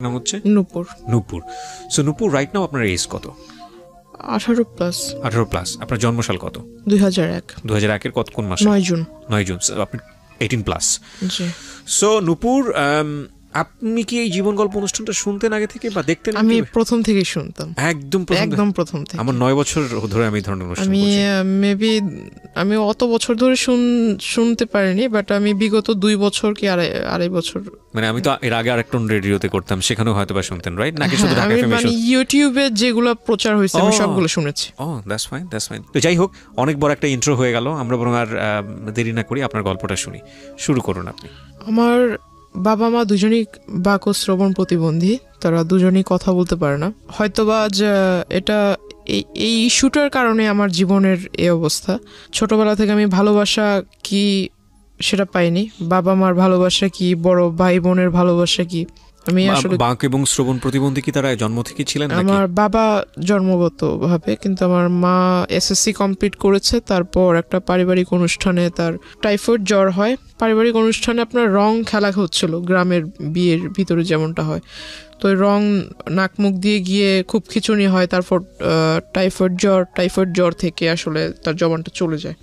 নাম হচ্ছে নূপুর। নূপুর। সো নূপুর, right now আপনার এজ কত? 18+। 18+। আপনার জন্মসাল কত? 2001। 2001-এর কত কোন মাসে? 9 জুন। 9 জুন। আপনি 18+। জি। সো নূপুর, আপনি কি এই জীবন গল্প অনুষ্ঠানটা শুনতেন আগে থেকে বা দেখতেন? আমি প্রথম থেকেই শুনতাম, একদম প্রথম থেকে। আমার 9 বছর ধরে আমি ধরনের অনুষ্ঠান করছি। আমি অত বছর ধরে শুনতে পারিনি, বাট আমি বিগত 2 বছর কি আড়াই বছর, মানে আমি তো এর আগে আরেকটা রেডিওতে করতাম, সেখানেও হয়তো বা শুনতেন, রাইট? নাকি শুধু ঢাকা এফএম? মানে ইউটিউবে যেগুলো প্রচার হয়েছে আমি সবগুলো শুনেছি। That's fine. তো যাই হোক, অনেক বড় একটা ইন্ট্রো হয়ে গেল। আমরা বরং আর দেরি না করি আপনার গল্পটা শুনি। শুরু করুন আপনি। আমার বাবা মা দুজনেই বাক ও শ্রবণ প্রতিবন্ধী, তারা দুজনেই কথা বলতে পারে না। হয়তোবা আজ এটা এই ইস্যুটার কারণে আমার জীবনের এই অবস্থা। ছোটবেলা থেকে আমি ভালোবাসা কি সেটা পাইনি, বাবা মার ভালোবাসা কি, বড় ভাই বোনের ভালোবাসা কি। আমি আসলে বাক এবং শ্রবণ প্রতিবন্ধী কি তারা জন্ম থেকে ছিলেন নাকি? আমার বাবা জন্মগতভাবে, কিন্তু আমার মা এসএসসি কমপ্লিট করেছে, তারপর একটা পারিবারিক অনুষ্ঠানে তার টাইফয়েড জ্বর হয়। পারিবারিক অনুষ্ঠানে আপনার রং খেলা হচ্ছিল, গ্রামের বিয়ের ভিতরে যেমনটা হয়। তো রং নাক মুখ দিয়ে গিয়ে খুব খিঁচুনি হয়, তারপর টাইফয়েড জ্বর থেকে আসলে তার জবানটা চলে যায়।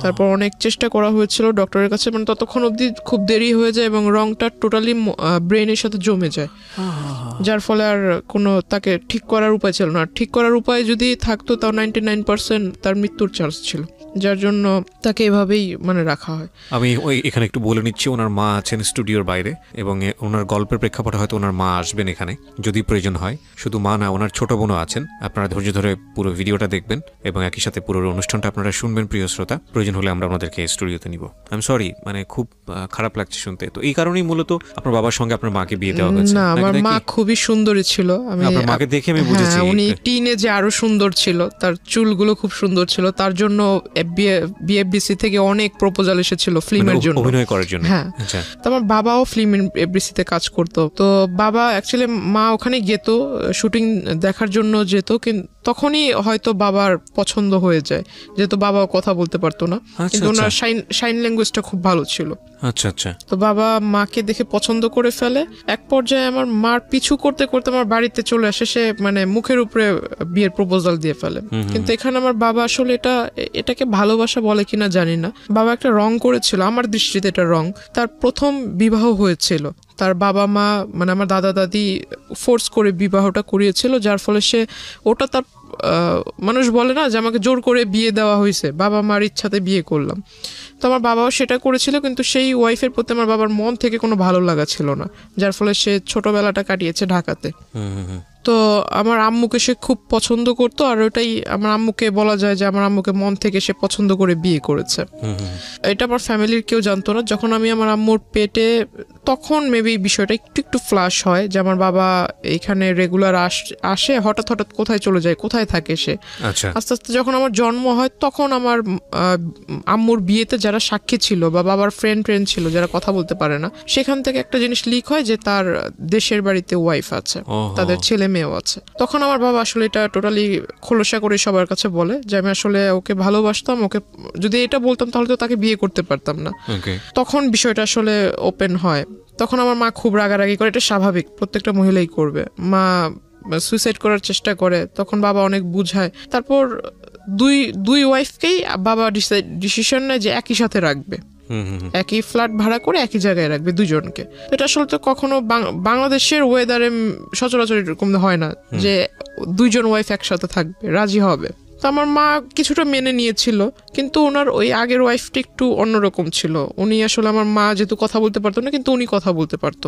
তারপর অনেক চেষ্টা করা হয়েছিল ডক্টরের কাছে, মানে ততক্ষণ অবধি খুব দেরি হয়ে যায় এবং রংটা টোটালি ব্রেনের সাথে জমে যায়, যার ফলে আর কোনো তাকে ঠিক করার উপায় ছিল না। ঠিক করার উপায় যদি থাকতো তাও 99% তার মৃত্যুর চান্স ছিল, যার জন্য তাকে এভাবেই মানে রাখা হয়। আমি এখানে একটু বলে নিচ্ছি, ওনার মা আছেন স্টুডিওর বাইরে এবং ওনার গল্পের প্রেক্ষাপটে হয়তো ওনার মা আসবেন এখানে যদি প্রয়োজন হয়। শুধু মা না, ওনার ছোট বোনও আছেন। আপনারা ধৈর্য ধরে পুরো ভিডিওটা দেখবেন এবং একই সাথে পুরো অনুষ্ঠানটা আপনারা শুনবেন প্রিয় শ্রোতা। প্রয়োজন হলে আমরা আপনাদেরকে স্টুডিওতে নিব। আই এম সরি, মানে খুব খারাপ লাগছে শুনতে। তো এই কারণেই মূলত আপনার বাবার সঙ্গে আপনার মাকে বিয়ে দেওয়া হয়েছে? না, আমার মা খুবই সুন্দরী ছিল। আপনার মাকে দেখে আমি বুঝেছি উনি টিনেজে আরো সুন্দর ছিল, তার চুলগুলো খুব সুন্দর ছিল। তার জন্য বিএফডিসি থেকে অনেক প্রপোজাল এসেছিল ফিল্মের জন্য, অভিনয় করার জন্য। হ্যাঁ, তো আমার বাবাও ফিল্ম এফডিসিতে কাজ করতো। তো বাবা অ্যাকচুয়ালি, মা ওখানে যেত শুটিং দেখার জন্য যেত, কিন্তু তখনই হয়তো বাবার পছন্দ হয়ে যায়, যেহেতু বাবাও কথা বলতে পারতো না, কিন্তু ওনার সাইন ল্যাঙ্গুয়েজটা খুব ভালো ছিল। আচ্ছা। তো বাবা মাকে দেখে পছন্দ করে ফেলে। এক পর্যায়ে আমার মার পিছু করতে করতে আমার বাড়িতে চলে আসে, সে মানে মুখের উপরে বিয়ের প্রপোজাল দিয়ে ফেলে। কিন্তু এখানে আমার বাবা আসলে এটাকে ভালোবাসা বলে কিনা জানি না, বাবা একটা রং করেছিল, আমার দৃষ্টিতে এটা রং। তার প্রথম বিবাহ হয়েছিল, তার বাবা মা মানে আমার দাদা দাদি ফোর্স করে বিবাহটা করিয়েছিল, যার ফলে ওটা তার মানুষ বলে না যে আমাকে জোর করে বিয়ে দেওয়া হয়েছে, বাবা মার ইচ্ছাতে বিয়ে করলাম। তো আমার বাবাও সেটা করেছিল, কিন্তু সেই ওয়াইফের প্রতি আমার বাবার মন থেকে কোনো ভালো লাগা ছিল না, যার ফলে সে ছোটবেলাটা কাটিয়েছে ঢাকাতে। তো আমার আম্মুকে সে খুব পছন্দ করতো, আর ওটাই আমার আম্মুকে বলা যায় যে আমার আম্মুকে মন থেকে সে পছন্দ করে বিয়ে করেছে। এটা আমার ফ্যামিলির কেউ জানতো না। যখন আমি আমার আম্মুর পেটে, তখন মেবি বিষয়টা একটু ফ্ল্যাশ হয় যে আমার বাবা এখানে রেগুলার আসে, হঠাৎ কোথায় চলে যায়, কোথায় থাকে সে। আস্তে আস্তে যখন আমার জন্ম হয়, তখন আমার আম্মুর বিয়েতে যারা সাক্ষী ছিল বা বাবার ফ্রেন্ড ছিল যারা কথা বলতে পারে না, সেখান থেকে একটা জিনিস লিক হয় যে তার দেশের বাড়িতে ওয়াইফ আছে, তাদের ছেলে মেয়েও আছে। তখন আমার বাবা আসলে এটা টোটালি খোলসা করে সবার কাছে বলে যে আমি আসলে ওকে ভালোবাসতাম, ওকে যদি এটা বলতাম তাহলে তো তাকে বিয়ে করতে পারতাম না। তখন বিষয়টা আসলে ওপেন হয়। তখন আমার মা খুব রাগারাগি করে, এটা স্বাভাবিক, প্রত্যেকটা মহিলাই করবে। মা সুইসাইড করার চেষ্টা করে, তখন বাবা অনেক বুঝায়। তারপর দুই ওয়াইফকেই বাবা ডিসিশন নেয় যে একই সাথে রাখবে, একই ফ্ল্যাট ভাড়া করে একই জায়গায় রাখবে দুজনকে। এটা আসলে তো কখনো বাংলাদেশের ওয়েদারে সচরাচর এরকম হয় না যে দুইজন ওয়াইফ একসাথে থাকবে, রাজি হবে। তো আমার মা কিছুটা মেনে নিয়েছিল, কিন্তু ওনার ওই আগের ওয়াইফটি একটু অন্যরকম ছিল। উনি আসলে, আমার মা যেহেতু কথা বলতে পারতো না, কিন্তু উনি কথা বলতে পারতো।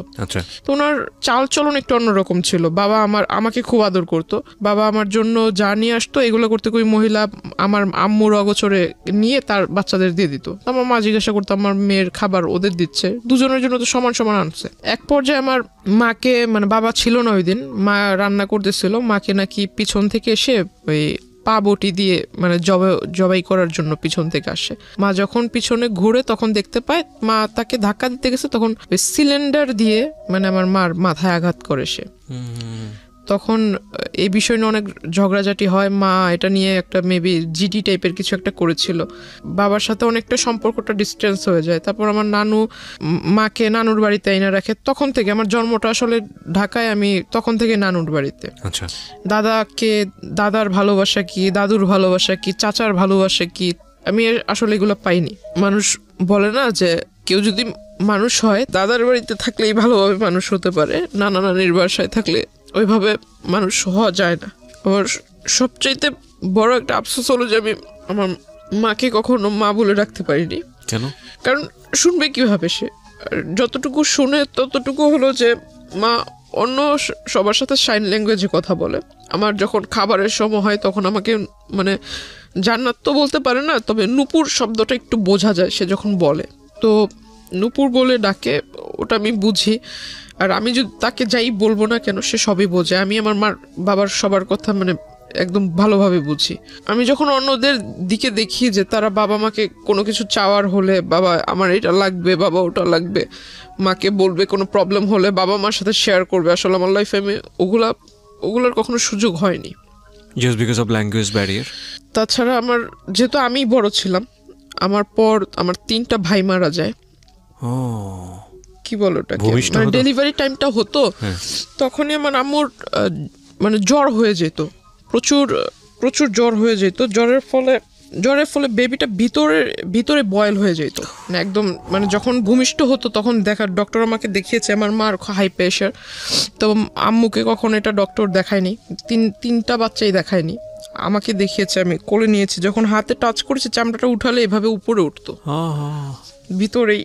তো ওনার চাল চলন একটু অন্যরকম ছিল। বাবা আমাকে খুব আদর করতো, বাবা আমার জন্য যা নিয়ে আসতো এগুলো করতে ওই মহিলা আমার আম্মুর অগোচরে নিয়ে তার বাচ্চাদের দিয়ে দিত। আমার মা জিজ্ঞাসা করতো আমার মেয়ের খাবার ওদের দিচ্ছে, দুজনের জন্য তো সমান সমান আনছে। এক পর্যায়ে আমার মাকে, মানে বাবা ছিল না ওই দিন, মা রান্না করতেছিল, মাকে নাকি পিছন থেকে এসে ওই পা বটি দিয়ে মানে জবাই করার জন্য পিছন থেকে আসে। মা যখন পিছনে ঘুরে তখন দেখতে পায় মা তাকে ধাক্কা দিতে গেছে, তখন সিলিন্ডার দিয়ে মানে আমার মার মাথায় আঘাত করে সে। তখন এই বিষয় নিয়ে অনেক ঝগড়াঝাটি হয়। মা এটা নিয়ে একটা মেবি জিডি টাইপের কিছু একটা করেছিল, বাবার সাথে অনেকটা সম্পর্কটা ডিস্টেন্স হয়ে যায়। তারপর আমার নানু মাকে নানুর বাড়িতে এনে রাখে। তখন থেকে আমার জন্মটা আসলে ঢাকায়, আমি তখন থেকে নানুর বাড়িতে। আচ্ছা, দাদার ভালোবাসা কি, দাদুর ভালোবাসা কি, চাচার ভালোবাসা কি, আমি আসলে এগুলো পাইনি। মানুষ বলে না যে কেউ যদি মানুষ হয় দাদার বাড়িতে থাকলেই ভালোভাবে মানুষ হতে পারে, নানা নানির বাসায় থাকলে ওইভাবে মানুষ হওয়া যায় না। আমার সবচাইতে বড় একটা আফসোস হলো যে আমি আমার মাকে কখনো মা বলে রাখতে পারিনি। কেন? কারণ শুনবে কিভাবে সে? যতটুকু শুনে ততটুকু হলো যে মা অন্য সবার সাথে সাইন ল্যাঙ্গুয়েজে কথা বলে। আমার যখন খাবারের সময় হয় তখন আমাকে মানে জান্নাত তো বলতে পারে না, তবে নূপুর শব্দটা একটু বোঝা যায় সে যখন বলে, তো নূপুর বলে ডাকে, ওটা আমি বুঝি। আর আমি যদি তাকে যাই বলবো না কেন সে সবই বোঝে। আমি আমার মার বাবার সবার কথা মানে একদম ভালোভাবে বুঝি। আমি যখন অন্যদের দিকে দেখি যে তারা বাবা মাকে কোনো কিছু চাওয়ার হলে, বাবা আমার এটা লাগবে, বাবা ওটা লাগবে, মাকে বলবে কোনো প্রবলেম হলে বাবা মার সাথে শেয়ার করবে, আসলে আমার লাইফে আমি ওগুলার কখনো সুযোগ হয়নি। Just because of language barrier. তাছাড়া আমার যেহেতু আমি বড় ছিলাম, আমার পর আমার 3টা ভাই মারা যায়। কি বলো ওটাকে, মানে ডেলিভারি টাইমটা হতো, তখনই আমার আম্মুর মানে জ্বর হয়ে যেত, প্রচুর জ্বর হয়ে যেত। জ্বরের ফলে বেবিটা ভিতরে বয়েল হয়ে যেত একদম। মানে যখন ভূমিষ্ঠ হতো তখন ডক্টর আমাকে দেখিয়েছে, আমার মার হাই প্রেশার, তো আম্মুকে কখন এটা ডক্টর দেখায়নি, 3টা বাচ্চাই দেখায়নি, আমাকে দেখিয়েছে, আমি কোলে নিয়েছি। যখন হাতে টাচ করেছে চামড়াটা উঠালে এভাবে উপরে উঠতো, ভিতরেই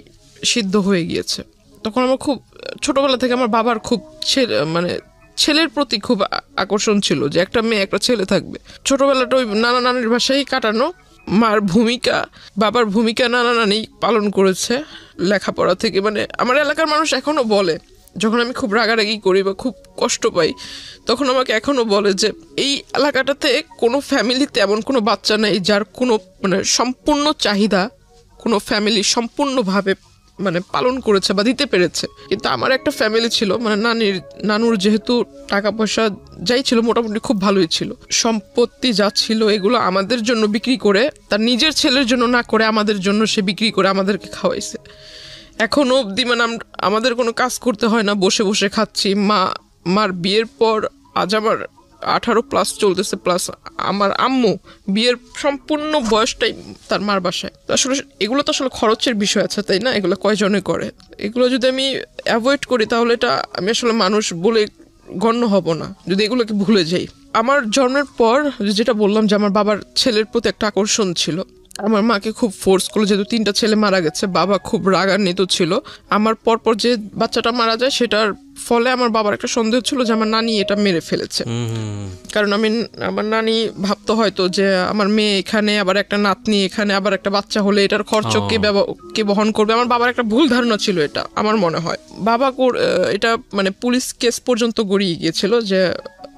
সিদ্ধ হয়ে গিয়েছে। তখন আমার খুব ছোটবেলা থেকে আমার বাবার খুব ছেলের প্রতি খুব আকর্ষণ ছিল, যে একটা মেয়ে একটা ছেলে থাকবে। ছোটবেলাটা ওই নানা নানির বাসায় কাটানো। মার ভূমিকা, বাবার ভূমিকা নানা নানি পালন করেছে লেখাপড়া থেকে। মানে আমার এলাকার মানুষ এখনো বলে, যখন আমি খুব রাগারাগি করি বা খুব কষ্ট পাই, তখন আমাকে এখনো বলে যে এই এলাকাটাতে কোনো ফ্যামিলিতে এমন কোনো বাচ্চা নেই যার কোনো মানে সম্পূর্ণ চাহিদা কোনো ফ্যামিলি সম্পূর্ণভাবে মানে পালন করেছে বা দিতে পেরেছে। কিন্তু আমার একটা ফ্যামিলি ছিল, মানে নানুর যেহেতু টাকা পয়সা যাই ছিল মোটামুটি খুব ভালোই ছিল, সম্পত্তি যা ছিল এগুলো আমাদের জন্য বিক্রি করে, তার নিজের ছেলের জন্য না করে আমাদের জন্য সে বিক্রি করে আমাদেরকে খাওয়াইছে। এখনো অবধি মানে আমাদের কোনো কাজ করতে হয় না, বসে বসে খাচ্ছি। মার বিয়ের পর আজ আমার 18+ চলতেছে, প্লাস আমার আম্মু বিয়ের সম্পূর্ণ বয়সটাই তার মার বাসায়। আসলে এগুলো তো আসলে খরচের বিষয় আছে, তাই না? এগুলো কয়জনে করে? এগুলো যদি আমি অ্যাভয়েড করি তাহলে এটা আমি আসলে মানুষ বলে গণ্য হব না, যদি এগুলোকে ভুলে যাই। আমার জন্মের পর যেটা বললাম যে আমার বাবার ছেলের প্রতি একটা আকর্ষণ ছিল, আমার মাকে খুব ফোর্স করলো, যেহেতু 3টা ছেলে মারা গেছে, বাবা খুব রাগান্বিত ছিল। আমার পরপর যে বাচ্চাটা মারা যায় সেটার ফলে আমার বাবার একটা সন্দেহ ছিল যে আমার নানি এটা মেরে ফেলেছে। কারণ আমার নানি ভাবতো হয়তো যে আমার মেয়ে এখানে, আবার একটা নাতনি এখানে, আবার একটা বাচ্চা হলে এটার খরচ কে বহন করবে। আমার বাবার একটা ভুল ধারণা ছিল এটা, আমার মনে হয়। বাবা এটা মানে পুলিশ কেস পর্যন্ত গড়িয়ে গিয়েছিল যে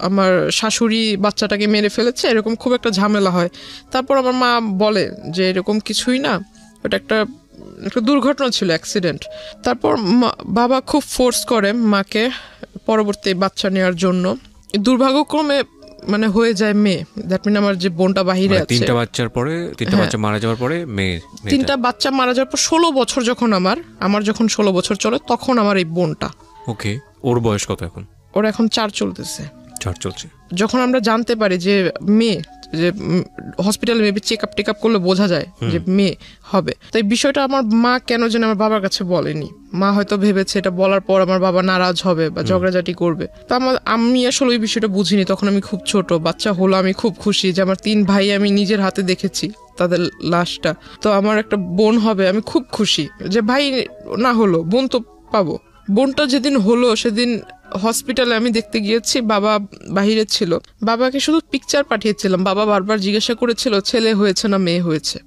আমার শাশুড়ি বাচ্চাটাকে মেরে ফেলেছে, এরকম খুব একটা ঝামেলা হয়। তারপর আমার মা বলে যে এরকম কিছুই না, ওটা একটা দুর্ঘটনা ছিল, অ্যাক্সিডেন্ট। তারপর বাবা খুব ফোর্স করে মাকে পরবর্তী বাচ্চা নেওয়ার জন্য। দুর্ভাগ্যক্রমে মানে হয়ে যায় মেয়ে। দ্যাট মিন আমার যে বোনটা বাহিরে আছে, 3টা বাচ্চা মারা যাওয়ার পরে মেয়ে, 3টা বাচ্চা মারা যাওয়ার পর 16 বছর যখন আমার যখন 16 বছর চলে, তখন আমার এই বোনটা। ওকে, ওর বয়স কত এখন? ওর এখন 4 চলতেছে। যখন আমরা জানতে পারি যে মেয়ে, যে হসপিটালে মেবি চেক আপ করলে বোঝা যায় যে মেয়ে হবে, তাই বিষয়টা আমার মা কেন যেন আমার বাবার কাছে বলেনি। মা হয়তো ভেবেছে এটা বলার পর আমার বাবা নারাজ হবে বা ঝগড়াঝাটি করবে। তো আমি আসলে ওই বিষয়টা বুঝিনি, তখন আমি খুব ছোট। বাচ্চা হলো, আমি খুব খুশি যে আমার 3 ভাই আমি নিজের হাতে দেখেছি তাদের লাশটা, তো আমার একটা বোন হবে, আমি খুব খুশি। যে ভাই না হলো, বোন তো পাবো। বোনটা যেদিন হলো সেদিন হসপিটালে আমি দেখতে গিয়েছি, বাবা বাহিরে ছিল। বাবাকে শুধু পিকচার পাঠিয়েছিলাম, বাবা বারবার জিজ্ঞাসা করেছিল ছেলে হয়েছে না মেয়ে হয়েছে,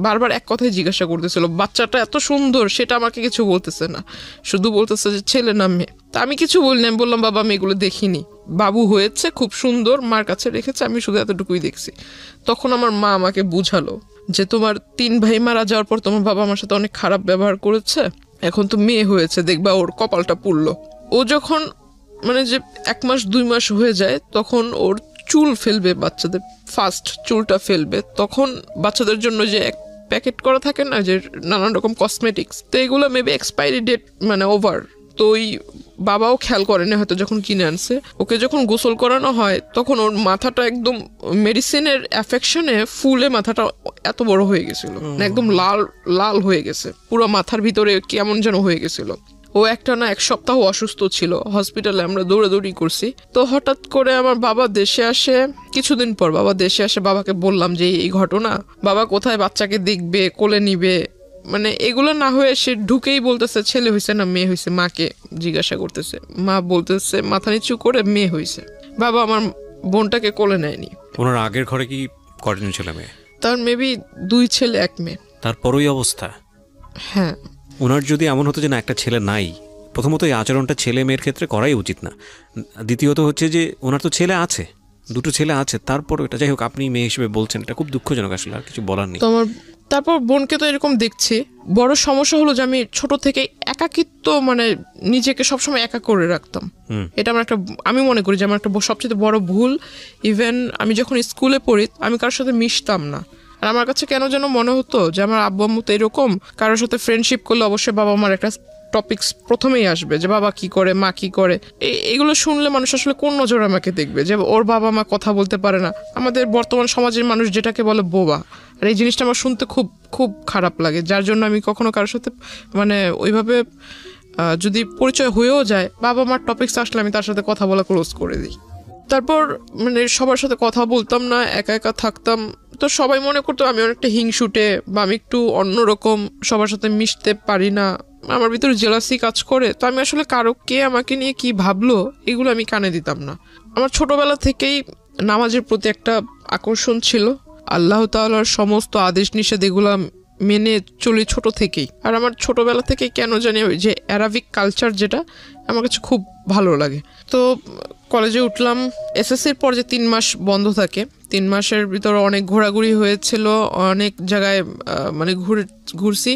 বারবার এক কথাই জিজ্ঞাসা করতেছিল। বাচ্চাটা এত সুন্দর সেটা আমাকে কিছু বলতেছে না, শুধু বলতেছে যে ছেলে না মেয়ে। তা আমি কিছু বলিনি, আমি বললাম বাবা আমি এগুলো দেখিনি, বাবু হয়েছে খুব সুন্দর, মার কাছে রেখেছে, আমি শুধু এতটুকুই দেখছি। তখন আমার মা আমাকে বুঝালো যে তোমার 3 ভাই মারা যাওয়ার পর তোমার বাবা আমার সাথে অনেক খারাপ ব্যবহার করেছে, এখন তো মেয়ে হয়েছে, দেখবা ওর কপালটা পুড়লো। ও যখন মানে যে 1 মাস 2 মাস হয়ে যায় তখন ওর চুল ফেলবে, বাচ্চাদের ফার্স্ট চুলটা ফেলবে, তখন বাচ্চাদের জন্য যে এক প্যাকেট করা থাকে না যে নানান রকম কসমেটিক্স, তো এগুলো মেবি এক্সপায়ারি ডেট মানে ওভার। তো ওই বাবাও খেয়াল করেনি হয়তো যখন কিনে আনছে, ওকে যখন গোসল করানো হয় তখন ওর মাথাটা একদম মেডিসিনের অ্যাফেকশনে ফুলে মাথাটা এত বড় হয়ে গেছিল, একদম লাল লাল হয়ে গেছে, পুরো মাথার ভিতরে কেমন যেন হয়ে গেছিল। ও একটা না 1 সপ্তাহ অসুস্থ ছিল, হসপিটালে আমরা দৌড়াদৌড়ি করছি। তো হঠাৎ করে আমার বাবা দেশে আসে, কিছুদিন পর বাবা দেশে আসে, বাবাকে বললাম যে এই ঘটনা, বাবা কোথায় বাচ্চাকে দেখবে, কোলে নিবে, মানে এগুলো না হয়ে সে ঢুকেই বলতেছে ছেলে হয়েছে না মেয়ে হয়েছে, মাকে জিজ্ঞাসা করতেছে, মা বলতেছে মাথা নিচু করে মেয়ে হয়েছে। বাবা আমার বোনটাকে কোলে নেয়নি। ওনার আগের ঘরে কি কয়জন ছেলে মেয়ে? তার মেবি 2 ছেলে 1 মেয়ে। তারপরই অবস্থা। হ্যাঁ, ওনার যদি এমন হতো যে না একটা ছেলে নাই, প্রথমত এই আচরণটা ছেলে মেয়ের ক্ষেত্রে করাই উচিত না। দ্বিতীয়ত হচ্ছে যে ওনার তো ছেলে আছে, 2টো ছেলে আছে, তারপর এটা যাই হোক আপনি মেয়ে হিসেবে বলছেন, এটা খুব দুঃখজনক, আসলে আর কিছু বলার নেই। তারপর বোনকে তো এরকম দেখছি। বড় সমস্যা হলো যে আমি ছোট থেকে একাকিত্ব, মানে নিজেকে সবসময় একা করে রাখতাম। এটা আমার একটা, আমি মনে করি যে আমার একটা সবচেয়ে বড় ভুল। ইভেন আমি যখন স্কুলে পড়ি আমি কারোর সাথে মিশতাম না, আর আমার কাছে কেন যেন মনে হতো যে আমার আব্বু আম্মু তো এরকম, কারোর সাথে ফ্রেন্ডশিপ করলে অবশ্যই বাবা আমার একটা টপিকস প্রথমেই আসবে যে বাবা কি করে, মা কি করে। এগুলো শুনলে মানুষ আসলে কোন নজরে আমাকে দেখবে যে ওর বাবা মা কথা বলতে পারে না। আমাদের বর্তমান সমাজের মানুষ যেটাকে বলে বোবা, আর এই জিনিসটা আমার শুনতে খুব খুব খারাপ লাগে, যার জন্য আমি কখনো কারোর সাথে মানে ওইভাবে যদি পরিচয় হয়েও যায়, বাবা মার টপিকস আসলে আমি তার সাথে কথা বলা ক্লোজ করে দিই। তারপর মানে সবার সাথে কথা বলতাম না, একা একা থাকতাম। তো সবাই মনে করতো আমি অনেকটা হিংসুটে বা আমি একটু অন্যরকম, সবার সাথে মিশতে পারি না, আমার ভিতরে জেলাসি কাজ করে। তো আমি আসলে কারো কে আমাকে নিয়ে কি ভাবলো এগুলো আমি কানে দিতাম না। আমার ছোটবেলা থেকেই নামাজের প্রতি একটা আকর্ষণ ছিল, আল্লাহ তাআলার সমস্ত আদেশ নিষেধ এগুলো মেনে চলি ছোট থেকেই। আর আমার ছোটবেলা থেকে কেন জানি যে অ্যারাবিক কালচার যেটা আমার কাছে খুব ভালো লাগে। তো কলেজে উঠলাম, এসএসসির পর যে 3 মাস বন্ধ থাকে, 3 মাসের ভিতরে অনেক ঘোরাঘুরি হয়েছিল, অনেক জায়গায় মানে ঘুরছি।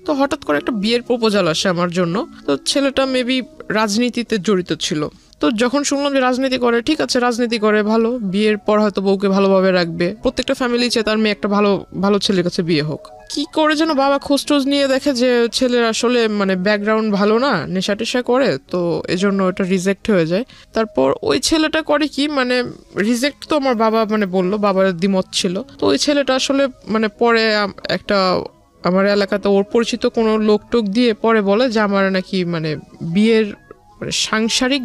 তো হঠাৎ করে একটা বিয়ের প্রপোজাল আসে আমার জন্য। তো ছেলেটা মেবি রাজনীতিতে জড়িত ছিল। তো যখন শুনলাম যে রাজনীতি করে, ঠিক আছে রাজনীতি করে ভালো, বিয়ের পর হয়তো বউকে ভালোভাবে রাখবে, প্রত্যেকটা ফ্যামিলি চায় তার মেয়ে একটা ভালো ভালো ছেলের কাছে বিয়ে হোক। কি করে যেন বাবা খোঁজ নিয়ে দেখে যে ছেলের আসলে মানে ব্যাকগ্রাউন্ড ভালো না, নেশা টেশা করে, তো এজন্য ওটা রিজেক্ট হয়ে যায়। তারপর ওই ছেলেটা করে কি, মানে রিজেক্ট তো আমার বাবা মানে বললো, বাবার দ্বিমত ছিল। তো ওই ছেলেটা আসলে মানে পরে একটা আমার এলাকাতে ওর পরিচিত কোনো লোক টোক দিয়ে পরে বলে যে আমার নাকি মানে বিয়ের মানে সাংসারিক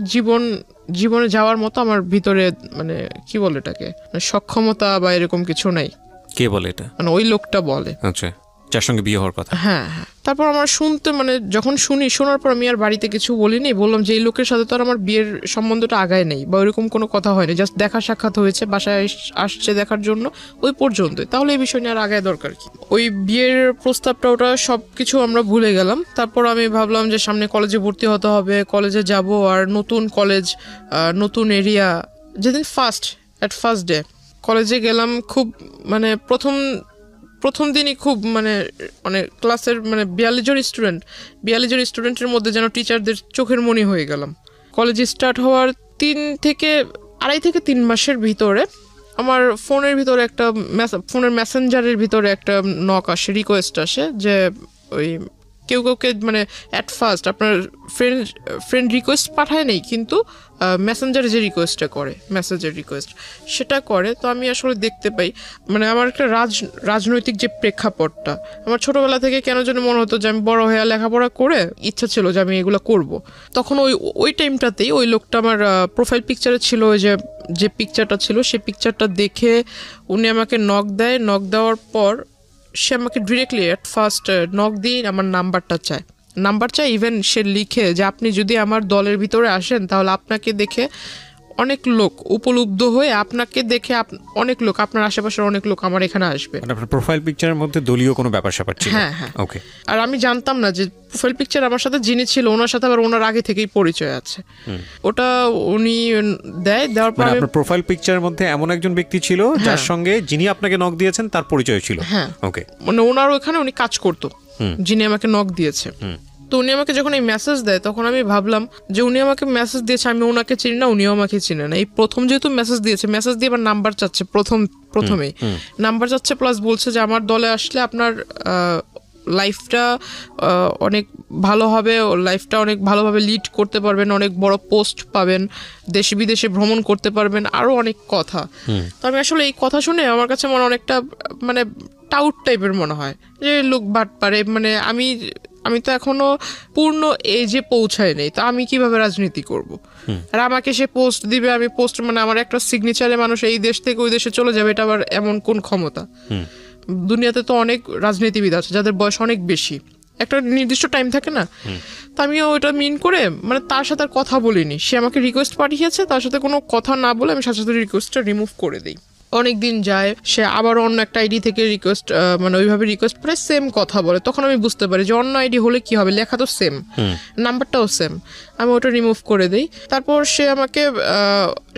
জীবনে যাওয়ার মতো আমার ভিতরে মানে কি বলে এটাকে সক্ষমতা বা এরকম কিছু নাই। কে বলে এটা? মানে ওই লোকটা বলে। আচ্ছা, যার সঙ্গে বিয়ে হওয়ার কথা। হ্যাঁ হ্যাঁ। তারপর আমার শুনতে মানে যখন শোনার পর আমি আর বাড়িতে কিছু বলিনি, বললাম যে এই লোকের সাথে তো আর আমার বিয়ের সম্বন্ধটা আগায় নেই বা ওইরকম কোনো কথা হয়নি, জাস্ট দেখা সাক্ষাৎ হয়েছে, বাসায় আসছে দেখার জন্য, ওই পর্যন্তই, তাহলে এই বিষয় নিয়ে আর আগায় দরকার কি। ওই বিয়ের প্রস্তাবটা ওটা সব কিছু আমরা ভুলে গেলাম। তারপর আমি ভাবলাম যে সামনে কলেজে ভর্তি হতে হবে, কলেজে যাব, আর নতুন কলেজ, নতুন এরিয়া। যেদিন ফার্স্ট ডে কলেজে গেলাম, খুব মানে প্রথম দিনই খুব মানে ক্লাসের মানে 42 জন স্টুডেন্টের মধ্যে যেন টিচারদের চোখের মণি হয়ে গেলাম। কলেজ স্টার্ট হওয়ার 2.5 থেকে 3 মাসের ভিতরে আমার ফোনের ভিতরে একটা ফোনের মেসেঞ্জারের ভিতরে একটা নক আসে, রিকোয়েস্ট আসে যে ওই কেউকে মানে অ্যাট ফার্স্ট আপনার ফ্রেন্ড রিকোয়েস্ট পাঠায় নেই, কিন্তু মেসেঞ্জারে যে রিকোয়েস্টটা করে, মেসেজের রিকোয়েস্ট সেটা করে। তো আমি আসলে দেখতে পাই মানে আমার একটা রাজনৈতিক যে প্রেক্ষাপটটা, আমার ছোটবেলা থেকে কেন যেন মনে হতো যে আমি বড় হয়ে লেখাপড়া করে ইচ্ছা ছিল যে আমি এগুলো করব। তখন ওই টাইমটাতেই ওই লোকটা আমার প্রোফাইল পিকচারে ছিল, ওই যে পিকচারটা ছিল, সেই পিকচারটা দেখে উনি আমাকে নক দেওয়ার পর সে আমাকে ডিরেক্টলি অ্যাট ফার্স্ট নক দিয়ে আমার নাম্বার চায়। ইভেন সে লিখে যে আপনি যদি আমার দলের ভিতরে আসেন তাহলে আপনাকে দেখে অনেক লোক উপলব্ধ হয়ে, আপনাকে দেখে অনেক লোক, আপনার আশেপাশের অনেক লোক আমার এখানে আসবে। আপনার প্রোফাইল পিকচারের মধ্যে দলীয় কোনো ব্যাপার-স্যাপার ছিল? হ্যাঁ হ্যাঁ। ওকে। আর আমি জানতাম না যে প্রোফাইল পিকচার আমার সাথে যিনি ছিল ওনার সাথে আবার ওনার আগে থেকেই পরিচয় আছে। ওটা উনি দেওয়ার পর আপনার প্রোফাইল পিকচারের মধ্যে এমন একজন ব্যক্তি ছিল যার সঙ্গে যিনি আপনাকে নক দিয়েছেন তার পরিচয় ছিল? হ্যাঁ। ওকে। মানে ওনার ওখানে উনি কাজ করতো, যিনি আমাকে নক দিয়েছে। তো উনি আমাকে যখন এই মেসেজ দেয় তখন আমি ভাবলাম যে উনি আমাকে মেসেজ দিয়েছে, আমি ওনাকে চিনি না, উনিও আমাকে চিনে না। এই প্রথম যেহেতু মেসেজ দিয়েছে, মেসেজ দিয়ে আবার নাম্বার চাচ্ছে, প্রথমেই নাম্বার চাচ্ছে, প্লাস বলছে যে আমার দলে আসলে আপনার লাইফটা অনেক ভালো হবে, লাইফটা অনেক ভালোভাবে লিড করতে পারবেন, অনেক বড় পোস্ট পাবেন, দেশে বিদেশে ভ্রমণ করতে পারবেন, আরও অনেক কথা। তো আমি আসলে এই কথা শুনে আমার কাছে অনেকটা মানে টাউট টাইপের মনে হয় যে লোক বাট পারে, মানে আমি তো এখনো পূর্ণ এজে পৌঁছায় নেই, তো আমি কিভাবে রাজনীতি করব? আর আমাকে সে পোস্ট দিবে, আমি পোস্ট মানে আমার একটা সিগনেচারে মানুষ এই দেশ থেকে ওই দেশে চলে যাবে, এটা আবার এমন কোন ক্ষমতা? দুনিয়াতে তো অনেক রাজনীতিবিদ আছে যাদের বয়স অনেক বেশি, একটা নির্দিষ্ট টাইম থাকে না। তো আমিও ওইটা মিন করে মানে তার সাথে আর কথা বলিনি, সে আমাকে রিকোয়েস্ট পাঠিয়েছে, তার সাথে কোনো কথা না বলে আমি সাথে সাথে রিকোয়েস্টটা রিমুভ করে দিই। অনেক দিন যায়, সে আবার অন্য একটা আইডি থেকে রিকোয়েস্ট মানে ওইভাবে রিকোয়েস্ট করে সেম কথা বলে, তখন আমি বুঝতে পারি যে অন্য আইডি হলে কি হবে, লেখা তো সেম, নাম্বারটাও সেম, আমি ওটা রিমুভ করে দিই। তারপর সে আমাকে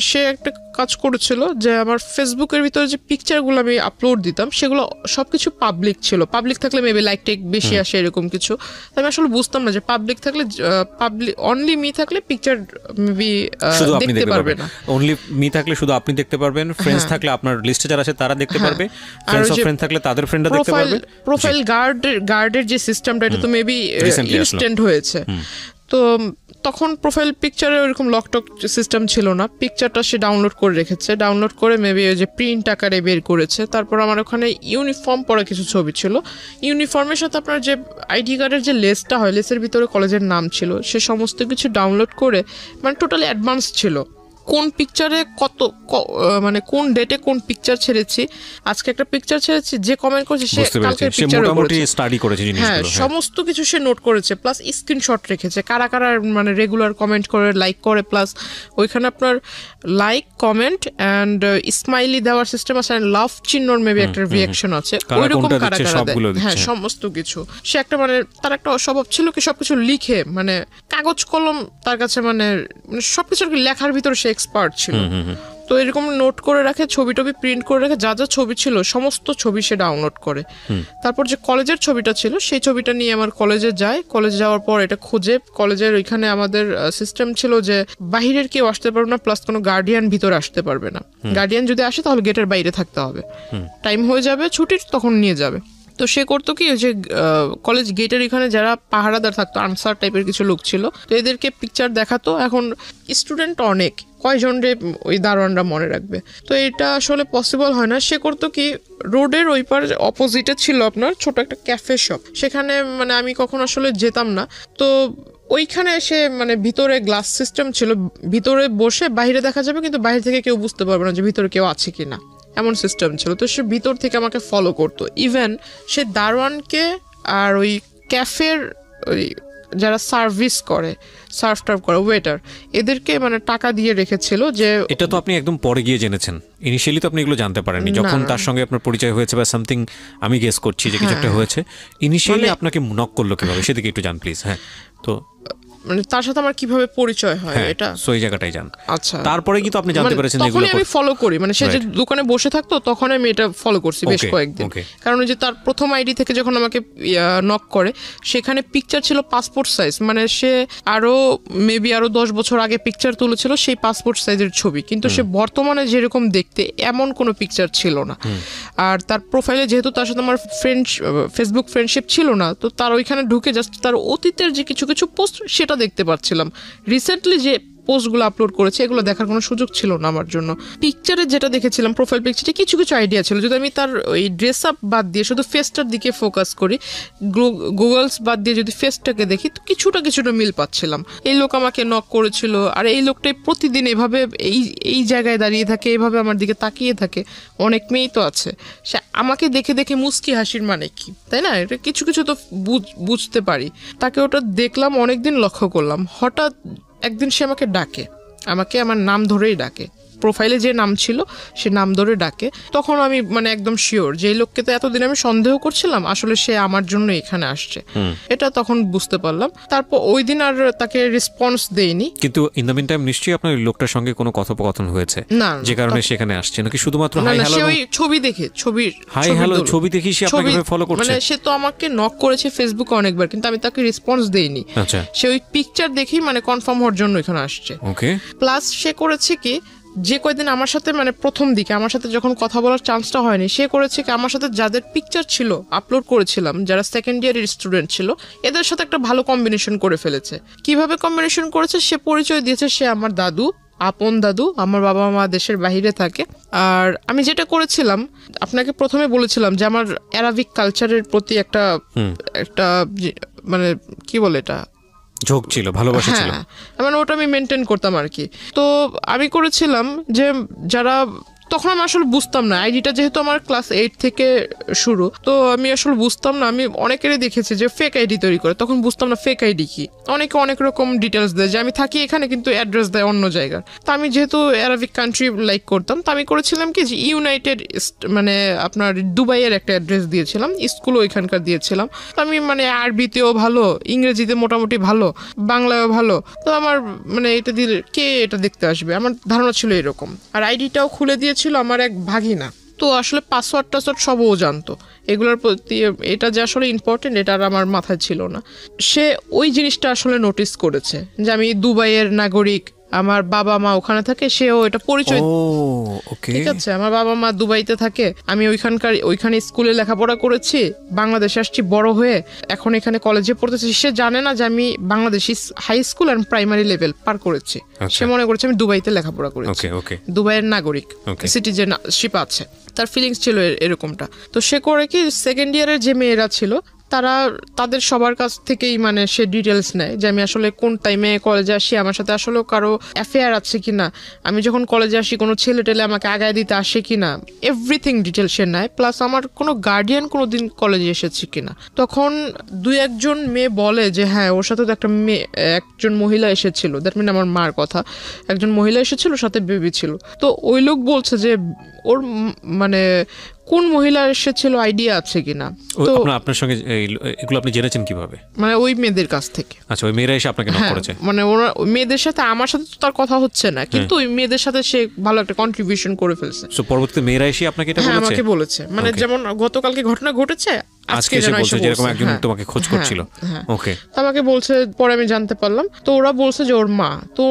সে একটা কাজ করেছিল যে আমার ফেসবুকের ভিতরে যে পিকচারগুলো আমি আপলোড দিতাম সেগুলো সবকিছু পাবলিক ছিল, পাবলিক থাকলে মেবি লাইক টেক বেশি আসে এরকম কিছু। আমি আসলে বুঝতাম না যে পাবলিক থাকলে, পাবলিক অনলি মি থাকলে পিকচার মেবি দেখতে পারবে না, অনলি মি থাকলে শুধু আপনি দেখতে পারবেন, ফ্রেন্ডস থাকলে আপনার লিস্টে যারা আছে তারা দেখতে পারবে, ফ্রেন্ডস অফ ফ্রেন্ড থাকলে তাদের ফ্রেন্ডরা দেখতে পারবে। প্রোফাইল গার্ডের যে সিস্টেমটা, এটা তো মেবি ইনস্ট্যান্ট হয়েছে। তো তখন প্রোফাইল পিকচারে ওইরকম লকটক সিস্টেম ছিল না, পিকচারটা সে ডাউনলোড করে রেখেছে, ডাউনলোড করে মেবি ওই যে প্রিন্ট আকারে বের করেছে। তারপর আমার ওখানে ইউনিফর্ম পরা কিছু ছবি ছিল, ইউনিফর্মের সাথে আপনার যে আইডি কার্ডের যে লেসটা হয়, লেসের ভিতরে কলেজের নাম ছিল, সে সমস্ত কিছু ডাউনলোড করে মানে টোটালি অ্যাডভান্স ছিল, কোন পিকচারে কত মানে কোন ডেটে কোন পিকচার ছেড়েছি, আজকে একটা পিকচার ছেড়েছি, যে কমেন্ট করেছে সে কালকের পিকচার করেছে, হ্যাঁ সমস্ত কিছু সে নোট করেছে, প্লাস স্ক্রিনশট রেখেছে কারা কারা মানে রেগুলার কমেন্ট করে, লাইক করে, প্লাস ওইখানে আপনার লাইক, কমেন্ট অ্যান্ড স্মাইলি দেওয়ার সিস্টেম আছে, লাভ চিহ্নর মেবি একটা রিঅ্যাকশন আছে, ওইরকম কারা কারা দেয়, হ্যাঁ সমস্ত কিছু। সে একটা মানে তার একটা স্বভাব ছিল কি সবকিছু লিখে, মানে কাগজ কলম তার কাছে মানে সবকিছু লেখার ভিতরে সে এক্সপার্ট ছিল। তো এরকম নোট করে রাখে, ছবি টবি প্রিন্ট করে রাখে, যা যা ছবি ছিল সমস্ত ছবি সে ডাউনলোড করে। তারপর যে কলেজের ছবিটা ছিল সেই ছবিটা নিয়ে আমার কলেজে যায়, কলেজে যাওয়ার পর এটা খুঁজে, কলেজের ওইখানে আমাদের সিস্টেম ছিল যে বাহিরের কেউ আসতে পারবে না, প্লাস কোনো গার্ডিয়ান ভিতরে আসতে পারবে না, গার্ডিয়ান যদি আসে তাহলে গেটের বাইরে থাকতে হবে, টাইম হয়ে যাবে ছুটির তখন নিয়ে যাবে। তো সে করতো কি, যে কলেজ গেটের এখানে যারা পাহারাদার থাকতো, আনসার টাইপের কিছু লোক ছিল, তো এদেরকে পিকচার দেখাতো। এখন স্টুডেন্ট অনেক, কয়জন রে ওই দারোয়ানরা মনে রাখবে, তো এটা আসলে পসিবল হয় না। সে করতো কি, রোডের ওই পার অপোজিটে ছিল আপনার ছোট একটা ক্যাফে শপ, সেখানে মানে আমি কখন আসলে যেতাম না, তো ওইখানে এসে মানে ভিতরে গ্লাস সিস্টেম ছিল, ভিতরে বসে বাইরে দেখা যাবে কিন্তু বাইরে থেকে কেউ বুঝতে পারবে না যে ভিতরে কেউ আছে কিনা, এমন সিস্টেম ছিল। তো সে ভিতর থেকে আমাকে ফলো করতো, ইভেন সে দারোয়ানকে আর ওই ক্যাফের ওই যারা সার্ভিস করে, সার্ভ টার্ভ করে, ওয়েটার, এদেরকে মানে টাকা দিয়ে রেখেছিল। যে এটা তো আপনি একদম পরে গিয়ে জেনেছেন, ইনিশিয়ালি তো আপনি এগুলো জানতে পারেননি, যখন তার সঙ্গে আপনার পরিচয় হয়েছে বা সামথিং, আমি গেস করছি যে কিছু একটা হয়েছে, ইনিশিয়ালি আপনাকে নক করলো কিভাবে সেদিকে একটু জান প্লিজ। হ্যাঁ, তো মানে তার সাথে আমার কিভাবে পরিচয় হয় এটা সেই জায়গাটাই জান। আচ্ছা, তারপরে কি তো আপনি জানতে পেরেছেন এগুলো আমি ফলো করি, মানে সে যে দোকানে বসে থাকতো তখন আমি এটা ফলো করছি বেশ কয়েকদিন, কারণ যে তার প্রথম আইডি থেকে যখন আমাকে নক করে সেখানে পিকচার ছিল পাসপোর্ট সাইজ, মানে সে আরো মেবি আরো 10 বছর আগে পিকচার তুলেছিল সেই পাসপোর্ট সাইজের ছবি, কিন্তু সে বর্তমানে যেরকম দেখতে এমন কোনো পিকচার ছিল না। আর তার প্রোফাইলে যেহেতু তার সাথে আমার ফেসবুক ফ্রেন্ডশিপ ছিল না, তো তার ওইখানে ঢুকে জাস্ট তার অতীতের যে কিছু কিছু পোস্ট সেটা দেখতে পাচ্ছিলাম, রিসেন্টলি যে পোস্টগুলো আপলোড করেছে এগুলো দেখার কোনো সুযোগ ছিল না আমার জন্য। পিকচারে যেটা দেখেছিলাম, প্রোফাইল পিকচারে কিছু কিছু আইডিয়া ছিল, যদি আমি তার ওই ড্রেস আপ বাদ দিয়ে শুধু ফেসটার দিকে ফোকাস করি, গুগলস বাদ দিয়ে যদি ফেসটাকে দেখি, তো কিছুটা মিল পাচ্ছিলাম। এই লোক আমাকে নক করেছিল, আর এই লোকটাই প্রতিদিন এভাবে এই জায়গায় দাঁড়িয়ে থাকে, এভাবে আমার দিকে তাকিয়ে থাকে, অনেক মেয়েই তো আছে, সে আমাকে দেখে দেখে মুস্কি হাসির মানে কি, তাই না? এটা কিছু কিছু তো বুঝতে পারি। তাকে ওটা দেখলাম, অনেকদিন লক্ষ্য করলাম, হঠাৎ একদিন সে আমাকে ডাকে, আমাকে আমার নাম ধরেই ডাকে, প্রোফাইলে যে নাম ছিল সে নাম ধরে ডাকে, তখন আমি মানে একদম শিওর যে এই লোককে তো এতদিন আমি সন্দেহ করছিলাম, আসলে সে আমার জন্য এখানে আসছে, এটা তখন বুঝতে পারলাম। তারপর ওই দিন আর তাকে রেসপন্স দেইনি। কিন্তু ইন দ্য মিন টাইম নিশ্চয়ই আপনার ওই লোকটার সঙ্গে কোনো কথোপকথন হয়েছে না, যে কারণে সেখানে আসছে, নাকি শুধুমাত্র হাই হ্যালো? সে ওই ছবি দেখে হাই হ্যালো ছবি দেখি সে আপনাকে ফলো করছে? মানে সে তো আমাকে নক করেছে ফেসবুকে অনেকবার, কিন্তু আমি তাকে রেসপন্স দেইনি। আচ্ছা, সে ওই পিকচার দেখেই মানে কনফার্ম হওয়ার জন্য এখানে আসছে। ওকে। প্লাস সে করেছে কি, যে কয়দিন আমার সাথে মানে প্রথম দিকে আমার সাথে যখন কথা বলার চান্সটা হয়নি, সে করেছে কি আমার সাথে যাদের পিকচার ছিল আপলোড করেছিলাম, যারা সেকেন্ড ইয়ারের স্টুডেন্ট ছিল, এদের সাথে একটা ভালো কম্বিনেশন করে ফেলেছে। কিভাবে কম্বিনেশন করেছে, সে পরিচয় দিয়েছে সে আমার দাদু, আপন দাদু। আমার বাবা মা দেশের বাইরে থাকে। আর আমি যেটা করেছিলাম, আপনাকে প্রথমে বলেছিলাম যে আমার অ্যারাবিক কালচারের প্রতি একটা মানে কি বলে এটা, ঝোঁক ছিল, ভালোবাসা ছিল। মানে ওটা আমি মেনটেন করতাম আর কি। তো আমি করেছিলাম যে যারা, তখন আমি আসলে বুঝতাম না, আইডিটা যেহেতু আমার ক্লাস 8 থেকে শুরু, তো আমি আসলে বুঝতাম না। আমি অনেকেরই দেখেছি যে ফেক আইডি তৈরি করে, তখন বুঝতাম না ফেক আইডি কি। অনেকে অনেক রকম ডিটেলস দেয় যে আমি থাকি এখানে কিন্তু অ্যাড্রেস দেয় অন্য জায়গার। তো আমি যেহেতু অ্যারাবিক কান্ট্রি লাইক করতাম, তো আমি করেছিলাম কি যে ইউনাইটেড মানে আপনার দুবাইয়ের একটা অ্যাড্রেস দিয়েছিলাম, স্কুলও ওইখানকার দিয়েছিলাম। তো আমি মানে আরবিতেও ভালো, ইংরেজিতে মোটামুটি ভালো, বাংলায়ও ভালো। তো আমার মানে এটা দিলে কে এটা দেখতে আসবে, আমার ধারণা ছিল এরকম। আর আইডিটাও খুলে দিয়ে ছিল আমার এক ভাগিনা, তো আসলে পাসওয়ার্ড টাসওয়ার্ড সবও জানতো। এগুলোর প্রতি এটা যে আসলে ইম্পর্টেন্ট এটা আর আমার মাথায় ছিল না। সে ওই জিনিসটা আসলে নোটিস করেছে যে আমি দুবাইয়ের নাগরিক, আমার বাবা মা ওখানে থাকে, সেও এটা পরিচয়। ঠিক আছে, আমার বাবা মা দুবাইতে থাকে, আমি ওইখানে স্কুলে লেখাপড়া করেছি, বাংলাদেশে আসছি বড় হয়ে, এখন এখানে কলেজে পড়তেছি। সে জানে না যে আমি বাংলাদেশি হাই স্কুল আর প্রাইমারি লেভেল পার করেছি। সে মনে করছে আমি দুবাইতে লেখাপড়া করেছি, দুবাইয়ের নাগরিক, সিটিজেনশিপ আছে। তার ফিলিংস ছিল এরকমটা। তো সে করে কি, সেকেন্ড ইয়ারের যে মেয়েরা ছিল তাদের সবার কাছ থেকেই মানে সে ডিটেলস নেয় যে আমি আসলে কোন টাইমে কলেজে আসি, আমার সাথে আসলে কারো অ্যাফেয়ার আছে কিনা, আমি যখন কলেজে আসি কোনো ছেলে টেলে আমাকে আগায় দিতে আসে কিনা, এভরিথিং ডিটেলস সে নেয়। প্লাস আমার কোনো গার্ডিয়ান কোনোদিন কলেজে এসেছে কিনা। তখন 2-1 মেয়ে বলে যে হ্যাঁ ওর সাথে তো একজন মহিলা এসেছিল, দ্যাট মিন আমার মার কথা, একজন মহিলা এসেছিল, সাথে বেবি ছিল। তো ওই লোক বলছে যে ওর মানে কোন মহিলা এসেছিল আইডিয়া আছে কিনা। তো আপনার সঙ্গে এগুলো আপনি জেনেছেন কিভাবে? মানে ওই মেয়েদের কাছ থেকে। আচ্ছা, ওই মেয়েরা এসে আপনাকে নক করেছে? মানে ওরা ওই মেয়েদের সাথে, আমার সাথে তো তার কথা হচ্ছে না, কিন্তু ওই মেয়েদের সাথে সে ভালো একটা কন্ট্রিবিউশন করে ফেলছে। সো পরবর্তীতে মেয়েরা এসে আপনাকে এটা বলেছে? আমাকে বলেছে, মানে যেমন গতকালকে ঘটনা ঘটেছে, আজকে এসে বলছে যেরকম একজন তোমাকে খোঁজ করছিল। ওকে, আমাকে বলছে, পরে আমি জানতে পারলাম। তো ওরা বলছে যে ওর মা, তো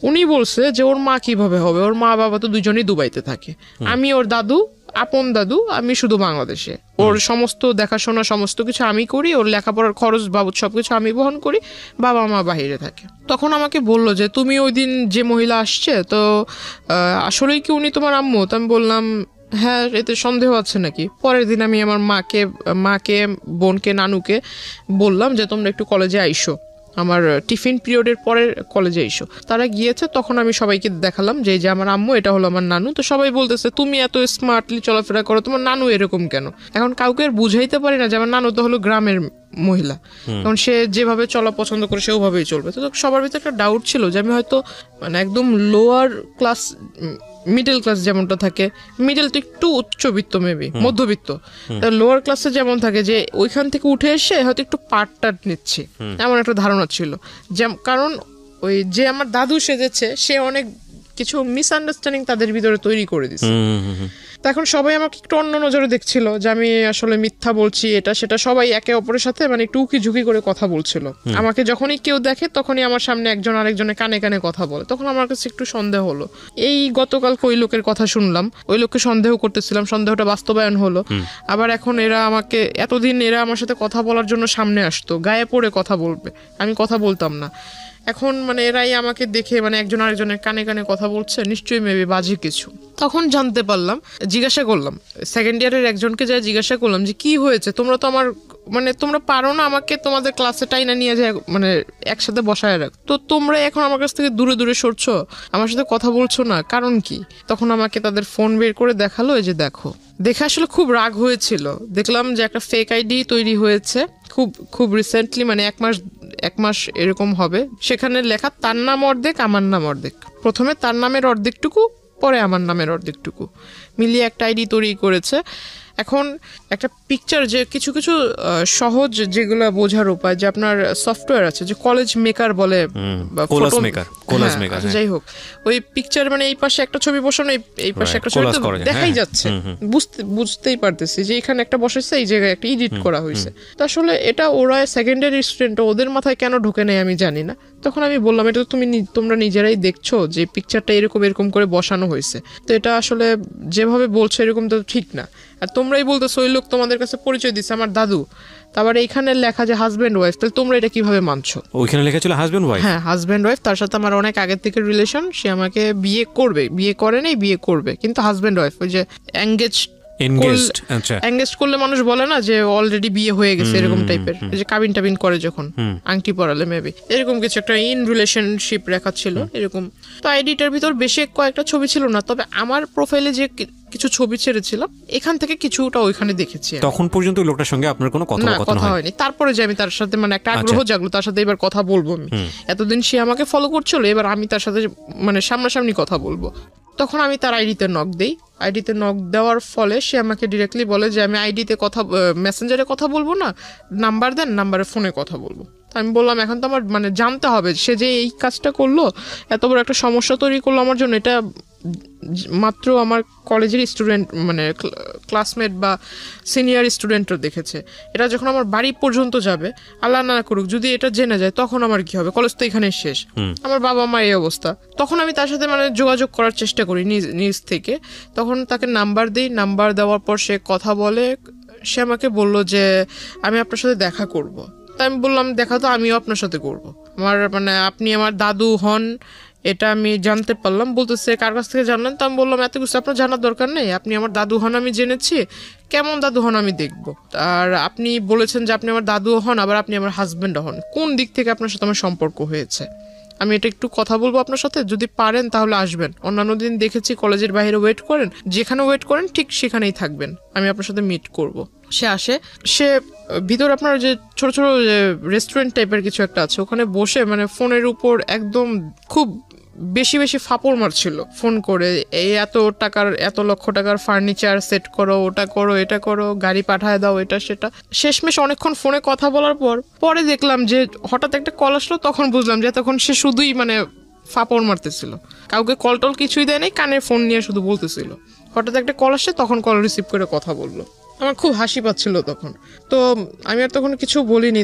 উনি বলছে যে ওর মা কিভাবে হবে, ওর মা বাবা তো দুজনেই দুবাইতে থাকে, আমি ওর দাদু, আপন দাদু, আমি শুধু বাংলাদেশে। ওর সমস্ত দেখাশোনা সমস্ত কিছু আমি করি, ওর লেখাপড়ার খরচ বাবদ সবকিছু আমি বহন করি, বাবা মা বাইরে থাকে। তখন আমাকে বললো যে তুমি ওই দিন যে মহিলা আসছে, তো আসলেই কি উনি তোমার আম্মু? তো আমি বললাম হ্যাঁ, এতে সন্দেহ আছে নাকি। পরের দিন আমি আমার মাকে বোনকে, নানুকে বললাম যে তোমরা একটু কলেজে আইসো, আমার টিফিন পিরিয়ডের পরে কলেজে এসো। তারা গিয়েছে, তখন আমি সবাইকে দেখালাম যে আমার আম্মু, এটা হলো আমার নানু। তো সবাই বলতেছে তুমি এত স্মার্টলি চলাফেরা করো, তোমার নানু এরকম কেন? এখন কাউকে আর বুঝাইতে পারি না যে আমার নানু তো হলো গ্রামের মহিলা, কারণ সে যেভাবে চলা পছন্দ করে সে ওভাবেই চলবে। তো সবার ভিতরে একটা ডাউট ছিল যে আমি হয়তো মানে একদম লোয়ার ক্লাস, মিডল ক্লাস যেমনটা থাকে, মিডল তো একটু উচ্চবিত্ত, মেবি মধ্যবিত্ত, লোয়ার ক্লাসে যেমন থাকে, যে ওইখান থেকে উঠে এসে হয়তো একটু পাট নিচ্ছি, এমন একটা ধারণা ছিল। কারণ ওই যে আমার দাদু সেজেছে, সে অনেক কিছু মিসআন্ডারস্ট্যান্ডিং তাদের ভিতরে তৈরি করে দিচ্ছে। তো এখন সবাই আমাকে একটু অন্য নজরে দেখছিল যে আমি আসলে মিথ্যা বলছি, এটা সেটা। সবাই একে অপরের সাথে মানে একটু উকি ঝুঁকি করে কথা বলছিল। আমাকে যখনই কেউ দেখে তখনই আমার সামনে একজন আরেকজনের কানে কানে কথা বলে, তখন আমার কাছে একটু সন্দেহ হলো। এই গতকালকে ওই লোকের কথা শুনলাম, ওই লোককে সন্দেহ করতেছিলাম, সন্দেহটা বাস্তবায়ন হলো। আবার এখন এরা আমাকে, এতদিন এরা আমার সাথে কথা বলার জন্য সামনে আসতো, গায়ে পড়ে কথা বলবে, আমি কথা বলতাম না। এখন মানে এরাই আমাকে দেখে মানে একজন আরেকজনের কানে কানে কথা বলছে, নিশ্চয়ই মেবি বাজে কিছু। তখন জানতে পারলাম, জিজ্ঞাসা করলাম সেকেন্ড ইয়ারের একজনকে, যা জিজ্ঞাসা করলাম যে কি হয়েছে, তোমরা তো আমার মানে তোমরা পারো না আমাকে তোমাদের ক্লাসে টাইনা নিয়ে যায় মানে একসাথে বসায় রাখ, তো তোমরা এখন আমার কাছ থেকে দূরে দূরে সরছো, আমার সাথে কথা বলছো না, কারণ কি? তখন আমাকে তাদের ফোন বের করে দেখালো, এই যে দেখো। দেখে আসলে খুব রাগ হয়েছিল, দেখলাম যে একটা ফেক আইডি তৈরি হয়েছে খুব রিসেন্টলি, মানে এক মাস এরকম হবে। সেখানে লেখা তার নাম অর্ধেক, আমার নাম অর্ধেক। প্রথমে তার নামের অর্ধেকটুকু, পরে আমার নামের অর্ধেকটুকু মিলিয়ে একটা আইডি তৈরি করেছে। এখন একটা পিকচার যে কিছু কিছু সহজ যেগুলো বোঝার উপায়, যে আপনার সফটওয়্যার আছে যে কলেজ মেকার বলে, যাই হোক, ওই পিকচার মানে এই পাশে একটা ছবি বসানো, এই পাশে একটা ছবি দেখাই যাচ্ছে, বুঝতেই পারতেছি যে এখানে একটা বসেছে, এই জায়গায় একটা এডিট করা হয়েছে। তো আসলে এটা ওরা সেকেন্ডারি স্টুডেন্ট, ওদের মাথায় কেন ঢোকে নেই আমি জানি না। তখন আমি বললাম এটা তো তোমরা নিজেরাই দেখছো যে পিকচারটা এরকম করে বসানো হয়েছে, তো এটা আসলে যেভাবে বলছো এরকম তো ঠিক না। আর তোমরাই বলতেছো ওই লোক তোমাদের কাছে পরিচয় দিচ্ছে আমার দাদু, তারপরে এখানে লেখা যে হাজব্যান্ড ওয়াইফ, তাহলে তোমরা এটা কিভাবে মানছো? ওইখানে লেখা ছিল হাজব্যান্ড ওয়াইফ। হ্যাঁ, হাজব্যান্ড ওয়াইফ, তার সাথে আমার অনেক আগের থেকে রিলেশন, সে আমাকে বিয়ে করবে, বিয়ে করে নাই, বিয়ে করবে, কিন্তু হাজব্যান্ড ওয়াইফ। ওই যে এঙ্গেজ করলে মানুষ বলে না যে অলরেডি বিয়ে হয়ে গেছে, এরকম টাইপের, যে কাবিন টাবিন করে যখন আংটি পরালে মেবি, এরকম কিছু একটা ইন রিলেশনশিপ রেখা ছিল এরকম। তো আইডিটার ভিতর বেশি কয়েকটা ছবি ছিল না, তবে আমার প্রোফাইলে যে কিছু ছবি ছেড়েছিলাম এখান থেকে কিছুটা ওইখানে দেখেছি। তখন পর্যন্ত ওই লোকটার সঙ্গে আপনার কোনো কথা হয়নি? তারপরে যে আমি তার সাথে মানে একটা আগ্রহ জাগলো, তার সাথে এবার কথা বলবো আমি, এতদিন সে আমাকে ফলো করছিল, এবার আমি তার সাথে মানে সামনাসামনি কথা বলবো। তখন আমি তার আইডিতে নক দেই। আইডিতে নক দেওয়ার ফলে সে আমাকে ডিরেক্টলি বলে যে আমি আইডিতে মেসেঞ্জারে কথা বলবো না, নাম্বার দেন, নাম্বারে ফোনে কথা বলবো। আমি বললাম এখন তো আমার মানে জানতে হবে সে যে এই কাজটা করলো, এত বড় একটা সমস্যা তৈরি করলো আমার জন্য, এটা মাত্র আমার কলেজের স্টুডেন্ট মানে ক্লাসমেট বা সিনিয়র স্টুডেন্টও দেখেছে। এটা যখন আমার বাড়ি পর্যন্ত যাবে, আল্লাহ না করুক যদি এটা জেনে যায়, তখন আমার কি হবে? কলেজ তো এখানে শেষ, আমার বাবা মা এই অবস্থা। তখন আমি তার সাথে মানে যোগাযোগ করার চেষ্টা করি নিজ থেকে। তখন তাকে নাম্বার দিই, নাম্বার দেওয়ার পর সে কথা বলে। সে আমাকে বলল যে আমি আপনার সাথে দেখা করব। তাই আমি বললাম দেখা তো আমিও আপনার সাথে করব, আমার মানে আপনি আমার দাদু হন এটা আমি জানতে পারলাম। বলতেছে কার কাছ থেকে জানলেন? তো আমি বললাম এত কিছু আপনার জানার দরকার নেই, আপনি আমার দাদু হন আমি জেনেছি, কেমন দাদু হন আমি দেখব। আর আপনি বলেছেন যে আপনি আমার দাদু হন, আবার আপনি আমার হাজব্যান্ড হন, কোন দিক থেকে আপনার সাথে আমার সম্পর্ক হয়েছে? আমি এটা একটু কথা বলবো আপনার সাথে, যদি পারেন তাহলে আসবেন। অন্যান্য দিন দেখেছি কলেজের বাইরে ওয়েট করেন, যেখানে ওয়েট করেন ঠিক সেখানেই থাকবেন, আমি আপনার সাথে মিট করব। সে আসে, সে ভিতর আপনার যে ছোট ছোট রেস্টুরেন্ট টাইপের কিছু একটা আছে, ওখানে বসে মানে ফোনের উপর একদম খুব বেশি বেশি ফাপড় মারছিল ফোন করে, এই এত লক্ষ টাকার ফার্নিচার সেট করো, ওটা করো, এটা করো, গাড়ি পাঠায় দাও, এটা সেটা। শেষমেশ অনেকক্ষণ ফোনে কথা বলার পরে দেখলাম যে হঠাৎ একটা কল আসলো, তখন বুঝলাম যে তখন সে শুধুই মানে ফাপড় মারতেছিল, কাউকে কল টল কিছুই দেয় নাই, কানে ফোন নিয়ে শুধু বলতেছিল। হঠাৎ একটা কল আসছে, তখন কল রিসিভ করে কথা বললো। আমার খুব হাসি পাচ্ছিল তখন। তো আমি আর তখন কিছু বলিনি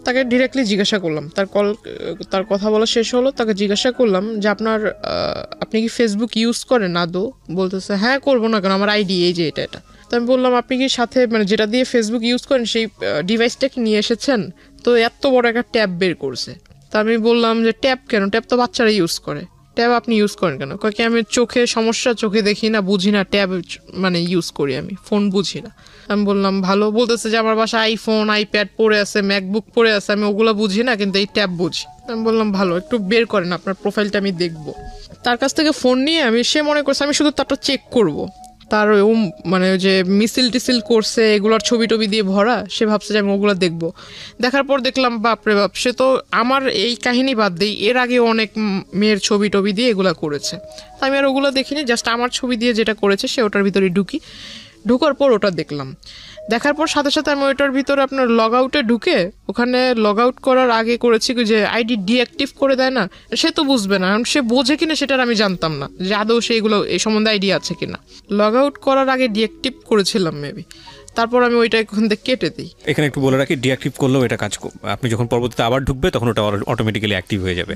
তাকে ডিরেক্টলি জিজ্ঞাসা করলাম, তার কথা বলা শেষ হলো, তাকে জিজ্ঞাসা করলাম যে আপনি কি ফেসবুক ইউজ করেন আদৌ? বলতেছে হ্যাঁ, করবো না কেন, আমার আইডি এই যে এটা। তো আমি বললাম আপনি কি সাথে মানে যেটা দিয়ে ফেসবুক ইউজ করেন সেই ডিভাইসটা কি নিয়ে এসেছেন? তো এত বড় একটা ট্যাব বের করছে। তা আমি বললাম যে ট্যাব কেন? ট্যাব তো বাচ্চারা ইউজ করে, ট্যাব আপনি ইউজ করেন কেন? কি আমি চোখে সমস্যা, চোখে দেখি না, বুঝি না, ট্যাব মানে ইউজ করি আমি, ফোন বুঝি না। আমি বললাম ভালো। বলতেছে যে আমার বাসায় আইফোন, আইপ্যাড পড়ে আছে, ম্যাকবুক পড়ে আছে, আমি ওগুলো বুঝি না, কিন্তু এই ট্যাব বুঝি। আমি বললাম ভালো, একটু বের করেন আপনার প্রোফাইলটা আমি দেখবো। তার কাছ থেকে ফোন নিয়ে সে মনে করছে আমি শুধু তারটা চেক করব, তার মানে যে মিছিল টিসিল করছে এগুলোর ছবি টবি দিয়ে ভরা, সে ভাবছে যে আমি ওগুলো দেখবো। দেখার পর দেখলাম বাপরে বাপ, সে তো আমার এই কাহিনী বাদ দেই, এর আগে অনেক মেয়ের ছবি টবি দিয়ে এগুলো করেছে। তো আমি আর ওগুলো দেখিনি, জাস্ট আমার ছবি দিয়ে যেটা করেছে সে ওটার ভিতরে ঢুকার পর ওটা দেখলাম। দেখার পর সাথে সাথে আমি ওইটার ভিতরে আপনার লগ আউটে ঢুকে, ওখানে লগ আউট করার আগে করেছি যে আইডি ডিঅ্যাক্টিভ করে দেয় না, সে তো বুঝবে না, সে বোঝে কিনা সেটার আমি জানতাম না যে আদৌ সেইগুলো এই সম্বন্ধে আইডিয়া আছে কিনা। লগ আউট করার আগে ডিঅ্যাক্টিভ করেছিলাম মেবি, তারপর আমি ওইটা এখান থেকে কেটে দিই। এখানে একটু বলে রাখি, ডিঅ্যাক্টিভ করলেও এটা কাজ, আপনি যখন পরবর্তীতে আবার ঢুকবে তখন ওটা অটোমেটিক্যালি অ্যাক্টিভ হয়ে যাবে।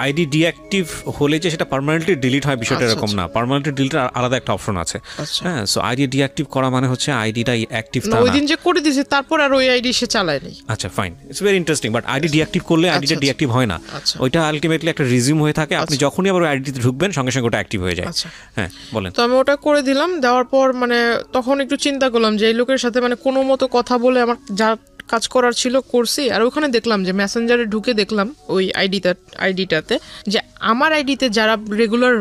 আইডি ডিঅ্যাক্টিভ হলে যে সেটা পার্মানেন্টলি ডিলিট হয় বিষয়টা এরকম না, পার্মানেন্টলি ডিলিট আলাদা একটা অপশন আছে। হ্যাঁ, সো আইডি ডিঅ্যাক্টিভ করা মানে হচ্ছে আইডিটা অ্যাক্টিভ না। ওই দিন যে করে দিয়েছে তারপর আর ওই আইডি সে চালায়নি। আচ্ছা fine, it's very interesting. But ID deactive করলে আইডিটা ডিঅ্যাক্টিভ হয় না, ওইটা আলটিমেটলি একটা রিজিউম হয়ে থাকে। আপনি যখনই আবার আইডিতে ঢুকবেন সঙ্গে সঙ্গে ওটা অ্যাক্টিভ হয়ে যায়। হ্যাঁ বলেন। তো আমি ওটা করে দিলাম, দেওয়ার পর মানে তখন একটু চিন্তা করলাম যে এই লোকের সাথে মানে কোনো মতো কথা বলে আমার যা কাজ করার ছিল করছি। আর ওখানে দেখলাম যে মেসেঞ্জারে ঢুকে দেখলাম ওই আইডিটাতে যে আমার আইডিতে যারা রেগুলার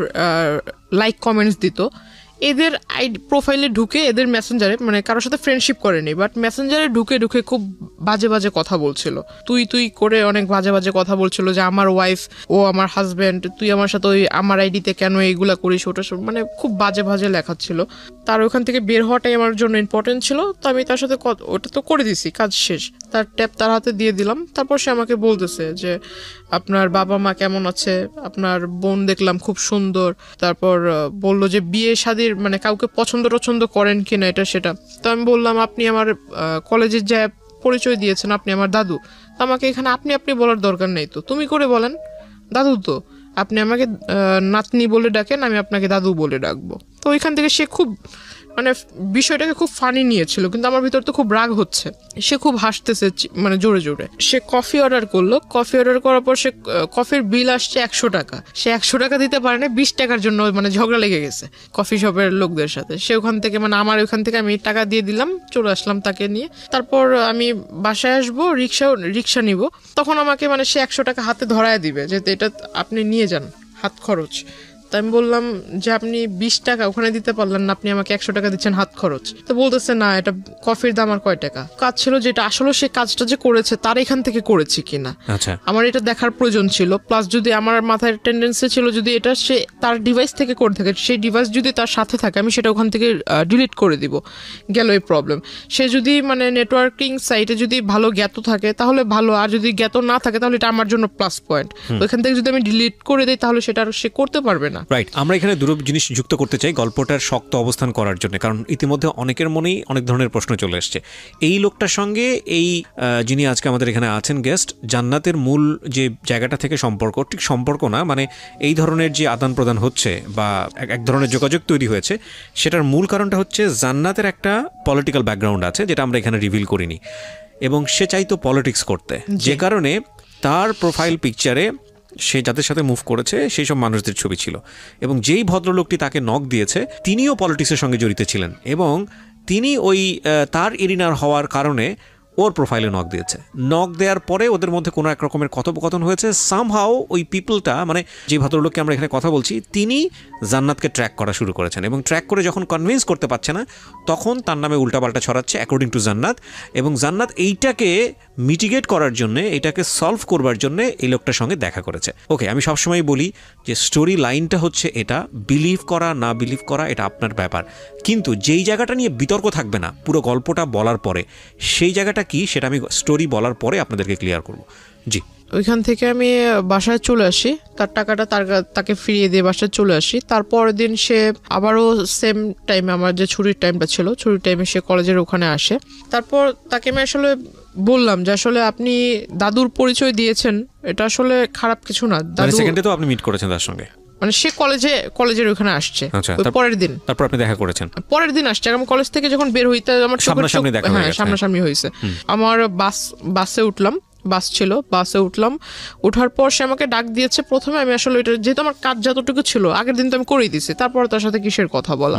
লাইক কমেন্টস দিত এদের আইডি প্রোফাইলে ঢুকে এদের মেসেঞ্জারে মানে কারোর সাথে ফ্রেন্ডশিপ করেনি, বাট মেসেঞ্জারে ঢুকে ঢুকে খুব বাজে বাজে কথা বলছিল, তুই করে অনেক বাজে বাজে কথা বলছিল যে আমার ওয়াইফ, ও আমার হাজব্যান্ড, তুই আমার সাথে ওই আমার আইডিতে কেন এইগুলা করিস, ওটা মানে খুব বাজে বাজে লেখা ছিল। তার ওখান থেকে বের হওয়াটাই আমার জন্য ইম্পর্টেন্ট ছিল, তো আমি তার সাথে ওটা তো করে দিছি, কাজ শেষ। তার ট্যাব তার হাতে দিয়ে দিলাম। তারপর সে আমাকে বলতেছে যে আপনার বাবা মা কেমন আছে, আপনার বোন দেখলাম খুব সুন্দর, তারপর বললো যে বিয়ে শাদীর মানে কাউকে পছন্দ টছন্দ করেন কিনা এটা সেটা। তো আমি বললাম আপনি আমার কলেজের যা পরিচয় দিয়েছেন আপনি আমার দাদু, তো আমাকে এখানে আপনি বলার দরকার নেই, তো তুমি করে বলেন, দাদু তো আপনি আমাকে নাতনি বলে ডাকেন, আমি আপনাকে দাদু বলে ডাকবো। তো ওইখান থেকে সে খুব মানে বিষয়টাকে খুব ফানি নিয়েছিল, কিন্তু আমার ভিতর তো খুব রাগ হচ্ছে। সে খুব হাসতেছে মানে জোরে জোরে। সে কফি অর্ডার করলো, কফি অর্ডার করার পর সে কফির বিল আসছে 100 টাকা, সে 100 টাকা দিতে পারে না, 20 টাকার জন্য মানে ঝগড়া লেগে গেছে কফি শপের লোকদের সাথে। সে ওখান থেকে মানে আমার ওখান থেকে আমি টাকা দিয়ে দিলাম, চলে আসলাম তাকে নিয়ে। তারপর আমি বাসায় আসবো, রিক্সা নিব, তখন আমাকে মানে সে 100 টাকা হাতে ধরায় দিবে যে এটা আপনি নিয়ে যান হাত খরচ। তো আমি বললাম যে আপনি 20 টাকা ওখানে দিতে পারলেন না, আপনি আমাকে 100 টাকা দিচ্ছেন হাত খরচ। তো বলতেছে না এটা কফির দাম আর কয় টাকা। কাজ ছিল যেটা আসলে সে কাজটা যে করেছে তার এখান থেকে করেছে কিনা আমার এটা দেখার প্রয়োজন ছিল। প্লাস যদি আমার মাথায় টেন্ডেন্সি ছিল যদি এটা সে তার ডিভাইস থেকে করে থাকে, সেই ডিভাইস যদি তার সাথে থাকে আমি সেটা ওখান থেকে ডিলিট করে দিব, গেল এই প্রবলেম। সে যদি মানে নেটওয়ার্কিং সাইটে যদি ভালো জ্ঞাত থাকে তাহলে ভালো, আর যদি জ্ঞাত না থাকে তাহলে এটা আমার জন্য প্লাস পয়েন্ট। ওইখান থেকে যদি আমি ডিলিট করে দিই তাহলে সেটা আর সে করতে পারবে না। রাইট, আমরা এখানে দুটো জিনিস যুক্ত করতে চাই গল্পটার শক্ত অবস্থান করার জন্য, কারণ ইতিমধ্যে অনেকের মনেই অনেক ধরনের প্রশ্ন চলে এসছে। এই লোকটার সঙ্গে এই যিনি আজকে আমাদের এখানে আছেন গেস্ট, জান্নাতের মূল যে জায়গাটা থেকে সম্পর্ক, ঠিক সম্পর্ক না মানে এই ধরনের যে আদান প্রদান হচ্ছে বা এক ধরনের যোগাযোগ তৈরি হয়েছে, সেটার মূল কারণটা হচ্ছে জান্নাতের একটা পলিটিক্যাল ব্যাকগ্রাউন্ড আছে যেটা আমরা এখানে রিভিল করিনি, এবং সে চাইতো পলিটিক্স করতে, যে কারণে তার প্রোফাইল পিকচারে সে যাদের সাথে মুভ করেছে সেই সব মানুষদের ছবি ছিল, এবং যেই ভদ্রলোকটি তাকে নক দিয়েছে তিনিও পলিটিক্সের সঙ্গে জড়িত ছিলেন, এবং তিনি ওই তার এরিনার হওয়ার কারণে ওর প্রোফাইলে নক দিয়েছে। নক দেওয়ার পরে ওদের মধ্যে কোনো এক রকমের কথোপকথন হয়েছে। সামহাও ওই পিপলটা মানে যে ভদ্রলোককে আমরা এখানে কথা বলছি তিনি জান্নাতকে ট্র্যাক করা শুরু করেছেন, এবং ট্র্যাক করে যখন কনভিন্স করতে পারছে না তখন তার নামে উল্টাপাল্টা ছড়াচ্ছে অ্যাকর্ডিং টু জান্নাত, এবং জান্নাত এইটাকে মিটিগেট করার জন্যে, এটাকে সলভ করবার জন্যে এই লোকটার সঙ্গে দেখা করেছে। ওকে, আমি সবসময় বলি যে স্টোরি লাইনটা হচ্ছে এটা, বিলিভ করা না বিলিভ করা এটা আপনার ব্যাপার, কিন্তু যেই জায়গাটা নিয়ে বিতর্ক থাকবে না পুরো গল্পটা বলার পরে, সেই জায়গাটা কি সেটা আমি স্টোরি বলার পরে আপনাদেরকে ক্লিয়ার করব। জি, ওইখান থেকে আমি বাসায় চলে আসি, তার টাকাটা তাকে ফিরিয়ে দিয়ে বাসায় চলে আসি। তারপরের দিন সে আবারও সেম টাইমে, আমার যে ছুটির টাইমটা ছিল ছুটির টাইমে সে কলেজের ওখানে আসে। তারপর তাকে আমি আসলে বললাম যে আসলে আপনি দাদুর পরিচয় দিয়েছেন, এটা আসলে খারাপ কিছু না। দাদু সেকেন্ডে তো আপনি মিট করেছেন তার সঙ্গে, মানে সে কলেজের ওখানে আসছে পরের দিন, তারপর আপনি দেখা করেছেন পরের দিন আসছে। আমি কলেজ থেকে যখন বের হইতে আমার সামনাসামনি হয়েছে। আমার বাসে উঠলাম, বাস ছিল, বাসে উঠলাম, ওঠার পর সে আমাকে ডাক দিয়েছে। প্রথমে আমি আসলে এটা যেহেতু আমার কাজ যতটুকু ছিল আগের দিন তো আমি করেই দিছি, তারপর তার সাথে কিসের কথা বলা।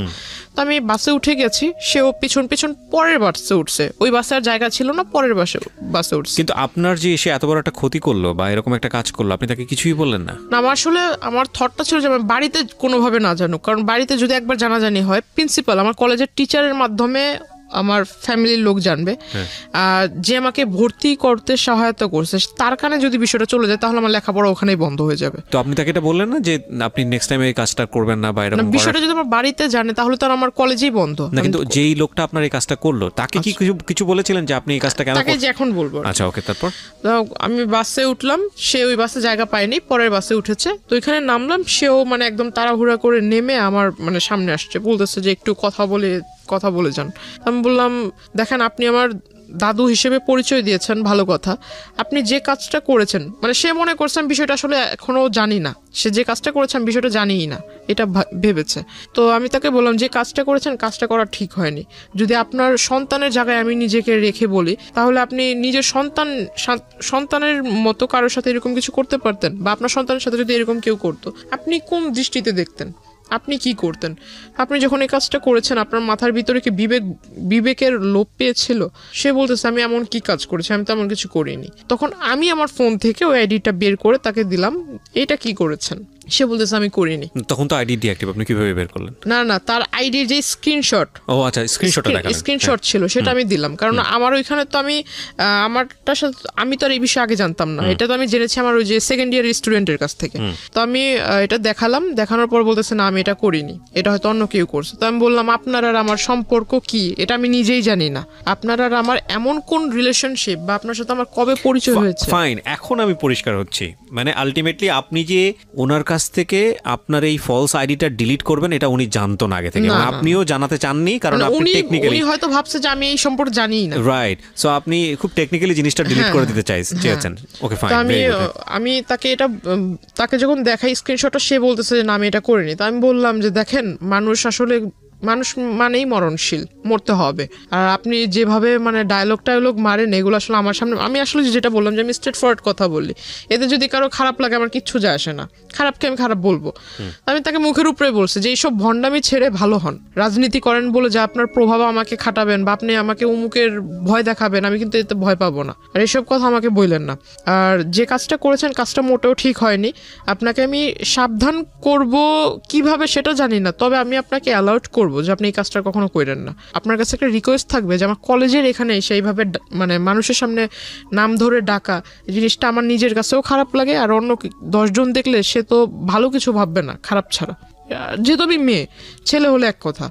তো আমি বাসে উঠে গেছি, সেও পিছন পরের বাসে উঠছে, ওই বাসে আর জায়গা ছিল না, পরের বাসে উঠছে। কিন্তু আপনার যে সে এত বড় একটা ক্ষতি করলো বা এরকম একটা কাজ করলো, আপনি তাকে কিছুই বললেন না? না, আমার থটটা ছিল যে আমি বাড়িতে কোনোভাবে না জানুক, কারণ বাড়িতে যদি একবার জানাজানি হয়, প্রিন্সিপাল আমার কলেজের টিচারের মাধ্যমে আমার ফ্যামিলির লোক জানবে, যে আমাকে ভর্তি করতে সহায়তা করছে তার কানে যদি বিষয়টা চলে যায় তাহলে আমার লেখাপড়া ওখানেই বন্ধ হয়ে যাবে। তো আপনি তাকে এটা বললেন না যে আপনি নেক্সট টাইম এই কাজটা করবেন না, বা এরকম বিষয়টা যদি আমার বাড়িতে জানে তাহলে তো আমার কলেজেই বন্ধ না। কিন্তু যেই লোকটা আপনার এই কাজটা করলো তাকে কি কিছু বলেছিলেন যে আপনি এই কাজটা কেন? তাকে যে এখন বলবো। আচ্ছা, ওকে। তারপর আমি বাসে উঠলাম, সে ওই বাসে জায়গা পায়নি, পরের বাসে উঠেছে। তো এখানে নামলাম, সেও মানে একদম তাড়াহুড়া করে নেমে আমার মানে সামনে আসছে, বলতেছে যে একটু কথা বলে যান। আমি বললাম দেখেন আপনি আমার দাদু হিসেবে পরিচয় দিয়েছেন, ভালো কথা, আপনি যে কাজটা করেছেন মানে সে মনে করছে আমি বিষয়টা আসলে এখনো জানি না, সে যে কাজটা করেছে আমি বিষয়টা জানিই না এটা ভেবেছে। তো আমি তাকে বললাম যে কাজটা করেছেন কাজটা করা ঠিক হয়নি। যদি আপনার সন্তানের জায়গায় আমি নিজেকে রেখে বলি তাহলে আপনি নিজের সন্তানের মতো কারোর সাথে এরকম কিছু করতে পারতেন, বা আপনার সন্তানের সাথে যদি এরকম কেউ করতো আপনি কোন দৃষ্টিতে দেখতেন, আপনি কি করতেন? আপনি যখন এই কাজটা করেছেন আপনার মাথার ভিতরে কি বিবেকের লোপ পেয়েছিল? সে বলতেছে আমি এমন কি কাজ করেছি, আমি তো এমন কিছু করিনি। তখন আমি আমার ফোন থেকে ওই আইডিটা বের করে তাকে দিলাম, এটা কি করেছেন? সে বলতেছে আমি করিনি। তখন তো আইডি ডিঅ্যাক্টিভ, আপনি কিভাবে বের করলেন? না না, তার আইডির যে স্ক্রিনশট, ও আচ্ছা, স্ক্রিনশটটা দেখালেন। স্ক্রিনশট ছিল সেটা আমি দিলাম, কারণ আমার ওইখানে তো আমারটার সাথে আমি তো আর এই বিষয়ে আগে জানতাম না, এটা তো আমি জেনেছি আমার ওই যে সেকেন্ড ইয়ার স্টুডেন্টের কাছ থেকে। তো আমি এটা দেখালাম, দেখানোর পর বলতেছে না আমি এটা করিনি, এটা হয়তো অন্য কেউ করছে। তো আমি বললাম আপনার আর আমার সম্পর্ক কি, এটা আমি নিজেই জানি না। আপনার আর আমার এমন কোন রিলেশনশিপ বা আপনার সাথে আমার কবে পরিচয় হয়েছে? ফাইন, এখন আমি পরিষ্কার হচ্ছি। মানে আলটিমেটলি আপনি যে ওনার কাছ থেকে আপনার এই ফলস আইডিটা ডিলিট করবেন এটা উনি জানতো না আগে থেকে, আপনিও জানাতে চাননি, কারণ আপনি টেকনিক্যালি উনি হয়তো ভাবছে যে আমি এই সম্পর্কে জানিই না। রাইট, সো আপনি খুব টেকনিক্যালি জিনিসটা ডিলিট করে দিতে চাইছেন। Okay fine. আমি তাকে যখন দেখাই স্ক্রিনশটটা, সে বলতেছে যে না আমি এটা করিনি। তো আমি বললাম যে দেখেন, মানুষ মানেই মরণশীল, মরতে হবে। আর আপনি যেভাবে মানে ডায়লগ মারেন এগুলো আসলে আমার সামনে, আমি আসলে যেটা বললাম যে আমি স্ট্রেট ফরওয়ার্ড কথা বলি, এতে যদি কারো খারাপ লাগে আমার কিচ্ছু যায় আসে না, খারাপকে আমি খারাপ বলবো। আমি তাকে মুখের উপরে বলছি যে এইসব ভণ্ডামি ছেড়ে ভালো হন, রাজনীতি করেন বলে যে আপনার প্রভাব আমাকে খাটাবেন বা আপনি আমাকে উমুকের ভয় দেখাবেন, আমি কিন্তু এতে ভয় পাবো না, আর এইসব কথা আমাকে বললেন না। আর যে কাজটা করেছেন কাজটা মোটেও ঠিক হয়নি, আপনাকে আমি সাবধান করব কিভাবে সেটা জানি না, তবে আমি আপনাকে অ্যালাউড করব যে আপনি এই কাজটা কখনো করেন না। আপনার কাছে একটা রিকোয়েস্ট থাকবে যে আমার কলেজের এখানে সেইভাবে মানে মানুষের সামনে নাম ধরে ডাকা, জিনিসটা আমার নিজের কাছেও খারাপ লাগে, আর অন্য 10 জন দেখলে সে তো ভালো কিছু ভাববে না খারাপ ছাড়া। যেহেতু আমি মেয়ে, ছেলে হলে এক কথা।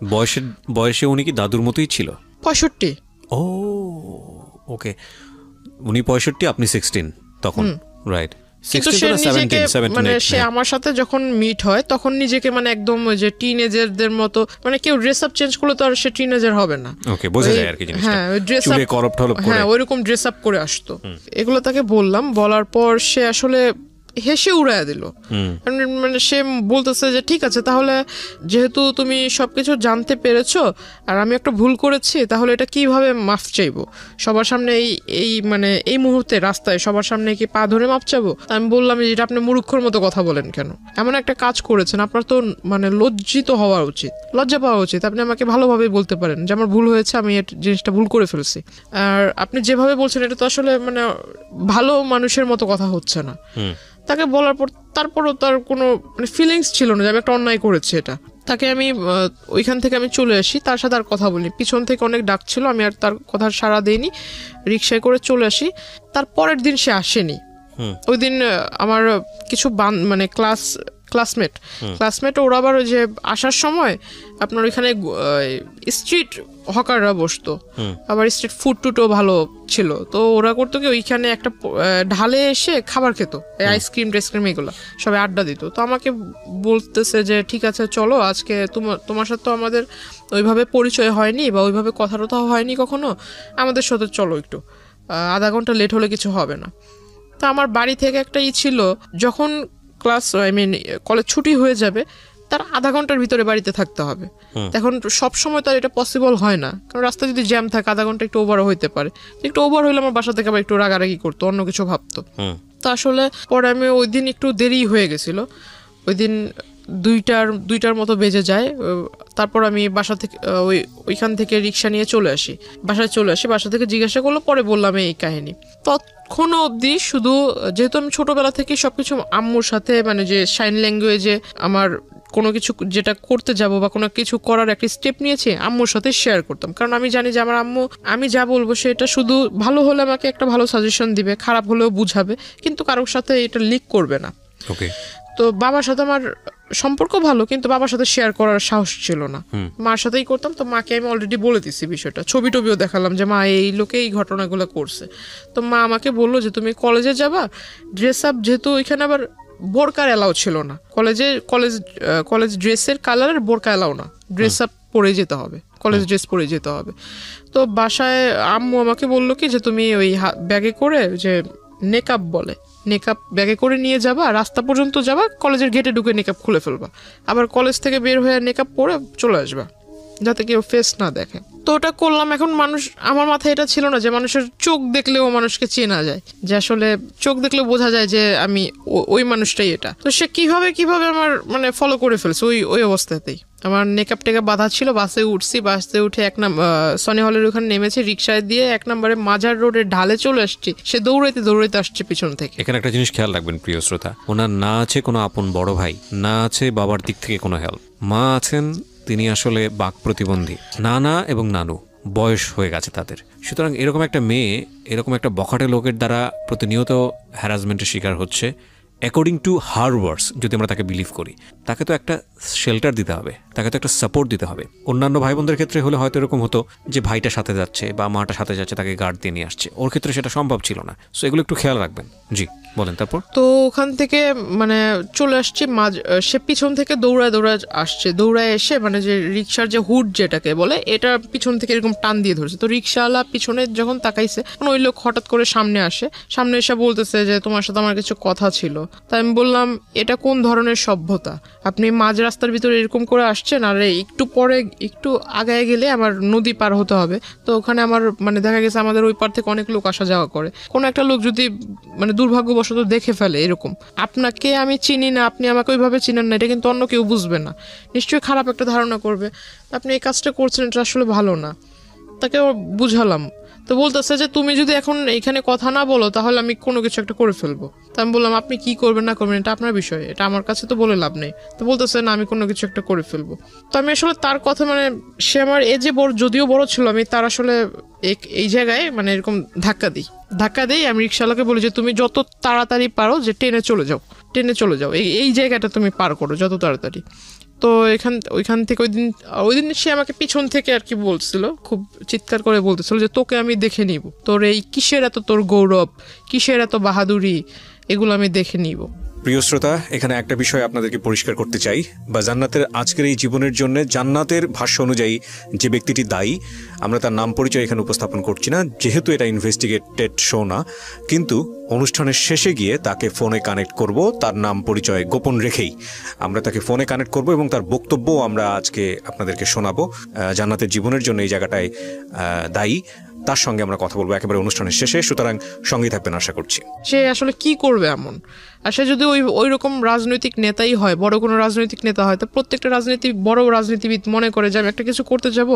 বয়সে উনি কি দাদুর মতোই ছিল? 65। ও ওকে, উনি 65, আপনি 16 তখন, রাইট। কিন্তু সে নিজেকে মানে সে আমার সাথে যখন মিট হয় তখন নিজেকে মানে একদম ওই যে টিনেজারদের মতো, মানে কেউ ড্রেস আপ চেঞ্জ করলে তো আর সে টিনেজার হবে না। ওকে, বোঝা যায় আর কি জিনিসটা। হ্যাঁ, ওই ড্রেস আপ হ্যাঁ ওইরকম ড্রেস আপ করে আসতো। এগুলো তাকে বললাম, বলার পর সে আসলে হেসে উড়াইয়া দিল। মানে সে বলতেছে যে ঠিক আছে, তাহলে যেহেতু তুমি সবকিছু জানতে পেরেছো আর আমি একটা ভুল করেছি, তাহলে এটা কিভাবে মাফ চাইবো? সবার সামনে এই মানে এই মুহূর্তে রাস্তায় সবার সামনে কি পা ধরে মাফ চাবো? আমি বললাম যে এটা আপনি মূর্খর মতো কথা বলেন কেন? এমন একটা কাজ করেছেন, আপনার তো মানে লজ্জিত হওয়া উচিত, লজ্জা পাওয়া উচিত। আপনি আমাকে ভালোভাবে বলতে পারেন যে আমার ভুল হয়েছে, আমি জিনিসটা ভুল করে ফেলছি। আর আপনি যেভাবে বলছেন এটা তো আসলে মানে ভালো মানুষের মতো কথা হচ্ছে না। তাকে বলার পর তারপরও তার কোনো মানে ফিলিংস ছিল না যে আমি একটা অন্যায় করেছি। এটা তাকে আমি ওইখান থেকে আমি চলে আসি, তার সাথে আর কথা বলিনি। পিছন থেকে অনেক ডাক ছিল, আমি আর তার কথা সাড়া দিইনি, রিক্সায় করে চলে আসি। তার পরের দিন সে আসেনি। ওই দিন আমার কিছু মানে ক্লাসমেট ওরা আবার ওই যে আসার সময় আপনার ওইখানে স্ট্রিট হকাররা বসতো, আবার স্ট্রিট ফুড টুটও ভালো ছিল। তো ওরা করতো কি ওইখানে একটা ঢালে এসে খাবার খেত, আইসক্রিম টাইসক্রিম এগুলো সবাই আড্ডা দিত। তো আমাকে বলতেছে যে ঠিক আছে চলো, আজকে তোমার সাথে তো আমাদের ওইভাবে পরিচয় হয়নি বা ওইভাবে কথা হয়নি কখনো, আমাদের সাথে চলো একটু, আধা ঘন্টা লেট হলে কিছু হবে না। তো আমার বাড়ি থেকে একটা ছিল, যখন কলেজ ছুটি হয়ে যাবে তার আধা ঘন্টার ভিতরে বাড়িতে থাকতে হবে। এখন সব সময় তার এটা পসিবল হয় না, কারণ রাস্তা যদি জ্যাম থাকে আধা ঘন্টা একটু ওভারও হইতে পারে। একটু ওভার হইলে আমার বাসা থেকে আবার একটু রাগারাগি করতো, অন্য কিছু ভাবতো। তো আসলে পরে আমি ওই দিন একটু দেরি হয়ে গেছিল, ওই দিন 2টার মতো বেজে যায়। তারপর আমি বাসা থেকে ওইখান থেকে রিক্সা নিয়ে বাসায় চলে আসি। বাসা থেকে জিজ্ঞাসা করলো, পরে বললাম এই কাহিনী। তখনও অবধি শুধু যেহেতু আমি ছোটবেলা থেকে সবকিছু আম্মুর সাথে মানে যে সাইন ল্যাঙ্গুয়েজে আমার কোনো কিছু যেটা করতে যাব বা কোনো কিছু করার একটা স্টেপ নিয়েছি আম্মুর সাথে শেয়ার করতাম, কারণ আমি জানি যে আমার আম্মু আমি যা বলবো সেটা শুধু ভালো হলে আমাকে একটা ভালো সাজেশন দিবে, খারাপ হলেও বুঝাবে, কিন্তু কারোর সাথে এটা লিক করবে না। তো বাবার সাথে আমার সম্পর্ক ভালো, কিন্তু বাবার সাথে শেয়ার করার সাহস ছিল না। মার সাথেই করতাম। তো মাকে আমি অলরেডি বলে দিছি বিষয়টা, ছবি টবিও দেখালাম যে মা এই লোকে এই ঘটনাগুলো করছে। তো মা আমাকে বললো যে তুমি কলেজে যাবা, ড্রেস আপ, যেহেতু ওইখানে আবার বোরকার এলাও ছিল না, কলেজ ড্রেসের কালারের বোরকা এলাও না, ড্রেস আপ পরে যেতে হবে, কলেজ ড্রেস পরে যেতে হবে। তো বাসায় আম্মু আমাকে বললো কি যে তুমি ওই ব্যাগে করে যে নেকআপ বলে, নেকআপ ব্যাগে করে নিয়ে যাবা, রাস্তা পর্যন্ত যাবা, কলেজের গেটে ঢুকে নেকআপ খুলে ফেলবা, আবার কলেজ থেকে বের হয়ে নেকআপ পরে চলে আসবা। যাতে কেউ ফেস না দেখে। তো ওটা করলাম। এখন মানুষ, আমার মাথায় এটা ছিল না যে মানুষের চোখ দেখলেও মানুষকে চেনা যায়, যে আসলে চোখ দেখলেও বোঝা যায় যে আমি ওই মানুষটাই এটা। তো সে কিভাবে আমার মানে ফলো করে ফেলছে ওই অবস্থাতেই। আমার নেকআপ টেকআপ বাঁধা ছিল, বাসে উঠছি, বাসে উঠে সনি হলের ওখানে নেমেছি, রিক্সায় দিয়ে 1 নম্বরে মাজার রোডের ঢালে চলে আসছি। সে দৌড়াইতে আসছে পিছন থেকে। এখানে একটা জিনিস খেয়াল রাখবেন প্রিয় শ্রোতা, ওনার না আছে কোনো আপন বড় ভাই, না আছে বাবার দিক থেকে কোনো হেল্প, মা আছেন তিনি আসলে বাক প্রতিবন্ধী, নানা এবং নানু বয়স হয়ে গেছে তাদের। সুতরাং এরকম একটা মেয়ে এরকম একটা বখাটে লোকের দ্বারা প্রতিনিয়ত হ্যারাসমেন্টের শিকার হচ্ছে। অ্যাকর্ডিং টু হার ওয়ার্ডস যদি আমরা তাকে বিলিভ করি, তাকে তো একটা শেল্টার দিতে হবে, তাকে তো একটা সাপোর্ট দিতে হবে। অন্যান্য ভাই বোনদের ক্ষেত্রে হলে হয়তো এরকম হতো যে ভাইটা সাথে যাচ্ছে বা মাটা সাথে যাচ্ছে, তাকে গার্ড দিয়ে নিয়ে আসছে। ওর ক্ষেত্রে সেটা সম্ভব ছিল না। সো এগুলো একটু খেয়াল রাখবেন। জি বলেন। তারপর তো ওখান থেকে মানে চলে আসছি, সে পিছন থেকে দৌড়ায় আসছে। দৌড়ায় এসে মানে যে রিক্সার যে হুড যেটাকে বলে, এটা পিছন থেকে এরকম টান দিয়ে ধরছে। তো রিক্সাওয়ালা পিছনে যখন তাকাইছে, ওই লোক হঠাৎ করে সামনে এসে বলতেছে যে তোমার সাথে আমার কিছু কথা ছিল। তাই আমি বললাম, এটা কোন ধরনের সভ্যতা? আপনি মাঝ রাস্তার ভিতরে এরকম করে আসছেন, আর একটু পরে একটু আগায় গেলে আমার নদী পার হতে হবে। তো ওখানে আমার মানে দেখা গেছে আমাদের ওই পার থেকে অনেক লোক আসা যাওয়া করে। কোনো একটা লোক যদি মানে দুর্ভাগ্যবশত দেখে ফেলে এরকম, আপনাকে আমি চিনি না, আপনি আমাকে ওইভাবে চিনেন না, এটা কিন্তু অন্য কেউ বুঝবে না, নিশ্চয়ই খারাপ একটা ধারণা করবে। আপনি এই কাজটা করছেন, এটা আসলে ভালো না। তাকে বুঝালাম। তো বলতেছে যে তুমি যদি এখন এখানে কথা না বলো তাহলে আমি কোনো কিছু একটা করে ফেলবো। তো আমি বললাম, আপনি কি করবেন না করবেন এটা আপনার বিষয়, এটা আমার কাছে তো বলে লাভ নেই। তো বলতেছে না, আমি কোনো কিছু একটা করে ফেলবো। তো আমি আসলে তার কথা মানে সে আমার এজে বড়, যদিও বড় ছিল, আমি তার আসলে এই জায়গায় মানে এরকম ধাক্কা দিই। আমি রিক্সাওয়ালাকে বলি যে তুমি যত তাড়াতাড়ি পারো যে টেনে চলে যাও, এই জায়গাটা তুমি পার করো যত তাড়াতাড়ি। তো ওইখান থেকে ওই দিন সে আমাকে পিছন থেকে আর কি বলছিল, খুব চিৎকার করে বলতেছিল যে তোকে আমি দেখে নিব, তোর এই কিসের এত তোর গৌরব, কিসের এত বাহাদুরি, এগুলো আমি দেখে নিব। প্রিয় শ্রোতা, এখানে একটা বিষয় আপনাদেরকে পরিষ্কার করতে চাই, বা জান্নাতের আজকের এই জীবনের জন্য জান্নাতের ভাষ্য অনুযায়ী যে ব্যক্তিটি দায়ী, আমরা তার নাম পরিচয় এখানে উপস্থাপন করছি না, যেহেতু এটা ইনভেস্টিগেটেড শো না। কিন্তু অনুষ্ঠানের শেষে গিয়ে তাকে ফোনে কানেক্ট করব, তার নাম পরিচয় গোপন রেখেই আমরা তাকে ফোনে কানেক্ট করব এবং তার বক্তব্য আমরা আজকে আপনাদেরকে শোনাবো। জান্নাতের জীবনের জন্য এই জায়গাটায় দায়ী, তার সঙ্গে আমরা কথা বলবো একেবারে অনুষ্ঠানের শেষে। সুতরাং সঙ্গেই থাকবেন আশা করছি। সে আসলে কি করবে এমন, আর সে যদি ওই রকম রাজনৈতিক নেতাই হয়, বড় কোনো রাজনৈতিক নেতা হয়, তো প্রত্যেকটা বড় রাজনীতিবিদ মনে করে যে আমি একটা কিছু করতে যাব,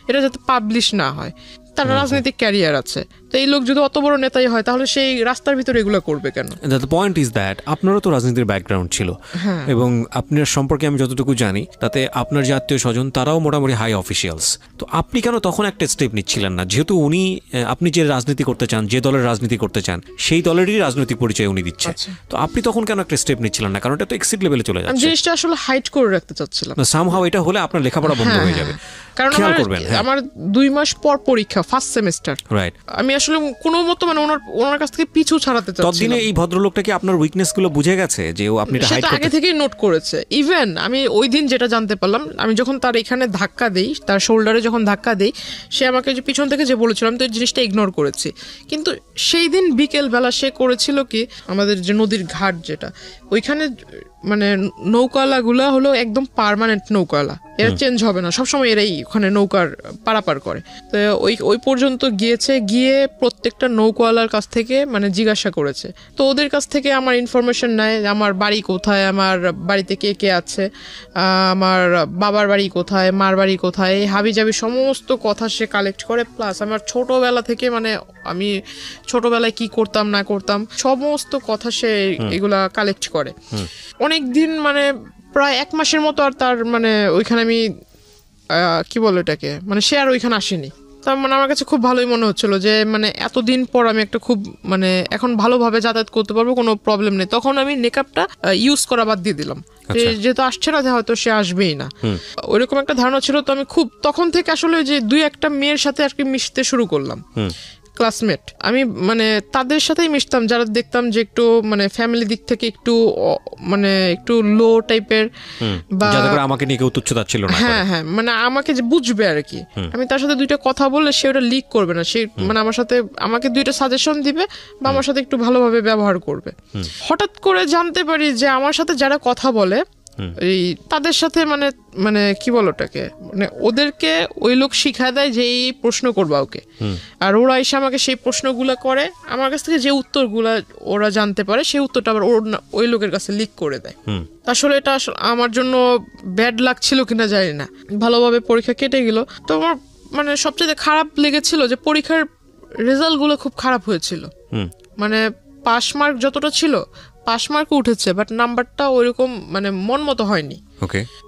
এটা যাতে পাবলিশ না হয়। তার রাজনৈতিক ক্যারিয়ার আছে। তো এই লোক যদি অত বড় নেতাই হয়, তাহলে সেই রাস্তার ভিতরে এগুলো করবে কেন? দ্য পয়েন্ট ইজ দ্যাট আপনারও তো রাজনীতির ব্যাকগ্রাউন্ড ছিল, এবং আপনার সম্পর্কে আমি যতটুকু জানি তাতে আপনার যে আত্মীয় স্বজন তারাও মোটামুটি হাই অফিসিয়ালস। তো আপনি কেন তখন একটা স্টেপ নিচ্ছিলেন না? যেহেতু আপনি যে রাজনীতি করতে চান, যে দলের রাজনীতি করতে চান, সেই দলেরই রাজনৈতিক পরিচয় উনি দিচ্ছে। তো আপনি তখন কেন একটা স্টেপ নিচ্ছিলেন না? কারণ এটা তো এক্সিট লেভেলে চলে যাচ্ছে। জিনিসটা আসলে হাইড করে রাখতে চাচ্ছিলাম। সামহাউ এটা হলে আপনার লেখাপড়া বন্ধ হয়ে যাবে। কারণ আমার 2 মাস পর পরীক্ষা, ফার্স্ট সেমিস্টার। রাইট। আমি আসলে কোনো মতো মানে ওনার কাছ থেকে পিছু ছাড়াতে চাচ্ছিলাম। ততদিনে এই ভদ্রলোকটা কি আপনার উইকনেসগুলো বুঝে গেছে যে আপনি এটা হাইড করতে? আগে থেকেই নোট করেছে। ইভেন আমি ওই দিন যেটা জানতে পারলাম, আমি যখন তার এখানে ধাক্কা দেই, তার শোল্ডারে যখন ধাক্কা দেই, সে আমাকে যে পিছন থেকে যে বলেছিল, আমি তো এই জিনিসটা ইগনোর করেছি। কিন্তু সেই দিন বিকেল বেলা সে করেছিল কি, আমাদের যে নদীর ঘাট যেটা, ওইখানে মানে নৌকাওয়ালাগুলা হলো একদম পার্মানেন্ট নৌকাওয়ালা, এরা চেঞ্জ হবে না, সবসময় এরাই ওখানে নৌকার পারাপার করে। তো ওই পর্যন্ত গিয়ে প্রত্যেকটা নৌকাওয়ালার কাছ থেকে মানে জিজ্ঞাসা করেছে। তো ওদের কাছ থেকে আমার ইনফরমেশন নেয়, আমার বাড়ি কোথায়, আমার বাড়িতে কে কে আছে, আমার বাবার বাড়ি কোথায়, মার বাড়ি কোথায়, হাবিজাবি সমস্ত কথা সে কালেক্ট করে। প্লাস আমার ছোটবেলা থেকে মানে আমি ছোটবেলায় কি করতাম না করতাম সমস্ত কথা সে এগুলা কালেক্ট করে। অনেক দিন মানে প্রায় 1 মাসের মতো আর তার মানে ওইখানে আমি কি বলে এটাকে, মানে সে আর ওইখানে আসেনি। তার মানে আমার কাছে খুব ভালোই মনে হচ্ছিল যে মানে এতদিন পর আমি একটা খুব মানে এখন ভালোভাবে যাতায়াত করতে পারবো, কোনো প্রবলেম নেই। তখন আমি মেকআপটা ইউজ করা বাদ দিয়ে দিলাম, যেহেতু আসছে না, হয়তো সে আসবেই না, ওইরকম একটা ধারণা ছিল। তো আমি খুব তখন থেকে আসলে যে 2-1টা মেয়ের সাথে আর কি মিশতে শুরু করলাম, ক্লাসমেট। আমি মানে তাদের সাথেই মিশতাম যারা দেখতাম যে একটু মানে ফ্যামিলি দিক থেকে একটু মানে একটু লো টাইপের, বা আমাকে নিয়ে কেউ তুচ্ছতা ছিল না। হ্যাঁ, মানে আমাকে যে বুঝবে আর কি। আমি তার সাথে 2টা কথা বললে সে ওটা লিক করবে না, সে মানে আমাকে 2টা সাজেশন দিবে বা আমার সাথে একটু ভালোভাবে ব্যবহার করবে। হঠাৎ করে জানতে পারি যে আমার সাথে যারা কথা বলে এই তাদের সাথে মানে মানে কি বলো ওটাকে, মানে ওদেরকে ওই লোক শিখায় দেয় যে এই প্রশ্ন করবা ওকে, আর ওরা এসে আমাকে সেই প্রশ্নগুলো করে, আমার কাছ থেকে যে উত্তরগুলা ওরা জানতে পারে সেই উত্তরটা আবার ওই লোকের কাছে লিক করে দেয়। আসলে এটা আমার জন্য ব্যাড লাগছিল কিনা জানি না, ভালোভাবে পরীক্ষা কেটে গেল। তো আমার মানে সবচেয়ে খারাপ লেগেছিল যে পরীক্ষার রেজাল্টগুলো খুব খারাপ হয়েছিল, মানে পাস মার্ক যতটা ছিল পাস মার্ক উঠেছে, বাট নাম্বারটা ওইরকম মানে মন মতো হয়নি।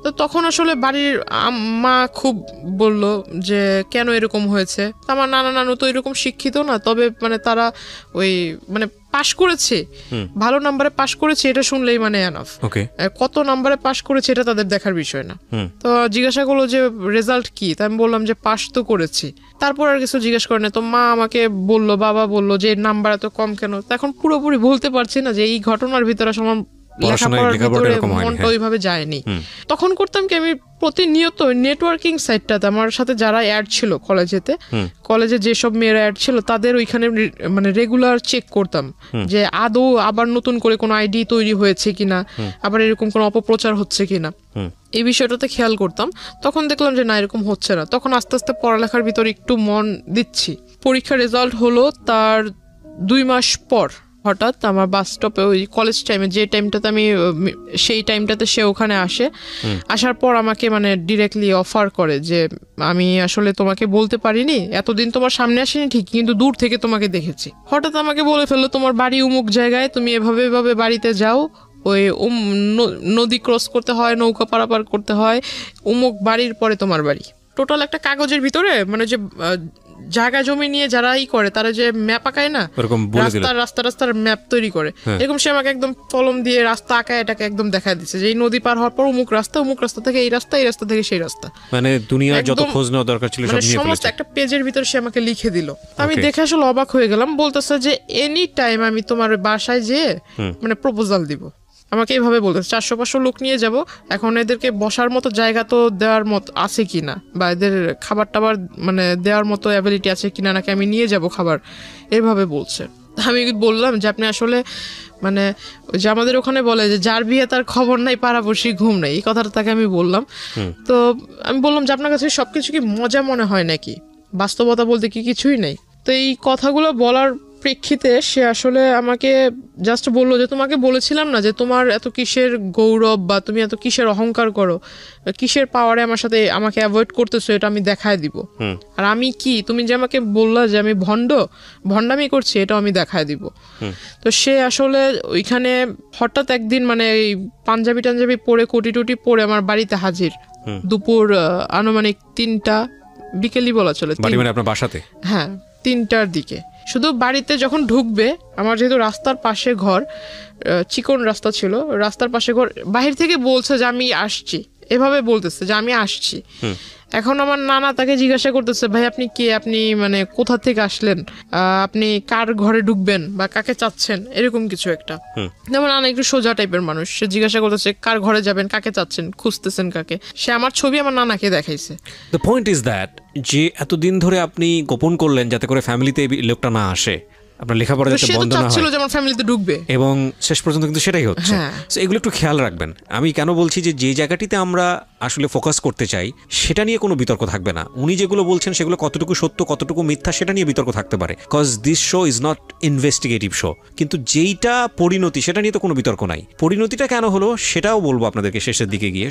তো তখন আসলে বাড়ির মা খুব বলল যে কেন এরকম হয়েছে। আমার নানা নানু তো এরকম শিক্ষিত না, তবে মানে তারা ওই মানে পাশ করেছে, ভালো নাম্বারে পাশ করেছে এটা শুনলেই মানে এনাফ। কত নাম্বারে পাশ করেছে এটা তাদের দেখার বিষয় না। তো জিজ্ঞাসা করলো যে রেজাল্ট কি, তাই আমি বললাম যে পাশ তো করেছি। তারপর আর কিছু জিজ্ঞেস করে না। তো মা আমাকে বললো, বাবা বললো যে নাম্বার এত কম কেন। এখন পুরোপুরি বলতে পারছি না যে এই ঘটনার ভিতরে আমার লেখাপড়ার ভিতরে মনটা ওইভাবে যায়নি। তখন করতাম কি, আমি প্রতিনিয়ত নেটওয়ার্কিং সাইটটাতে আমার সাথে যারা অ্যাড ছিল কলেজে যেসব মেয়েরা অ্যাড ছিল তাদের ওইখানে মানে রেগুলার চেক করতাম যে আদৌ আবার নতুন করে কোনো আইডি তৈরি হয়েছে কিনা, আবার এরকম কোনো অপপ্রচার হচ্ছে কিনা, এই বিষয়টাতে খেয়াল করতাম। তখন দেখলাম যে না, এরকম হচ্ছে না। তখন আস্তে আস্তে পড়ালেখার ভিতরে একটু মন দিচ্ছি। পরীক্ষার রেজাল্ট হলো তার 2 মাস পর হঠাৎ আমার বাস স্টপে ওই কলেজ টাইমে যে টাইমটাতে আমি সেই টাইমটাতে সে ওখানে আসে। আসার পর আমাকে মানে ডিরেক্টলি অফার করে যে আমি আসলে তোমাকে বলতে পারিনি, এতদিন তোমার সামনে আসিনি ঠিক, কিন্তু দূর থেকে তোমাকে দেখেছি। হঠাৎ আমাকে বলে ফেললো তোমার বাড়ি অমুক জায়গায়, তুমি এভাবে বাড়িতে যাও, ওই নদী ক্রস করতে হয়, নৌকা পারাপার করতে হয়, অমুক বাড়ির পরে তোমার বাড়ি। টোটাল একটা কাগজের ভিতরে মানে যে জায়গা জমি নিয়ে যারাই করে তারা যে ম্যাপ আঁকায় না, রাস্তার ম্যাপ তৈরি করে, এরকম সে আমাকে একদম কলম দিয়ে রাস্তা আঁকায় এটাকে একদম দেখায় দিচ্ছে যে এই নদী পার হওয়ার পর অমুক রাস্তা থেকে এই রাস্তা থেকে সেই রাস্তা, মানে দুনিয়ার যত খোঁজ নেওয়া দরকার ছিল সব নিয়ে সমস্ত একটা পেজের ভিতরে সে আমাকে লিখে দিল। আমি দেখে আসলে অবাক হয়ে গেলাম। বলতেছে যে এনি টাইম আমি তোমার বাসায় যেয়ে মানে প্রপোজাল দিব। আমাকে এইভাবে বলতেছে 400-500 লোক নিয়ে যাব, এখন এদেরকে বসার মতো জায়গা তো দেওয়ার মতো আছে কিনা, বা এদের খাবার টাবার মানে দেওয়ার মতো অ্যাবিলিটি আছে কিনা, নাকি আমি নিয়ে যাব খাবার, এইভাবে বলছে। আমি বললাম যে আপনি আসলে মানে যে আমাদের ওখানে বলে যে যার বিয়ে তার খবর নাই পাড়াপড়শি ঘুম নাই, এই কথাটা তাকে আমি বললাম। তো আমি বললাম যে আপনার কাছে সবকিছু কি মজা মনে হয় নাকি, বাস্তবতা বলতে কি কিছুই নেই? তো এই কথাগুলো বলার প্রেক্ষিতে সে আসলে আমাকে জাস্ট বললো যে তোমাকে বলেছিলাম না যে তোমার এত কিসের গৌরব বা তুমি এত কিসের অহংকার করো, কিসের পাওয়ারে আমার সাথে আমাকে অ্যাভয়েড করতেছো, এটা আমি দেখায় দিব। আর আমি কি, তুমি যে আমাকে বললা যে আমি ভণ্ডামি করছি, এটাও আমি দেখায় দিব। তো সে আসলে ওইখানে হঠাৎ একদিন মানে এই পাঞ্জাবি টাঞ্জাবি পরে কোটি টুটি পরে আমার বাড়িতে হাজির, দুপুর আনুমানিক 3টা বিকেলই বলা চলে, আপনার বাসাতে, হ্যাঁ 3টার দিকে। শুধু বাড়িতে যখন ঢুকবে, আমার যেহেতু রাস্তার পাশে ঘর, চিকন রাস্তা ছিল, রাস্তার পাশে ঘর, বাহির থেকে বলছে যে আমি আসছি, এভাবে বলতেছে যে আমি আসছি। এখন আমার নানা তাকে জিজ্ঞাসা করতেছে ভাই আপনি কে, আপনি মানে কোথা থেকে আসলেন, আপনি কার ঘরে ঢুকবেন বা কাকে চাচ্ছেন, এরকম কিছু একটা। যেমন নানা একটু সোজা টাইপের মানুষ, সে জিজ্ঞাসা করতেছে কার ঘরে যাবেন, কাকে চাচ্ছেন, খুঁজতেছেন কাকে। সে আমার ছবি আমার নানাকে দেখাইছে। দ্য পয়েন্ট ইজ দ্যাট যে এতদিন ধরে আপনি গোপন করলেন যাতে করে ফ্যামিলিতে লোকটা না আসে, আপনার লেখাপড়া যাতে বন্ধ না হয়, যেমন ফ্যামিলিতে ঢুকবে, এবং শেষ পর্যন্ত কিন্তু সেটাই হচ্ছে। সো এগুলো একটু খেয়াল রাখবেন। আমি কেন বলছি যে জায়গাটিতে আমরা আসলে ফোকাস করতে চাই সেটা নিয়ে কোনো বিতর্ক থাকবে না। উনি যেগুলো বলছেন সেগুলো কতটুকু সত্য কতটুকু মিথ্যা সেটা নিয়ে বিতর্ক থাকতে পারে, cause this show is not investigative show. কিন্তু যেইটা পরিণতি সেটা নিয়ে তো কোনো বিতর্ক নাই। পরিণতিটা কেন হলো সেটাও বলবো আপনাদেরকে শেষের দিকে গিয়ে।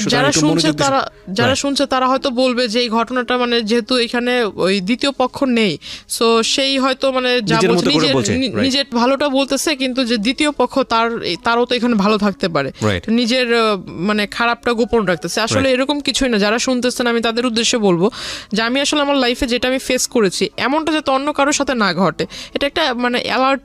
যারা শুনছে তারা হয়তো বলবে যে এই ঘটনাটা মানে যেহেতু এখানে ওই দ্বিতীয় পক্ষ নেই, সো সেই হয়তো মানে যা বলছে নিজের ভালোটা বলতেছে, কিন্তু যে দ্বিতীয় পক্ষ তারও তো এখানে ভালো থাকতে পারে, নিজের মানে খারাপটা গোপন রাখতেছে। আসলে এরকম কিছুই না। যারা শুনতেছেন আমি তাদের উদ্দেশ্যে বলবো যে আমি আসলে আমার লাইফে যেটা আমি ফেস করেছি এমনটা যাতে অন্য কারোর সাথে না ঘটে, এটা একটা মানে অ্যালার্ট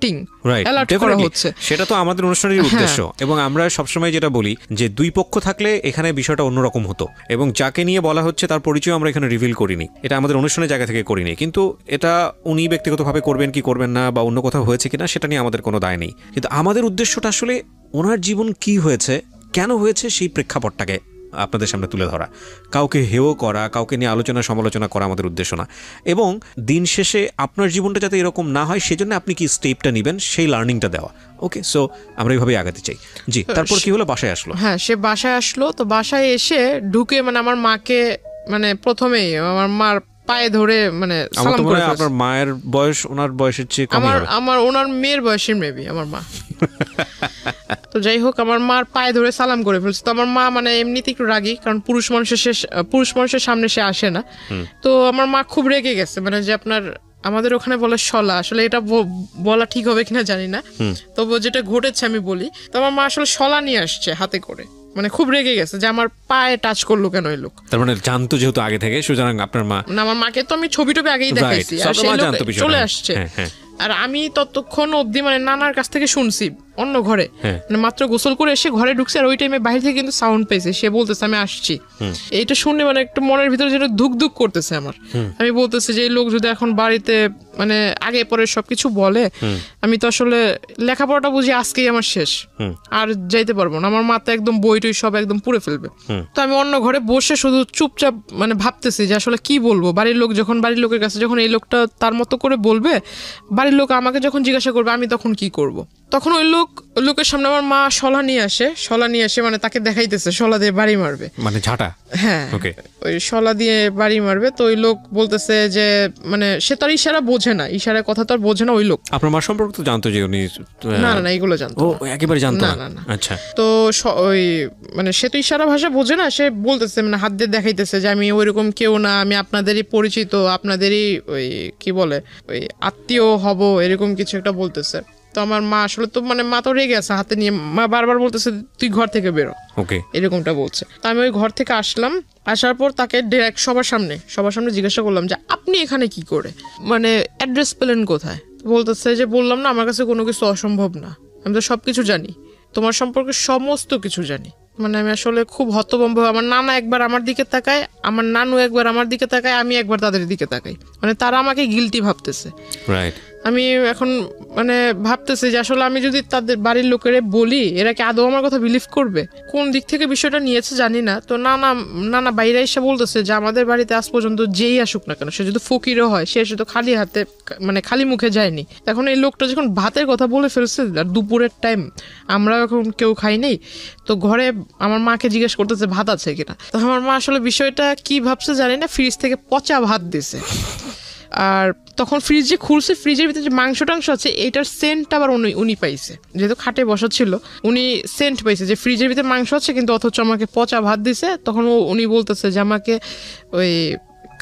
করা হচ্ছে, সেটা তো আমাদের অনুষ্ঠানের উদ্দেশ্য। এবং আমরা সবসময় যেটা বলি যে দুই পক্ষ থাকলে এখানে বিষয়টা অন্যরকম হতো, এবং যাকে নিয়ে বলা হচ্ছে তার পরিচয় আমরা এখানে রিভিল করিনি, এটা আমাদের অনুষ্ঠানের জায়গা থেকে করিনি। কিন্তু এটা উনি ব্যক্তিগতভাবে করবেন কি করবেন না বা অন্য কোথাও হয়েছে কিনা সেটা নিয়ে আমাদের কোনো দায় নেই। কিন্তু আমাদের উদ্দেশ্যটা আসলে ওনার জীবন কি হয়েছে, কেন হয়েছে, সেই প্রেক্ষাপটটাকে আপনাদের সামনে তুলে ধরা, কাউকে হেয় করা, কাউকে নিয়ে আলোচনা সমালোচনা করা আমাদের উদ্দেশ্য না। এবং দিন শেষে আপনার জীবনটা যাতে এরকম না হয় সেজন্য আপনি কি স্টেপটা নেবেন সেই লার্নিংটা দেওয়া। ওকে, সো আমরা এইভাবেই আগাতে চাই। জি, তারপর কি হলো? বাসায় আসলো। হ্যাঁ, সে বাসায় আসলো। তো বাসায় এসে ঢুকে মানে আমার মাকে মানে প্রথমেই আমার মার পায়ে ধরে মানে সালাম করে। আপনার মায়ের বয়স ওনার বয়সের চেয়ে কম হবে? আমার ওনার মেয়ের বয়সের মেবি আমার মা। তো যাই হোক, আমার মার পায়ে ধরে সালাম করে ফেলছে। তো আমার মা মানে এমনিতে একটু রাগী, কারণ পুরুষ মানুষের সামনে সে আসে না। তো আমার মা খুব রেগে গেছে, মানে যে আপনার আমাদের ওখানে বলে শলা, আসলে এটা বলা ঠিক হবে কিনা জানি না, তবু যেটা ঘটেছে আমি বলি। তো আমার মা আসলে শলা নিয়ে আসছে হাতে করে, মানে খুব রেগে গেছে যে আমার পায়ে টাচ করলো কেন এই লোক। তার মানে জানতো যেহেতু আগে থেকে, সুতরাং আপনার মা না, আমার মাকে তো আমি ছবি টবি আগেই দেখাইছি, আর সেই লোক চলে আসছে। আর আমি ততক্ষণ অবধি মানে নানার কাছ থেকে শুনছি অন্য ঘরে, মানে মাত্র গোসল করে এসে ঘরে ঢুকছে, আর ওই টাইমে বাইরে থেকে কিন্তু সাউন্ড পেয়েছে, সে বলতেছে আমি আসছি। এইটা শুনে মানে একটু মনের ভিতরে যেটা ধুক ধুক করতেছে আমার। আমি বলতেছি যে এই লোক যদি এখন বাড়িতে মানে আগে পরে সবকিছু বলে, আমি তো আসলে লেখাপড়াটা বুঝি আজকেই আমার শেষ, আর যাইতে পারবো না। আমার মাথা একদম বই টই সব একদম পুড়ে ফেলবে। তো আমি অন্য ঘরে বসে শুধু চুপচাপ মানে ভাবতেছি যে আসলে কি বলবো। বাড়ির লোকের কাছে যখন এই লোকটা তার মতো করে বলবে, বাড়ির লোক আমাকে যখন জিজ্ঞাসা করবে আমি তখন কি করব। তখন ওই লোকের সামনে আমার মা শলা নিয়ে আসে, মানে তাকে দেখাইতেছে শলা দিয়ে বাড়ি মারবে, মানে ঝাঁটা। হ্যাঁ, ওই শলা দিয়ে বাড়ি মারবে। তো ওই লোক বলতেছে যে মানে সে তার ইশারা বোঝে না, ইশারার কথা তো আর বোঝে না ওই লোক। আপনার মা সম্পর্কে তো জানতো যে উনি? না, এগুলো জানতো একেবারে জানতো না। আচ্ছা। তো ওই মানে সে তো ইশারা ভাষা বোঝে না, সে বলতেছে মানে হাত দিয়ে দেখাইতেছে যে আমি ওইরকম কেউ না, আমি আপনাদেরই পরিচিত, আপনাদেরই ওই কি বলে ওই আত্মীয় হব, এরকম কিছু একটা বলতেছে। তো আমার মা আসলে তো মানে মা তো রেগে আছে, হাতে নিয়ে মা বারবার বলতেছে তুই ঘর থেকে বেরো, এরকমটা বলছে। তো আমি ওই ঘর থেকে আসলাম, আসার পর তাকে ডিরেক্ট সবার সামনে জিজ্ঞাসা করলাম যে আপনি এখানে কি করে, মানে অ্যাড্রেস পেলেন কোথায়? বলতেছে যে বললাম না আমার কাছে কোনো কিছু অসম্ভব না, আমি তো সবকিছু জানি, তোমার সম্পর্কে সমস্ত কিছু জানি। মানে আমি আসলে খুব হতভম্ব। আমার নানা একবার আমার দিকে তাকায়, আমার নানু একবার আমার দিকে তাকায়, আমি একবার তাদের দিকে তাকাই, মানে তারা আমাকে গিলটি ভাবতেছে। আমি এখন মানে ভাবতেছি যে আসলে আমি যদি তাদের বাড়ির লোকেরে বলি, এরা কি আদৌ আমার কথা বিলিভ করবে? কোন দিক থেকে বিষয়টা নিয়েছে জানি না। তো নানা বাইরে এসে বলতেছে যে আমাদের বাড়িতে আজ পর্যন্ত যেই আসুক না কেন, সে যদি ফকিরও হয়, সে শুধু খালি হাতে মানে খালি মুখে যায়নি। এখন এই লোকটা যখন ভাতের কথা বলে ফেলছে, আর দুপুরের টাইম, আমরা এখন কেউ খাই নেই, তো ঘরে আমার মাকে জিজ্ঞেস করতেছে ভাত আছে কিনা। তো আমার মা আসলে বিষয়টা কি ভাবছে জানি না, ফ্রিজ থেকে পচা ভাত দিছে। আর তখন ফ্রিজ যে খুলছে, ফ্রিজের ভিতরে যে মাংস টাংস আছে, এইটার সেন্ট আবার উনি পাইছে, যেহেতু খাটে বসা ছিল, উনি সেন্ট পাইছে যে ফ্রিজের ভিতরে মাংস আছে, কিন্তু অথচ আমাকে পচা ভাত দিছে। তখন উনি বলতেছে যে আমাকে ওই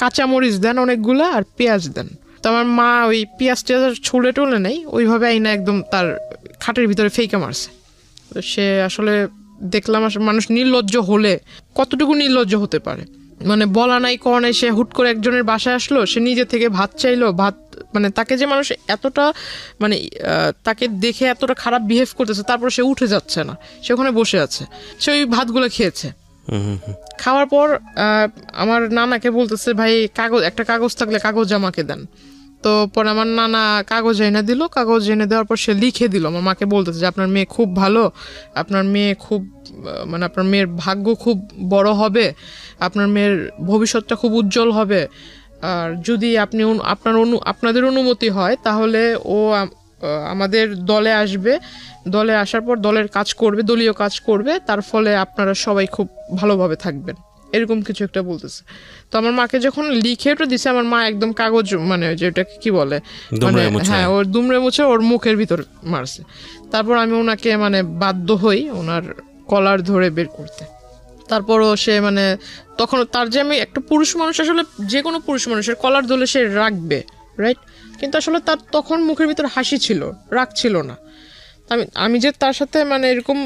কাঁচামরিচ দেন অনেকগুলা, আর পেঁয়াজ দেন। তো আমার মা ওই পেঁয়াজ টেয়াজ ছুলে টুলে নেই, ওইভাবে আইনা একদম তার খাটের ভিতরে ফেইকা মারছে। তো সে আসলে দেখলাম মানুষ নির্লজ্জ হলে কতটুকু নির্লজ্জ হতে পারে, মানে বলা নাই করা নাই, সে হুট করে একজনের বাসায় আসলো, সে নিজে থেকে ভাত চাইলো, ভাত মানে তাকে যে মানুষ এতটা মানে তাকে দেখে এতটা খারাপ বিহেভ করতেছে, তারপর সে উঠে যাচ্ছে না, সে ওখানে বসে আছে, সে ওই ভাতগুলো খেয়েছে। খাওয়ার পর আমার নানাকে বলতেছে ভাই একটা কাগজ থাকলে কাগজ আমাকে দেন। তো পরে আমার নানা কাগজ এনে দিল, কাগজ এনে দেওয়ার পর সে লিখে দিল। আমার মাকে বলতেছে যে আপনার মেয়ে খুব ভালো, আপনার মেয়ে খুব মানে আপনার মেয়ের ভাগ্য খুব বড় হবে, আপনার মেয়ের ভবিষ্যৎটা খুব উজ্জ্বল হবে, আর যদি আপনাদের অনুমতি হয় তাহলে ও আমাদের দলে আসবে, দলে আসার পর দলের কাজ করবে, দলীয় কাজ করবে, তার ফলে আপনারা সবাই খুব ভালোভাবে থাকবেন, এরকম কিছু একটা বলতেছে। তো আমার মাকে যখন লিখে ওটা দিছে, আমার মা একদম কাগজ মানে যেটাকে কি বলে মানে হ্যাঁ ওর দুমড়ে মুছে ওর মুখের ভিতর মারছে। তারপর আমি ওনাকে মানে বাধ্য হই ওনার কলার ধরে বের করতে। তারপরও সে মানে তখন তার যে আমি একটা পুরুষ মানুষ, আসলে যে কোনো পুরুষ মানুষের কলার ধরে সে রাখবে, রাইট? কিন্তু আসলে তার তখন মুখের ভিতর হাসি ছিল, রাগ ছিল না। আমি যে তার সাথে মানে এরকম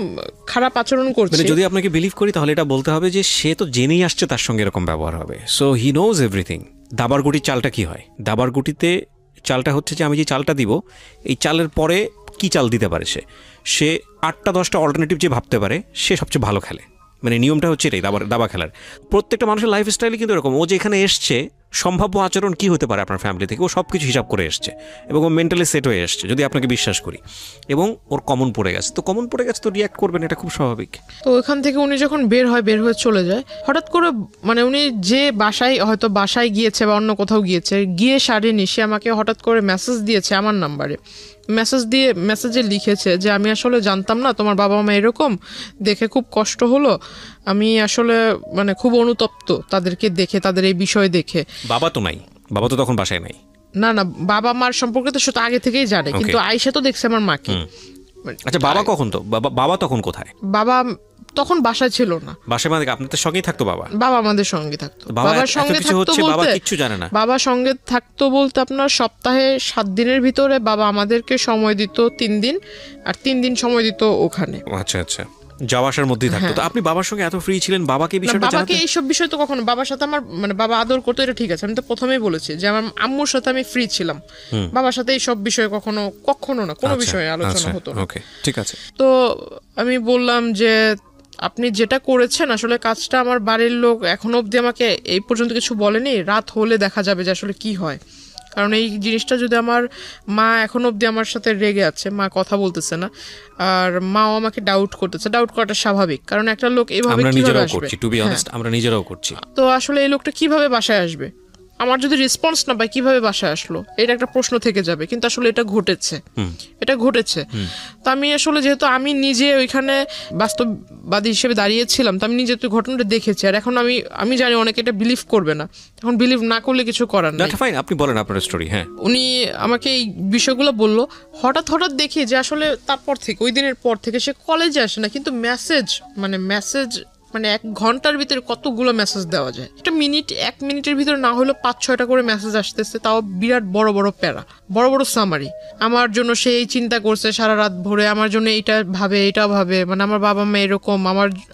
খারাপ আচরণ করছি, যদি আপনাকে বিলিভ করি তাহলে এটা বলতে হবে যে সে তো জেনেই আসছে তার সঙ্গে এরকম ব্যবহার হবে, সো হি নোজ এভরিথিং। দাবার গুটির চালটা কি হয়? দাবার গুটিতে চালটা হচ্ছে যে আমি যে চালটা দিব, এই চালের পরে কি চাল দিতে পারে সে 8টা 10টা অল্টারনেটিভ যে ভাবতে পারে, সে সবচেয়ে ভালো খেলে। মানে নিয়মটা হচ্ছে এটাই, দাবা খেলার। প্রত্যেকটা মানুষের লাইফস্টাইলে কিন্তু এরকম, ও যেখানে এসছে সম্ভাব্য আচরণ কি হতে পারে আপনার ফ্যামিলি থেকে, ও সব কিছু হিসাব করে এসছে এবং ও মেন্টালি সেট হয়ে এসছে, যদি আপনাকে বিশ্বাস করি, এবং ওর কমন পড়ে গেছে, তো কমন পড়ে গেছে তো রিয়াক্ট করবেন, এটা খুব স্বাভাবিক। তো ওখান থেকে উনি যখন বের হয়ে চলে যায়, হঠাৎ করে মানে উনি যে বাসায় গিয়েছে বা অন্য কোথাও গিয়ে সারেনি, সে আমাকে হঠাৎ করে মেসেজ দিয়েছে আমার নাম্বারে। মেসেজে লিখেছে যে আমি আসলে জানতাম না তোমার বাবা মা এরকম, দেখে খুব কষ্ট হলো, আমি আসলে মানে খুব অনুতপ্ত তাদেরকে দেখে, তাদের এই বিষয় দেখে। বাবা তো নাই, বাবা তো তখন বাসায় নাই। না, বাবা মার সম্পর্কে তো সেটা আগে থেকেই জানে, কিন্তু আয়েশা তো দেখছে আমার মাকে। আচ্ছা, বাবা কখন, তো বাবা তখন কোথায়? বাবা তখন বাসায় ছিল না। বাসায় মানে আপনাদের সঙ্গেই থাকতো বাবা? বাবা আমাদের সঙ্গে থাকতো। বাবার সঙ্গে থাকতো বাবা বলতে কিচ্ছু জানে না। বাবা সঙ্গে থাকতো বলতে আপনার সপ্তাহে 7 দিনের ভিতরে বাবা আমাদেরকে সময় দিত 3 দিন, আর 3 দিন সময় দিত ওখানে। আচ্ছা আচ্ছা, যাওয়া আসার মধ্যেই থাকতো। তো আপনি বাবার সঙ্গে এত ফ্রি ছিলেন, বাবাকে বিষয়টা জানাতেন? বাবাকে এইসব বিষয় তো কখনো, বাবার সাথে আমার মানে বাবা আদর করতো, এটা ঠিক আছে, আমি তো প্রথমেই বলেছি যে আমার আম্মুর সাথে আমি ফ্রি ছিলাম, বাবার সাথে এইসব বিষয়ে কখনো না, কোনো বিষয়ে আলোচনা হতো না। ওকে, ঠিক আছে। তো আমি বললাম যে আপনি যেটা করেছেন আসলে কাজটা, আমার বাড়ির লোক এখনো অবধি আমাকে এই পর্যন্ত কিছু বলেনি, রাত হলে দেখা যাবে যে আসলে কি হয়। কারণ এই জিনিসটা যদি আমার মা এখনো অবধি আমার সাথে রেগে আছে, মা কথা বলতেছে না, আর মাও আমাকে ডাউট করতেছে। ডাউট করাটা স্বাভাবিক, কারণ একটা লোক এইভাবে কিভাবে আসবে? টু বি অনেস্ট, আমরা নিজেরাও করছি। তো আসলে এই লোকটা কিভাবে বাসায় আসবে? আমার যদি রেসপন্স না পাই কিভাবে বাসায় আসলো, এটা একটা প্রশ্ন থেকে যাবে। কিন্তু আসলে এটা ঘটেছে। তো আমি আসলে যেহেতু আমি নিজে ওইখানে বাস্তববাদী হিসেবে দাঁড়িয়েছিলাম, তো আমি নিজে তো ঘটনাটা দেখেছি, আর এখন আমি জানি অনেকে এটা বিলিভ করবে না, এখন বিলিভ না করলে কিছু করার নেই। ফাইন, আপনি বলেন আপনার স্টোরি। হ্যাঁ, উনি আমাকে এই বিষয়গুলো বললো। হঠাৎ দেখি যে আসলে তারপর থেকে, ওই দিনের পর থেকে সে কলেজে আসে না, কিন্তু মেসেজ মানে 1 ঘন্টার ভিতরে কতগুলো মেসেজ দেওয়া যায়? 1 মিনিটের ভিতরে না হলেও 5-6টা করে মেসেজ আসতেছে, তাও বিরাট বড় বড় প্যারা, বড় বড় সামারি। আমার জন্য সে এই চিন্তা করছে সারা রাত ভরে, আমার জন্য এটা ভাবে, মানে আমার বাবা মা এরকম,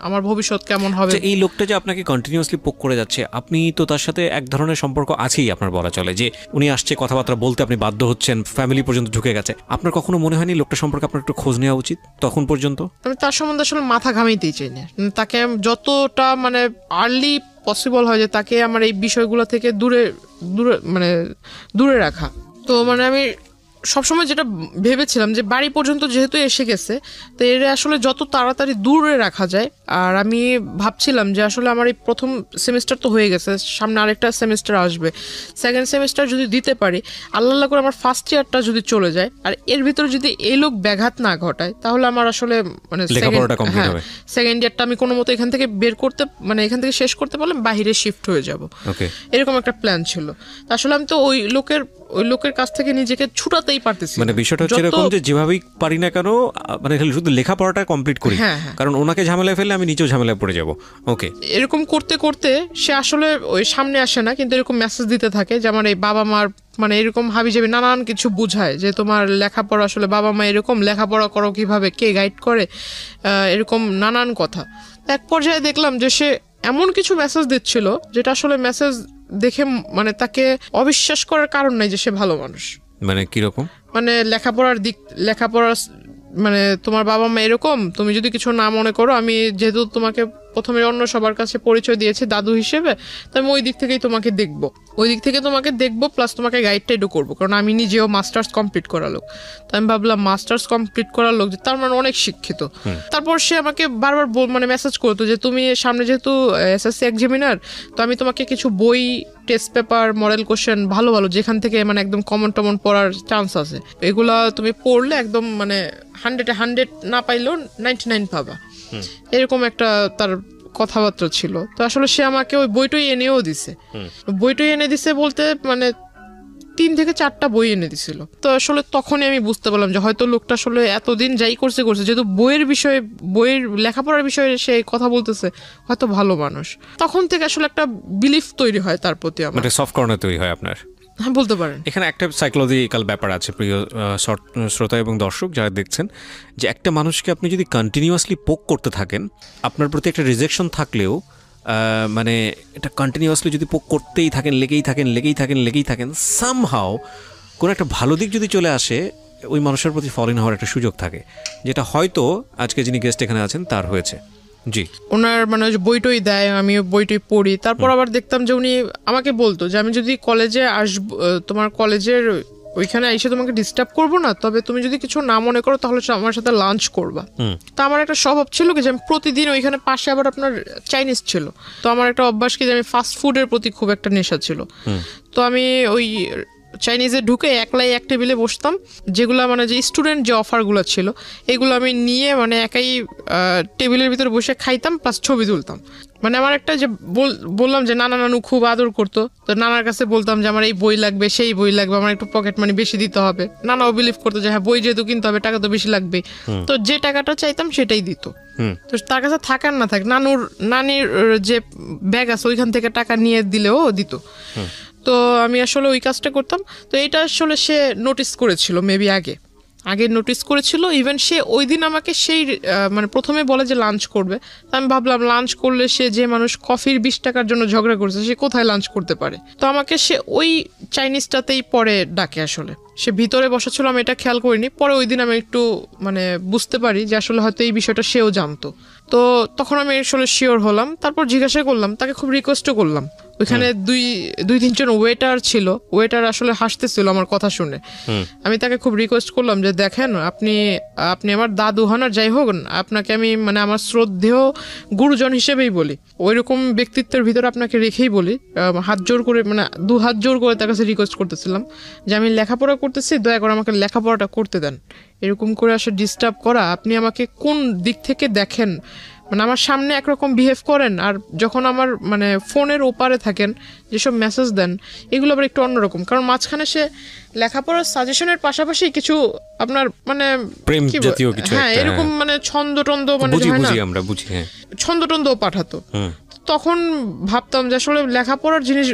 আমার ভবিষ্যৎ কেমন হবে। এই লোকটা যে আপনাকে কন্টিনিউয়াসলি পোক করে যাচ্ছে, আপনি তো তার সাথে এক ধরনের সম্পর্ক আছেই আপনার, বলা চলে যে উনি আসছে কথাবার্তা বলতে, আপনি বাধ্য হচ্ছেন, ফ্যামিলি পর্যন্ত ঢুকে গেছে। আপনার কখনো মনে হয়নি লোকটা সম্পর্কে আপনার একটু খোঁজ নেওয়া উচিত তখন পর্যন্ত? আমি তার সম্বন্ধে আসলে মাথা ঘামাইতেই চাই না, তাকে যতটা মানে আর্লি পসিবল হয় যে তাকে আমার এই বিষয়গুলো থেকে দূরে রাখা। তো মানে আমি সবসময় যেটা ভেবেছিলাম যে বাড়ি পর্যন্ত যেহেতু এসে গেছে, তো এর আসলে যত তাড়াতাড়ি দূরে রাখা যায়। আর আমি ভাবছিলাম যে আসলে আমার এই প্রথম সেমিস্টার তো হয়ে গেছে, সামনে আরেকটা সেমিস্টার আসবে, সেকেন্ড সেমিস্টার যদি দিতে পারি, আল্লাহ করে আমার ফার্স্ট ইয়ারটা যদি চলে যায়, আর এর ভিতরে যদি এই লোক ব্যাঘাত না ঘটায়, তাহলে আমার আসলে মানে সেকেন্ড ইয়ারটা আমি কোনো মতো এখান থেকে এখান থেকে শেষ করতে পারলে বাহিরে শিফট হয়ে যাব, এরকম একটা প্ল্যান ছিল। আসলে আমি তো ওই লোকের কাছ থেকে নিজেকে ছুটাতেই পারতেছি। মানে বিষয়টা হচ্ছে এরকম যে যেভাবেই পারি না কেন, মানে শুধু লেখাপড়াটা কমপ্লিট করি, কারণ ওনাকে ঝামেলায় ফেললে আমি নিজেও ঝামেলায় পড়ে যাব। ওকে, এরকম করতে করতে সে আসলে ওই সামনে আসে না, কিন্তু এরকম মেসেজ দিতে থাকে যে আমার এই বাবা মার মানে এরকম হাবিজাবি নানান কিছু বুঝায় যে তোমার লেখাপড়া, আসলে বাবা মা এরকম, লেখাপড়া করো কিভাবে, কে গাইড করে, এরকম নানান কথা। এক পর্যায়ে দেখলাম যে সে এমন কিছু মেসেজ দিচ্ছিল যেটা আসলে মেসেজ দেখে মানে তাকে অবিশ্বাস করার কারণ নাই যে সে ভালো মানুষ। মানে কিরকম? মানে লেখাপড়া মানে তোমার বাবা মা এরকম, তুমি যদি কিছু না মনে করো, আমি যেহেতু তোমাকে প্রথমে অন্য সবার কাছে পরিচয় দিয়েছি দাদু হিসেবে, তো আমি ওই দিক থেকে তোমাকে দেখবো, প্লাস তোমাকে গাইডটাইডও করবো, কারণ আমি নিজেও মাস্টার্স কমপ্লিট করা লোক। তো আমি ভাবলাম মাস্টার্স কমপ্লিট করা লোক যে তার মানে অনেক শিক্ষিত। তারপর সে আমাকে বারবার মানে মেসেজ করতো যে তুমি সামনে যেহেতু এসএসসি এক্সামিনার, তো আমি তোমাকে কিছু বই, টেস্ট পেপার, মডেল কোশ্চেন ভালো যেখান থেকে মানে একদম কমন পড়ার চান্স আছে, এগুলা তুমি পড়লে একদম মানে 100 না পাইলেও 99 পাবা, এরকম একটা তার কথাবার্তা ছিল। তো আসলে সে আমাকে ওই বইটই এনেও দিছে। বইটই এনে দিছে বলতে মানে 3 থেকে 4টা বই এনে দিছিল। তো আসলে তখনই আমি বুঝতে পারলাম যে হয়তো লোকটা আসলে এতদিন যাই করছে যেহেতু বইয়ের লেখাপড়ার বিষয়ে সে কথা বলতেছে, হয়তো ভালো মানুষ। তখন থেকে আসলে একটা বিলিফ তৈরি হয় তার প্রতি, আমার সফট কর্নার তৈরি হয় আপনার। হ্যাঁ, বলতে পারেন। এখানে একটা সাইকোলজিক্যাল ব্যাপার আছে প্রিয় শ্রোতা এবং দর্শক যারা দেখছেন, যে একটা মানুষকে আপনি যদি কন্টিনিউয়াসলি পোক করতে থাকেন, আপনার প্রতি একটা রিজেকশন থাকলেও মানে এটা কন্টিনিউয়াসলি যদি পোক করতেই থাকেন, লেগেই থাকেন, সামহাও কোনো একটা ভালো দিক যদি চলে আসে, ওই মানুষের প্রতি ফল ইন হওয়ার একটা সুযোগ থাকে, যেটা হয়তো আজকে যিনি গেস্ট এখানে আছেন তার হয়েছে। জি। ওনার মানে ওই যে বইটই দেয়, আমি বইটই পড়ি। তারপর আবার দেখতাম যে উনি আমাকে বলতো যে আমি যদি কলেজে আসবো, তোমার কলেজের ওইখানে এসে তোমাকে ডিস্টার্ব করবো না, তবে তুমি যদি কিছু না মনে করো তাহলে আমার সাথে লাঞ্চ করবা। তো আমার একটা স্বভাব ছিল কি যে আমি প্রতিদিন ওইখানে পাশে আবার আপনার চাইনিজ ছিল, তো আমার একটা অভ্যাস কি যে আমি ফাস্ট ফুডের প্রতি খুব একটা নেশা ছিল। তো আমি ওই চাইনিজে ঢুকে একলাই এক টেবিলে বসতাম, যেগুলো মানে যে স্টুডেন্ট যে অফারগুলো ছিল এগুলো আমি নিয়ে মানে একাই টেবিলের ভিতরে বসে খাইতাম, প্লাস ছবি তুলতাম। মানে আমার একটা যে বললাম যে নানা নানু খুব আদর করতো, তো নানার কাছে বলতাম যে আমার এই বই লাগবে, সেই বই লাগবে, আমার একটু পকেট মানি বেশি দিতে হবে। নানাও বিলিভ করতো যে হ্যাঁ বই যেহেতু কিনতে হবে টাকা তো বেশি লাগবে, তো যে টাকাটা চাইতাম সেটাই দিত। তো তার কাছে থাকার না থাক নানির যে ব্যাগ আছে ওইখান থেকে টাকা নিয়ে দিলেও দিত। তো আমি আসলে ওই কাজটা করতাম। তো এটা আসলে সে নোটিস করেছিল, মেবি আগে নোটিস করেছিল। ইভেন সে ওই দিন আমাকে সেই মানে প্রথমে বলে যে লাঞ্চ করবে। আমি ভাবলাম লাঞ্চ করলে সে যে মানুষ কফির 20 টাকার জন্য ঝগড়া করছে সে কোথায় লাঞ্চ করতে পারে। তো আমাকে সে ওই চাইনিজটাতেই পরে ডাকে। আসলে সে ভিতরে বসা ছিল, আমি এটা খেয়াল করিনি। পরে ওই দিন আমি একটু মানে বুঝতে পারি যে আসলে হয়তো এই বিষয়টা সেও জানতো। তো তখন আমি আসলে শিওর হলাম। তারপর জিজ্ঞাসা করলাম, তাকে খুব রিকোয়েস্টও করলাম। ওইখানে দুই তিনজন ওয়েটার ছিল, ওয়েটার আসলে হাসতেছিল আমার কথা শুনে। আমি তাকে খুব রিকোয়েস্ট করলাম যে দেখেন আপনি আমার দাদু হন আর যাই হোক, আপনাকে আমি মানে আমার শ্রদ্ধেয় গুরুজন হিসেবেই বলি, ওইরকম ব্যক্তিত্বের ভিতরে আপনাকে রেখেই বলি। হাত জোর করে মানে 2 হাত জোর করে তার কাছে রিকোয়েস্ট করতেছিলাম যে আমি লেখাপড়া করতেছি, দয়া করে আমাকে লেখাপড়াটা করতে দেন। এরকম করে আসলে ডিস্টার্ব করা, আপনি আমাকে কোন দিক থেকে দেখেন? মানে আমার সামনে একরকম বিহেভ করেন, আর যখন আমার মানে ফোনের ওপারে থাকেন যেসব মেসেজ দেন এগুলো আবার একটু অন্যরকম। কারণ মাঝখানে সে লেখাপড়ার সাজেশনের পাশাপাশি কিছু আপনার মানে প্রেম জাতীয় কিছু, হ্যাঁ এরকম মানে ছন্দটন্দ মানে আমরা বুঝি, হ্যাঁ ছন্দটন্দও পাঠাতো। তখন ভাবতাম যে আসলে লেখাপড়ার জিনিস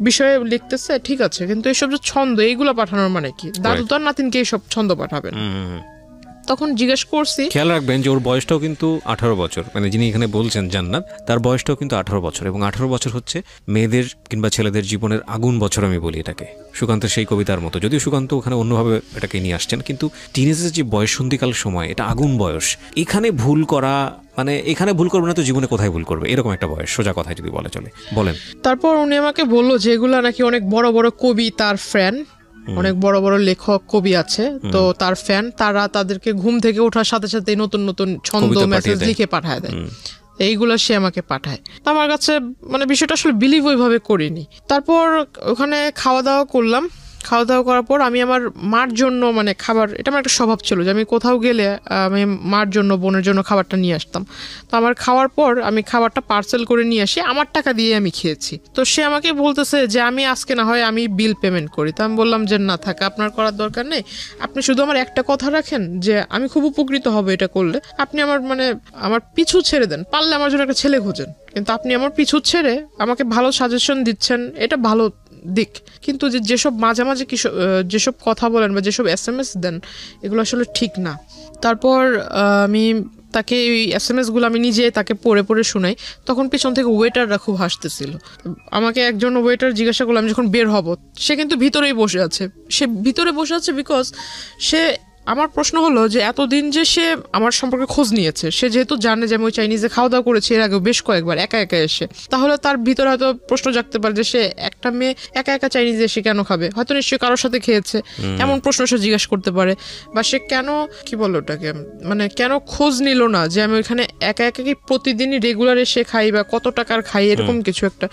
বিষয়ে লিখতেছে ঠিক আছে, কিন্তু এইসব যে ছন্দ এইগুলো পাঠানোর মানে কি? দাদু তার নাতিনকে এইসব ছন্দ পাঠাবেন। তখন জিজ্ঞেস করছি, খেয়াল রাখবেন যে ওর বয়সটাও কিন্তু 18 বছর, মানে যিনি এখানে বলছেন জান্নাত, তার বয়সটাও কিন্তু 18 বছর। এবং 18 বছর হচ্ছে মেয়েদের কিংবা ছেলেদের জীবনের আগুন বছর, আমি বলি এটাকে সুকান্তের সেই কবিতার মতো। যদিও সুকান্ত ওখানে অন্যভাবে এটাকে নিয়ে আসছেন, কিন্তু টিনেজের যে বয়ঃসন্ধিকাল সময়, এটা আগুন বয়স। এখানে ভুল করা মানে এখানে ভুল করবে না তো জীবনে কোথায় ভুল করবে, এরকম একটা বয়স, সোজা কথায় যদি বলে চলে। বলেন। তারপর উনি আমাকে বললো যে এগুলা নাকি অনেক বড় বড় কবি, তার ফ্যান, অনেক বড় বড় লেখক কবি আছে, তো তার ফ্যান, তারা তাদেরকে ঘুম থেকে ওঠার সাথে সাথে নতুন নতুন ছন্দ মেসেজ লিখে পাঠায় দেয়, এইগুলো সে আমাকে পাঠায়। আমার কাছে মানে বিষয়টা আসলে বিলিভ ওইভাবে করিনি। তারপর ওখানে খাওয়া দাওয়া করলাম। খাওয়া দাওয়া করার পর আমি আমার মার জন্য মানে খাবার, এটা আমার একটা স্বভাব ছিল যে আমি কোথাও গেলে আমি মার জন্য বোনের জন্য খাবারটা নিয়ে আসতাম। তো আমার খাওয়ার পর আমি খাবারটা পার্সেল করে নিয়ে আসি, আমার টাকা দিয়ে আমি খেয়েছি। তো সে আমাকে বলতেছে যে আমি আজকে না হয় আমি বিল পেমেন্ট করি। তো আমি বললাম যে না থাক, আপনার করার দরকার নেই, আপনি শুধু আমার একটা কথা রাখেন যে আমি খুব উপকৃত হব এটা করলে, আপনি আমার মানে আমার পিছু ছেড়ে দেন, পারলে আমার জন্য একটা ছেলে খোঁজেন, কিন্তু আপনি আমার পিছু ছেড়ে আমাকে ভালো সাজেশন দিচ্ছেন, এটা ভালো দিক। কিন্তু যেসব মাঝামাঝি যেসব কথা বলেন বা যেসব SMS দেন এগুলো আসলে ঠিক না। তারপর আমি তাকে এই SMS-গুলো আমি নিজে তাকে পড়ে পড়ে শোনাই। তখন পিছন থেকে ওয়েটাররা খুব হাসতেছিল। আমাকে একজন ওয়েটার জিজ্ঞাসা করলাম যখন বের হব, সে কিন্তু ভিতরেই বসে আছে। সে ভিতরে বসে আছে বিকজ সে, আমার প্রশ্ন হলো যে এতদিন যে সে আমার সম্পর্কে খোঁজ নিয়েছে, সে যেহেতু জানে যে আমি ওই চাইনিজে খাওয়া দাওয়া করেছি এর আগেও বেশ কয়েকবার একা একা এসে, তাহলে তার ভিতরে হয়তো প্রশ্ন জাগতে পারে যে সে একটা মেয়ে একা একা চাইনিজে এসে কেন খাবে, হয়তো নিশ্চয়ই কারোর সাথে খেয়েছে, এমন প্রশ্ন সে জিজ্ঞাসা করতে পারে। বা সে কেন কি বললো ওটাকে মানে কেন খোঁজ নিল না যে আমি ওইখানে একা একা কি প্রতিদিনই রেগুলার এসে খাই বা কত টাকার খাই, এরকম কিছু একটা।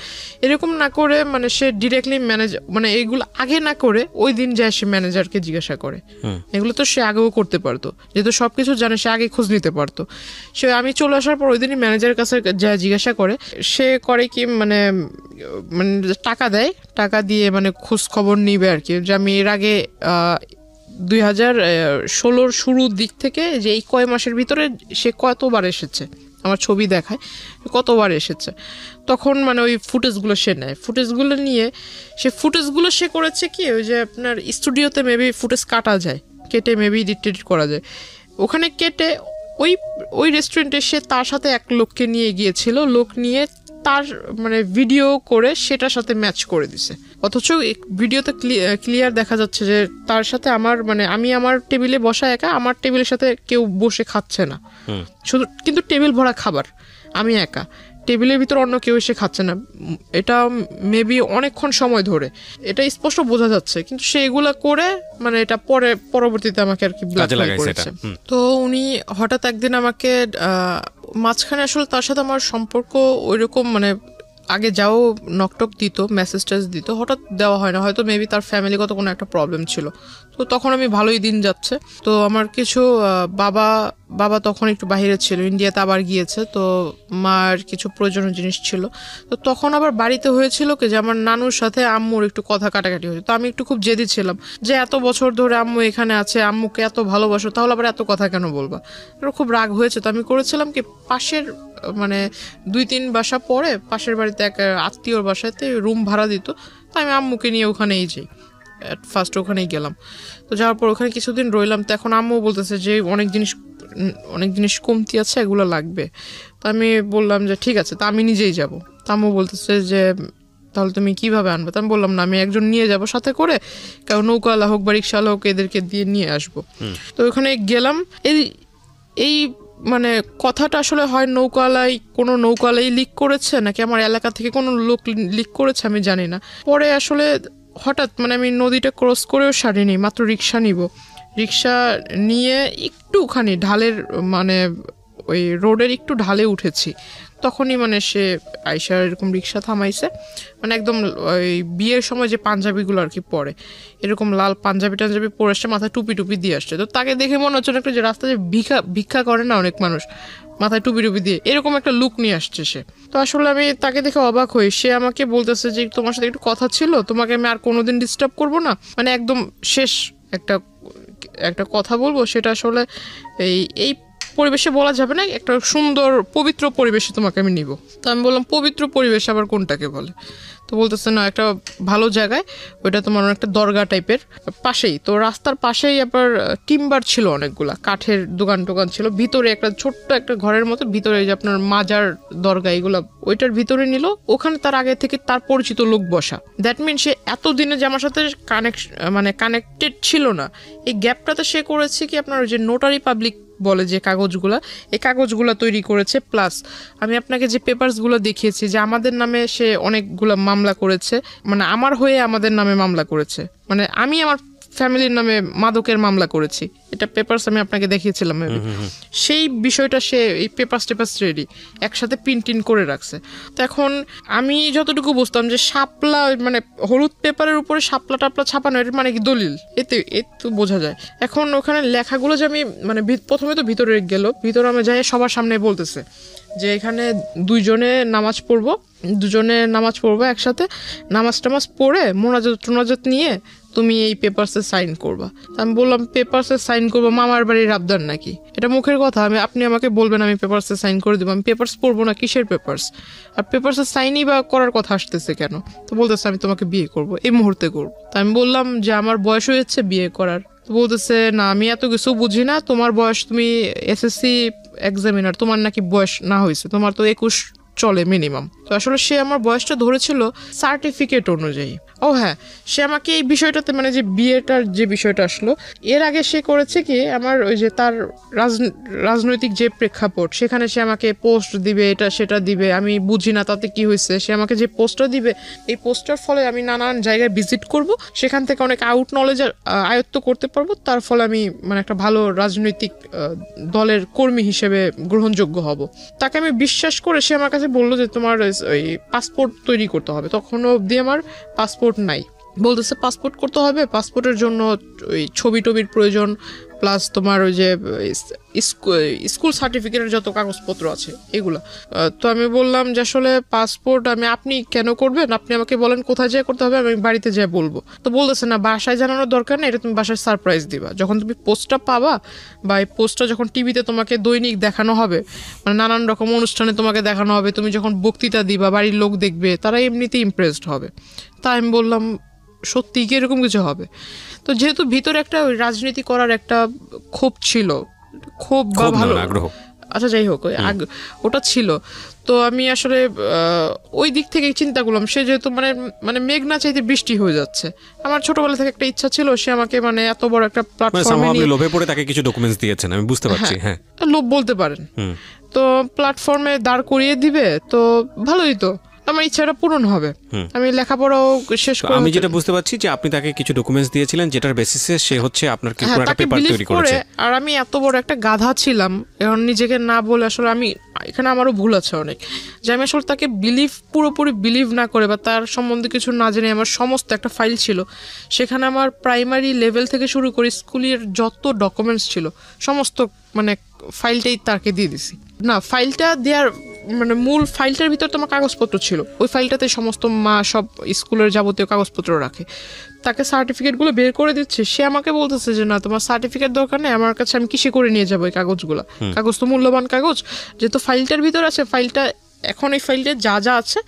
এরকম না করে মানে সে ডিরেক্টলি ম্যানেজার মানে এইগুলো আগে না করে ওই দিন যায় সে ম্যানেজারকে জিজ্ঞাসা করে। এগুলো তো সে আগেও করতে পারতো, যেহেতু সবকিছু জানে সে আগে খোঁজ নিতে পারতো। সে আমি চলে আসার পর ওই দিনই ম্যানেজারের কাছে যা জিজ্ঞাসা করে, সে করে কি মানে মানে টাকা দেয়, টাকা দিয়ে মানে খোঁজ খবর নিবে আর কি, যে আমি এর আগে 2016 শুরুর দিক থেকে যে এই কয় মাসের ভিতরে সে কতবার এসেছে, আমার ছবি দেখায় কতবার এসেছে। তখন মানে ওই ফুটেজগুলো সে নেয়, ফুটেজগুলো নিয়ে ফুটেজগুলো সে করেছে কি ওই যে আপনার স্টুডিওতে মেবি ফুটেজ কাটা যায়, কেটে মেবি এডিট করা যায়, ওখানে কেটে ওই রেস্টুরেন্টে সে তার সাথে এক লোককে নিয়ে গিয়েছিল, লোক নিয়ে তার মানে ভিডিও করে সেটার সাথে ম্যাচ করে দিছে, অথচ ভিডিওতে ক্লিয়ার দেখা যাচ্ছে যে তার সাথে আমার মানে আমি আমার টেবিলে বসা একা, আমার টেবিলের সাথে কেউ বসে খাচ্ছে না, শুধু কিন্তু টেবিল ভরা খাবার, আমি একা, টেবিলের ভিতর অন্য কেউ এসে খাচ্ছে না, এটা মেবি অনেকক্ষণ সময় ধরে, এটা স্পষ্ট বোঝা যাচ্ছে, কিন্তু সে এগুলা করে মানে এটা পরবর্তীতে আমাকে আর কি ব্ল্যাকমেইল করেছে। তো উনি হঠাৎ একদিন আমাকে মাঝখানে আসলে তার সাথে আমার সম্পর্ক ওইরকম মানে আগে যাও নকটক দিত, মেসেজ টেস দিত, হঠাৎ দেওয়া হয় না, হয়তো মেবি তার ফ্যামিলিগত কোনো একটা প্রবলেম ছিল। তো তখন আমি ভালোই দিন যাচ্ছে, তো আমার কিছু বাবা তখন একটু বাইরে ছিল, ইন্ডিয়াতে আবার গিয়েছে, তো মার কিছু প্রয়োজনীয় জিনিস ছিল, তো তখন আবার বাড়িতে হয়েছিল কি যে আমার নানুর সাথে আম্মুর একটু কথা কাটাকাটি হয়েছে। তো আমি একটু খুব জেদি ছিলাম যে এত বছর ধরে আম্মু এখানে আছে, আম্মুকে এত ভালোবাসো, তাহলে আবার এত কথা কেন বলবা, খুব রাগ হয়েছে। তো আমি করেছিলাম কি, পাশের মানে 2-3 বাসা পরে পাশের বাড়িতে এক আত্মীয়র বাসাতে রুম ভাড়া দিত, তো আমি আম্মুকে নিয়ে ওখানেই যাই, ফার্স্ট ওখানেই গেলাম। তো যাওয়ার পর ওখানে কিছুদিন রইলাম, তো এখন আম্মু বলতেছে যে অনেক জিনিস কমতি আছে, এগুলো লাগবে। তো আমি বললাম যে ঠিক আছে, তা আমি নিজেই যাব। তো আম্মু বলতেছে যে তাহলে তুমি কিভাবে আনবে? তো আমি বললাম না, আমি একজন নিয়ে যাব সাথে করে, কারণ নৌকাওয়ালা হোক বা রিক্সাওয়ালা হোক, এদেরকে দিয়ে নিয়ে আসবো। তো ওখানে গেলাম, এই মানে কথাটা আসলে হয় কোনো নৌকাওয়ালাই লিক করেছে নাকি আমার এলাকা থেকে কোনো লোক লিক করেছে আমি জানি না। পরে আসলে হঠাৎ মানে আমি নদীটা ক্রস করেও সারিনি, মাত্র রিক্সা রিক্সা নিয়ে একটুখানি ঢালের মানে ওই রোডের একটু ঢালে উঠেছি, তখনই মানে সে আইসা এরকম রিক্সা থামাইছে, মানে একদম ওই বিয়ের সময় যে পাঞ্জাবিগুলো আর কি পরে, এরকম লাল পাঞ্জাবি পরে আসছে, মাথায় টুপি দিয়ে আসছে। তো তাকে দেখে মনে হচ্ছে একটা যে রাস্তায় ভিক্ষা করে না অনেক মানুষ, মাথায় টুপি দিয়ে এরকম একটা লুক নিয়ে আসছে সে। তো আসলে আমি তাকে দেখে অবাক হই, সে আমাকে বলতেছে যে তোমার সাথে একটু কথা ছিল, তোমাকে আমি আর কোনোদিন ডিস্টার্ব করবো না, মানে একদম শেষ একটা কথা বলবো, সেটা আসলে এই পরিবেশে বলা যাবে না, একটা সুন্দর পবিত্র পরিবেশে তোমাকে আমি নিব। তো আমি বললাম পবিত্র পরিবেশ আবার কোনটাকে বলে? তো বলতেছে না, একটা ভালো জায়গায়, ওইটা তোমার একটা দরগা টাইপের পাশেই, তো রাস্তার পাশেই আবার টিম্বার ছিল, অনেকগুলা কাঠের দোকান ছিল, ভিতরে একটা ছোট্ট একটা ঘরের মতো, ভিতরে যে আপনার মাজার দরগা এগুলা ওইটার ভিতরে নিল, ওখানে তার আগে থেকে তার পরিচিত লোক বসা। দ্যাট মিন সে এতদিনে যে আমার সাথে কানেক্টেড ছিল না, এই গ্যাপটাতে সে করেছে কি আপনার যে নোটারি পাবলিক বলে যে এই কাগজগুলা তৈরি করেছে, প্লাস আমি আপনাকে যে পেপারসগুলো দেখিয়েছি যে আমাদের নামে সে অনেকগুলো মামলা করেছে, মানে আমার হয়ে আমাদের নামে মামলা করেছে, মানে আমি আমার ফ্যামিলির নামে মাদকের মামলা করেছি, এটা পেপারস আমি আপনাকে দেখিয়েছিলাম। সেই বিষয়টা সে এই পেপারস রেডি একসাথে প্রিন্ট করে রাখছে। তো এখন আমি যতটুকু বুঝতাম যে শাপলা মানে হলুদ পেপারের উপরে শাপলা টাপলা ছাপানো, এর মানে কি দলিল, এতে তো বোঝা যায়। এখন ওখানে লেখাগুলো যে আমি মানে প্রথমে তো ভিতরে আমি যাই, সবার সামনে বলতেছে যে এখানে দুজনে নামাজ পড়বো একসাথে, নামাজ পড়ে মোনাজাত নিয়ে তুমি এই পেপারসে সাইন করবা। আমি বললাম পেপারসে সাইন করবো, মামার বাড়ির আবদার নাকি? এটা মুখের কথা, আপনি আমাকে বলবেন আমি পেপারসে সাইন করে দেবো, আমি পেপারস পড়বো না, কিসের পেপারস? আর পেপারসে সাইনই বা করার কথা আসতেছে কেন? তো বলতেছে আমি তোমাকে বিয়ে করবো, এই মুহূর্তে করবো। তো আমি বললাম যে আমার বয়স হয়েছে বিয়ে করার। তো বলতেছে না, আমি এত কিছু বুঝি না, তোমার বয়স, তুমি এসএসসি এক্সামিনার, তোমার নাকি বয়স না হয়েছে, তোমার তো 21 চলে মিনিমাম। তো আসলে সে আমার বয়সটা ধরেছিল সার্টিফিকেট অনুযায়ী। ও হ্যাঁ, সে আমাকে এই বিষয়টাতে মানে যে বিয়েটার যে বিষয়টা আসলো, এর আগে সে করেছে কি আমার ওই যে তার রাজনৈতিক যে প্রেক্ষাপট, সেখানে সে আমাকে পোস্ট দিবে, এটা সেটা দিবে, আমি বুঝি না তাতে কি হয়েছে, সে আমাকে যে পোস্টটা দিবে, এই পোস্টার ফলে আমি নানান জায়গায় ভিজিট করব, সেখান থেকে অনেক আউট নলেজ আয়ত্ত করতে পারবো, তার ফলে আমি মানে একটা ভালো রাজনৈতিক দলের কর্মী হিসেবে গ্রহণযোগ্য হব। তাকে আমি বিশ্বাস করে সে আমার কাছে বললো যে তোমার ওই পাসপোর্ট তৈরি করতে হবে, তখনও অবধি আমার পাসপোর্ট নাই। বলতেছে পাসপোর্ট করতে হবে, পাসপোর্টের জন্য ওই ছবির প্রয়োজন, প্লাস তোমার ওই যে স্কুল সার্টিফিকেটের যত কাগজপত্র আছে এগুলো। তো আমি বললাম যে আসলে পাসপোর্ট আপনি কেন করবেন, আপনি আমাকে বলেন কোথায় যেয়ে করতে হবে, আমি বাড়িতে যেয়ে বলবো। তো বলতেছে না, বাসায় জানানোর দরকার নেই, এটা তুমি বাসায় সারপ্রাইজ দিবা, যখন তুমি পোস্টটা পাবা বা এই পোস্টটা যখন টিভিতে তোমাকে দৈনিক দেখানো হবে, মানে নানান রকম অনুষ্ঠানে তোমাকে দেখানো হবে, তুমি যখন বক্তৃতা দিবা, বাড়ির লোক দেখবে, তারা এমনিতেই ইমপ্রেসড হবে। তাই আমি বললাম সত্যি কি এরকম কিছু হবে? তো যেহেতু ভিতরে একটা রাজনীতি করার একটা ক্ষোভ ছিল, ক্ষোভ বা ভালো আচ্ছা যাই হোক ওটা ছিল। তো আমি আসলে ওই দিক থেকে চিন্তা করলাম, সে যেহেতু মানে মানে মেঘ না চাইতে বৃষ্টি হয়ে যাচ্ছে, আমার ছোটবেলা থেকে একটা ইচ্ছা ছিল সে আমাকে মানে এত বড় একটা প্ল্যাটফর্মে আপনি লোভে পড়ে তাকে কিছু ডকুমেন্টস দিয়েছেন, আমি বুঝতে পারছি। হ্যাঁ, লোভ বলতে পারেন। তো প্ল্যাটফর্মে দাঁড় করিয়ে দিবে তো ভালোই, তো আমার ইচ্ছাটা পূরণ হবে, আমি লেখাপড়াও শেষ করে। আমি যেটা বুঝতে পারছি যে আপনি তাকে কিছু ডকুমেন্টস দিয়েছিলেন যেটার বেসিসে সে হচ্ছে আপনার কি পুরো একটা পেপার তৈরি করেছে। আর আমি এত বড় একটা গাধা ছিলাম, এখন নিজেকে না বলে আসলে আমি এখানে আমারও ভুল আছে অনেক, যে আমি আসলে তাকে পুরোপুরি বিলিভ না করে বা তার সম্বন্ধে কিছু না জেনে আমার সমস্ত একটা ফাইল ছিল, সেখানে আমার প্রাইমারি লেভেল থেকে শুরু করে স্কুলের যত ডকুমেন্টস ছিল সমস্ত মানে ফাইলটাই তাকে দিয়ে দিছি। না, ফাইলটা দেওয়ার মানে মূল ফাইলটার ভিতর তোমার কাগজপত্র ছিল, ওই ফাইলটাতে সমস্ত মা সব স্কুলের যাবতীয় কাগজপত্র রাখে। তাকে সার্টিফিকেটগুলো বের করে দিচ্ছে, সে আমাকে বলতেছে যে না তোমার সার্টিফিকেট দরকার নেই, আমার কাছে আমি কিসে করে নিয়ে যাবো এই কাগজগুলো, কাগজ তো মূল্যবান কাগজ, যেহেতু ফাইলটার ভিতর আছে ফাইলটা, এখন এই ফাইলটা যা যা আছে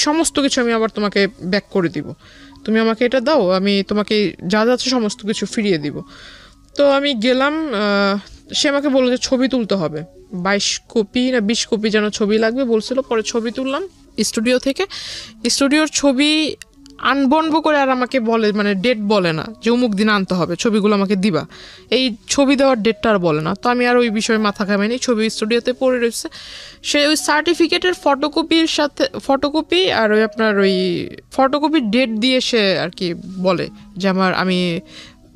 সমস্ত কিছু আমি আবার তোমাকে ব্যাক করে দিব, তুমি আমাকে এটা দাও, আমি তোমাকে যা যা আছে সমস্ত কিছু ফিরিয়ে দিব। তো আমি গেলাম, সে আমাকে বললো যে ছবি তুলতে হবে, 22 কপি না 20 কপি যেন ছবি লাগবে বলছিল। পরে ছবি তুললাম স্টুডিও থেকে, স্টুডিওর ছবি আনবনবো করে, আর আমাকে বলে মানে ডেট বলে না যে অমুক দিন আনতে হবে, ছবিগুলো আমাকে দিবা, এই ছবি দেওয়ার ডেটটা আর বলে না। তো আমি আর ওই বিষয়ে মাথা ঘামাইনি, ছবি স্টুডিওতে পড়ে রয়েছে। সে ওই সার্টিফিকেটের ফটোকপির সাথে ফটোকপি আর ওই আপনার ওই ফটোকপির ডেট দিয়ে সে আর কি বলে যে আমি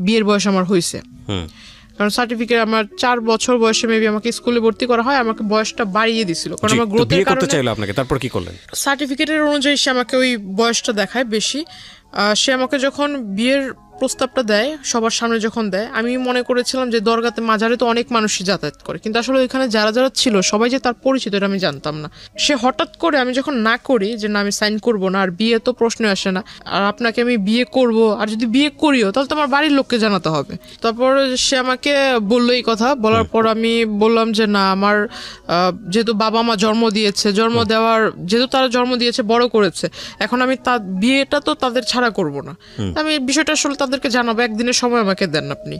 বিয়ের বয়স আমার হয়েছে, কারণ সার্টিফিকেট আমার 4 বছর বয়সে মেবি আমাকে স্কুলে ভর্তি করা হয়, আমাকে বয়সটা বাড়িয়ে দিছিল কারণ আমার গ্রোথের কারণে। আপনাকে তারপর কি করলেন? সার্টিফিকেটের অনুযায়ী সে আমাকে ওই বয়সটা দেখায় বেশি। সে আমাকে যখন বিয়ের প্রস্তাবটা দেয় সবার সামনে যখন দেয়, আমি মনে করেছিলাম যে দরগাতে মাজারে তো অনেক মানুষই যাতায়াত করে, কিন্তু আসলে ওইখানে যারা যারা ছিল সবাই যে তার পরিচিত এটা আমি জানতাম না। সে হঠাৎ করে আমি যখন না করি যে না আমি সাইন করব না, আর বিয়ে তো প্রশ্ন আসে না, আর আপনাকে আমি বিয়ে করব, আর যদি বিয়ে করিও তাহলে তো আমার বাড়ির লোককে জানাতে হবে। তারপর সে আমাকে বললো এই কথা, বলার পর আমি বললাম যে না আমার যেহেতু বাবা মা জন্ম দিয়েছে, যেহেতু তারা জন্ম দিয়েছে বড় করেছে, এখন আমি তার বিয়েটা তো তাদের ছাড়া করব না, আমি বিষয়টা আসলে তাদেরকে জানাবো, একদিনের সময় আমাকে দেন, আপনি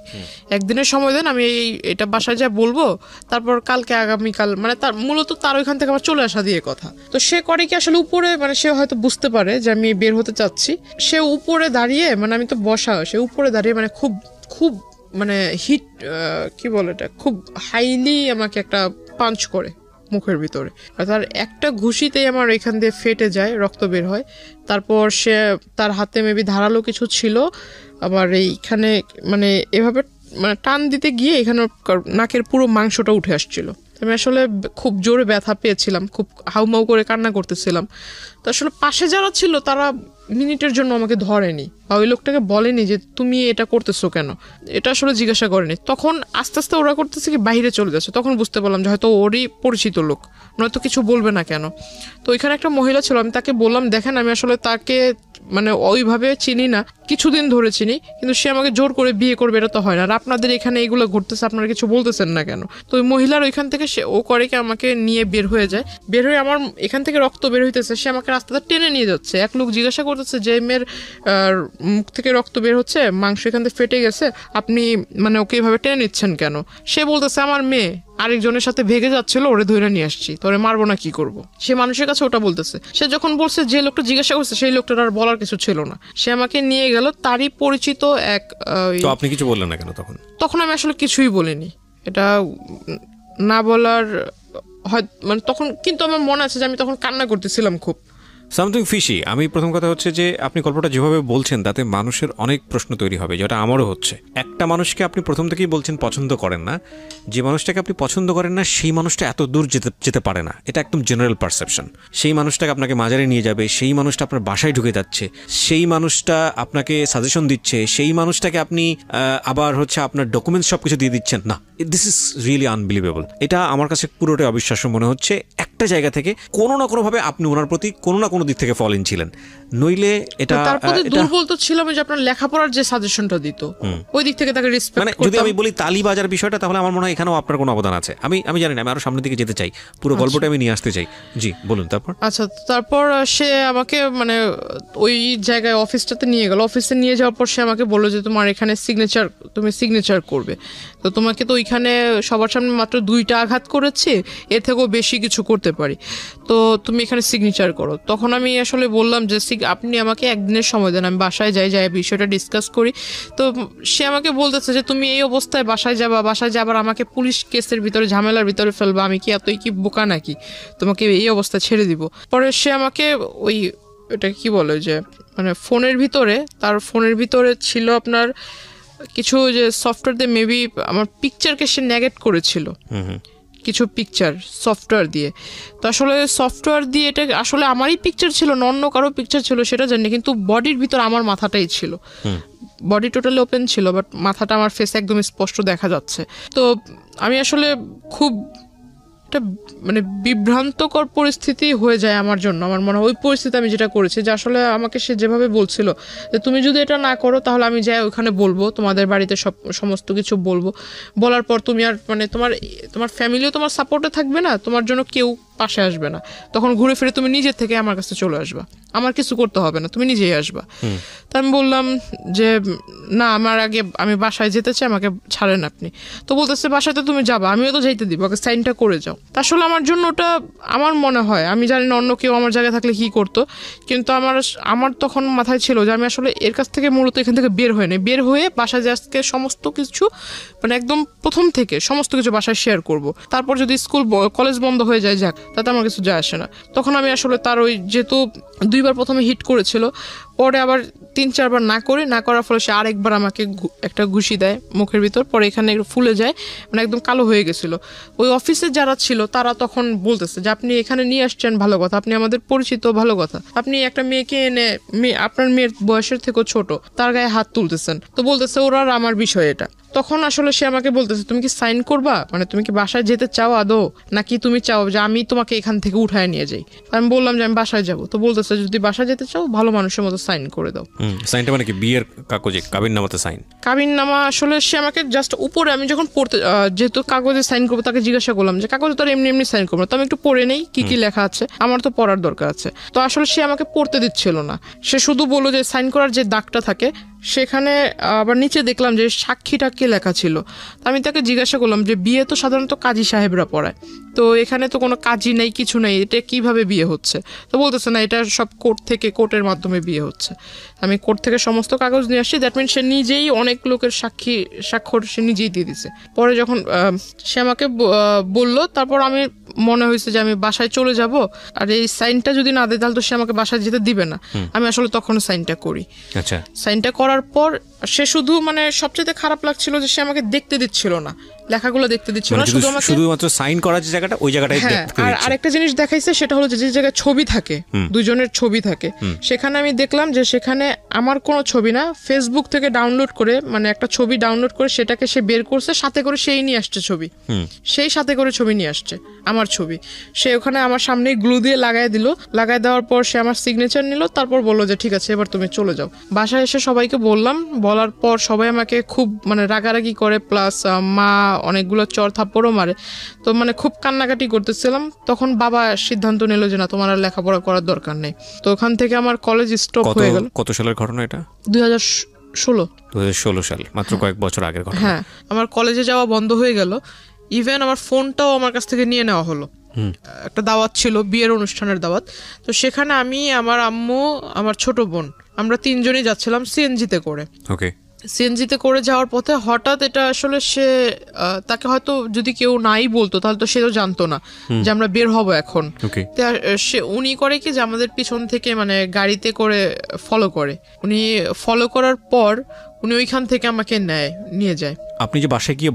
একদিনের সময় দেন, আমি এটা বাসায় যা বলবো, তারপর কালকে আগামীকাল মানে তার মূলত তার ওইখান থেকে আমার চলে আসা দিয়ে কথা। তো সে করে কি আসলে উপরে মানে সে হয়তো বুঝতে পারে যে আমি বের হতে চাচ্ছি, সে উপরে দাঁড়িয়ে মানে আমি তো বসা, সে উপরে দাঁড়িয়ে মানে খুব খুব মানে হিট কি বলে এটা, খুব হাইলি আমাকে একটা পাঞ্চ করে মুখের ভিতরে, আর তার একটা ঘুষিতেই আমার এখান দিয়ে ফেটে যায়, রক্ত বের হয়। তারপর সে তার হাতে মেবি ধারালো কিছু ছিল, আবার এইখানে মানে এভাবে মানে টান দিতে গিয়ে এখানে নাকের পুরো মাংসটা উঠে আসছিল। আমি আসলে খুব জোরে ব্যথা পেয়েছিলাম, খুব হাউমাউ করে কান্না করতেছিলাম। তো আসলে পাশে যারা ছিল তারা মিনিটের জন্য আমাকে ধরেনি বা ওই লোকটাকে বলেনি যে তুমি এটা করতেছো কেন, এটা আসলে জিজ্ঞাসা করেনি। তখন আস্তে আস্তে ওরা করতেছে কি বাইরে চলে যাচ্ছে, তখন বুঝতে পারলাম যে হয়তো ওরই পরিচিত লোক, নয়তো কিছু বলবে না কেন। তো ওইখানে একটা মহিলা ছিল, আমি তাকে বললাম দেখেন আমি আসলে তাকে মানে ওইভাবে চিনি না, কিছুদিন ধরে চিনি, কিন্তু সে আমাকে জোর করে বিয়ে করবে এটা তো হয় না, আর আপনাদের এখানে এগুলো ঘটতেছে আপনারা কিছু বলতেছেন না কেন। তো ওই মহিলার ওইখান থেকে সে ও করে কি আমাকে নিয়ে বের হয়ে যায়, বের হয়ে আমার এখান থেকে রক্ত বের হইতেছে, সে আমাকে রাস্তাটা টেনে নিয়ে যাচ্ছে। এক লোক জিজ্ঞাসা করতেছে যে মেয়ের মুখ থেকে রক্ত বের হচ্ছে, মাংস এখান থেকে ফেটে গেছে, আপনি মানে ওকে এইভাবে টেনে নিচ্ছেন কেন? সে বলতেছে আমার মেয়ে আরেকজনের সাথে ভেগে যাচ্ছিল, ওরে ধরে নিয়ে আসছি, তোরে মারবো না কি করব। সে মানুষের কাছে ওটা বলতেছে। সে যখন বলছে যে লোকটা জিজ্ঞাসা করছে সেই লোকটার আর বলার কিছু ছিল না, সে আমাকে নিয়ে গেল তারই পরিচিত এক। তো আপনি কিছু বললেন না কেন তখন? তখন আমি আসলে কিছুই বলিনি, এটা না বলার হয় মানে তখন, কিন্তু আমার মনে আছে যে আমি তখন কান্না করতেছিলাম খুব। Something fishy. আমি প্রথম কথা হচ্ছে যে আপনি গল্পটা যেভাবে বলছেন তাতে মানুষের অনেক প্রশ্ন তৈরি হবে, যেটা আমারও হচ্ছে। একটা মানুষকে আপনি প্রথম থেকেই বলছেন পছন্দ করেন না, যে মানুষটাকে আপনি পছন্দ করেন না সেই মানুষটা এত দূর যেতে পারে না, এটা একদম জেনারেল পারসেপশন। সেই মানুষটাকে আপনাকে মাজারে নিয়ে যাবে, সেই মানুষটা আপনার বাসায় ঢুকে যাচ্ছে, সেই মানুষটা আপনাকে সাজেশন দিচ্ছে, সেই মানুষটাকে আপনি আবার হচ্ছে আপনার ডকুমেন্টস সব কিছু দিয়ে দিচ্ছেন না। This is really unbelievable. এটা আমার কাছে পুরোটাই অবিশ্বাস্য মনে হচ্ছে। একটা জায়গা থেকে কোনো না কোনোভাবে আপনি ওনার প্রতি কোনো না কোনো দিক থেকে ফল ইন ছিলেন, নইলে এটা তারপরে দুর্বল তো ছিলাম যে আপনার লেখাপড়ার যে সাজেশনটা দিত ওই দিক থেকে তাকে রেসপেক্ট মানে যদি আমি বলি তালিবাজার বিষয়টা, তাহলে আমার মনে হয় এখানেও আপনার কোনো অবদান আছে। আমি জানি না, আমি আরো সামনের দিকে যেতে চাই, পুরো গল্পটা আমি নিয়ে আসতে চাই। জি বলুন। তারপর আচ্ছা, তারপর সে আমাকে মানে ওই জায়গায় অফিসটাতে নিয়ে গেল। অফিসে নিয়ে যাওয়ার পর সে আমাকে বললো যে তোমার এখানে তুমি সিগনেচার করবে, তো তোমাকে তো ওইখানে সবার সামনে মাত্র 2টা আঘাত করেছি, এর থেকেও বেশি কিছু করতে পারি, তো তুমি এখানে সিগনেচার করো। তখন আমি আসলে বললাম যে আপনি আমাকে একদিনের সময় দেন, আমি বাসায় যাই বিষয়টা ডিসকাস করি। তো সে আমাকে বলতেছে যে তুমি এই অবস্থায় বাসায় যাবার আমাকে পুলিশ কেসের ভিতরে ঝামেলার ভিতরে ফেলবা, আমি কি এতই কি বোকা নাকি, তোমাকে এই অবস্থায় ছেড়ে দিব। পরে সে আমাকে ওই এটা কি বলে যে মানে তার ফোনের ভিতরে ছিল আপনার কিছু যে সফটওয়্যার দিয়ে মেবি আমার পিকচারকে সে নেগেট করেছিল, কিছু পিকচার সফটওয়্যার দিয়ে। তো আসলে সফটওয়্যার দিয়ে এটা আসলে আমারই পিকচার ছিল না অন্য কারো পিকচার ছিল সেটা জানি, কিন্তু বডির ভিতর আমার মাথাটাই ছিল, বডি টোটালি ওপেন ছিল, বাট মাথাটা আমার ফেসে একদম স্পষ্ট দেখা যাচ্ছে। তো আমি আসলে খুব মানে বিভ্রান্তকর পরিস্থিতি হয়ে যায় আমার জন্য। আমার মনে হয় ওই পরিস্থিতি আমি যেটা করেছি যে আসলে আমাকে সে যেভাবে বলছিল যে তুমি যদি এটা না করো তাহলে আমি যাই ওখানে বলবো, তোমাদের বাড়িতে সমস্ত কিছু বলবো, বলার পর তুমি আর মানে তোমার ফ্যামিলিও তোমার সাপোর্টে থাকবে না, তোমার জন্য কেউ পাশে আসবে না, তখন ঘুরে ফিরে তুমি নিজের থেকে আমার কাছে চলে আসবা, আমার কিছু করতে হবে না, তুমি নিজেই আসবা। তা আমি বললাম যে না, আমি বাসায় যেতে চাই, আমাকে ছাড়েন আপনি। তো বলতেছে বাসাতে তুমি যাবা, আমিও তো যাইতে দিব, আগে সাইনটা করে যাও। আসলে আমার জন্য ওটা আমার মনে হয়, আমি জানি না অন্য কেউ আমার জায়গায় থাকলে কি করতো, কিন্তু আমার তখন মাথায় ছিল যে আমি আসলে এর কাছ থেকে মূলত এখান থেকে বের হয়ে বাসায় যে আজকে সমস্ত কিছু মানে একদম প্রথম থেকে সমস্ত কিছু বাসায় শেয়ার করব, তারপর যদি স্কুল কলেজ বন্ধ হয়ে যায় যাক, তাতে আমার কিছু যায় আসে না। তখন আমি আসলে তার ওই যেহেতু 2বার প্রথমে হিট করেছিল, পরে আবার 3-4 বার না করার ফলে সে আরেকবার আমাকে একটা ঘুষি দেয় মুখের ভিতর, পরে এখানে একটু ফুলে যায়, মানে একদম কালো হয়ে গেছিল। ওই অফিসে যারা ছিল তারা তখন বলতেছে যে আপনি এখানে নিয়ে আসছেন ভালো কথা, আপনি আমাদের পরিচিত ভালো কথা, আপনি একটা মেয়েকে এনে আপনার মেয়ের বয়সের থেকেও ছোট তার গায়ে হাত তুলতেছেন, তো বলতেছে ওরা আর আমার বিষয় এটা। তখন আসলে সে আমাকে বলতেছে তুমি কি সাইন করবা, মানে তুমি কি বাসায় যেতে চাও আদৌ, নাকি তুমি চাও যে আমি তোমাকে এখান থেকে উঠায় নিয়ে যাই। আমি বললাম যে আমি বাসায় যাবো। তো বলতেছে যদি বাসায় যেতে চাও ভালো মানুষের মতো সাইন করে দাও। সাইনটা মানে কি বিয়ের কাগজে কাবিননামাতে সাইন? কাবিননামা আসলে সে আমাকে জাস্ট উপরে, আমি যখন পড়তে যেহেতু কাগজে সাইন করবো তাকে জিজ্ঞাসা করলাম যে কাগজে তো এমনি সাইন করবো, তো আমি একটু পড়ে নেই কি কি লেখা আছে, আমার তো পড়ার দরকার আছে। তো আসলে সে আমাকে পড়তে দিচ্ছিল না, সে শুধু বললো যে সাইন করার যে দাগটা থাকে সেখানে আবার নিচে দেখলাম যে সাক্ষীটা কে লেখা ছিল। আমি তাকে জিজ্ঞাসা করলাম যে বিয়ে তো সাধারণত কাজী সাহেবরা পড়ায়, তো এখানে তো কোনো কাজই নেই, কিছু নেই, এটা কিভাবে বিয়ে হচ্ছে? তো বলতেছে না, এটা সব কোর্টের মাধ্যমে বিয়ে হচ্ছে। আমি কোর্ট থেকে সমস্ত কাগজ নিয়ে আসছি, দ্যাট মিন সে নিজেই অনেক লোকের স্বাক্ষর সে নিজেই দিয়ে দিছে। পরে যখন সে আমাকে বললো, তারপর আমি মনে হয়েছে যে আমি বাসায় চলে যাব, আর এই সাইনটা যদি না দেয় তাহলে তো সে আমাকে বাসায় যেতে দিবে না। আমি আসলে তখন সাইনটা করি। আচ্ছা, সাইনটা করার পর সে শুধু মানে সবচেয়ে খারাপ লাগছিল যে সে আমাকে দেখতে দিচ্ছিল না, লেখাগুলো দেখতে দিচ্ছিল না, শুধুমাত্র সাইন করার যে জায়গাটা ওই জায়গাটাই দেখতে। আর আরেকটা জিনিস দেখাইছে, সেটা হলো যে জায়গায় ছবি থাকে, দুজনের ছবি থাকে, সেখানে আমি দেখলাম যে সেখানে আমার কোনো ছবি না, ফেসবুক থেকে ডাউনলোড করে মানে একটা ছবি ডাউনলোড করে সেটাকে সে বের করছে, সাথে করে সেই নিয়ে আসছে ছবি, সেই সাথে করে ছবি নিয়ে আসছে আমার ছবি, সে ওখানে আমার সামনে গ্লু দিয়ে লাগাই দেওয়ার পর সে আমার সিগনেচার নিল, তারপর বললো যে ঠিক আছে এবার তুমি চলে যাও। বাসায় এসে সবাইকে বলার পর সবাই আমাকে খুব মানে রাগারাগি করে, প্লাস মা অনেকগুলো চর থাপ্পড়ও মারে, তো মানে খুব কান্নাকাটি করতেছিলাম। তখন বাবা সিদ্ধান্ত নিল যে না, তোমার আর লেখাপড়া করার দরকার নেই। তো ওখান থেকে আমার কলেজ স্টপ হয়ে গেল। কত সালের ঘটনা এটা? 2016 সাল, মাত্র কয়েক বছর আগের ঘটনা। হ্যাঁ, আমার কলেজে যাওয়া বন্ধ হয়ে গেল, ইভেন আমার ফোনটাও আমার কাছ থেকে নিয়ে নেওয়া হলো। একটা দাওয়াত ছিল, বিয়ের অনুষ্ঠানের দাওয়াত, তো সেখানে আমি, আমার আম্মু, আমার ছোট বোন, আমরা 3 জনই যাচ্ছিলাম সিএনজিতে করে। ওকে, সিএনজিতে করে যাওয়ার পথে হঠাৎ এটা আসলে তাকে হয়তো যদি কেউ নাই বলতো তাহলে তো সে তো জানতো না যে আমরা বের হব এখন। উনি করে কি যে আমাদের পিছন থেকে মানে গাড়িতে করে উনি ফলো করার পর উনি ওইখান থেকে আমাকে নিয়ে যায়। আপনি যে বাসায় গিয়ে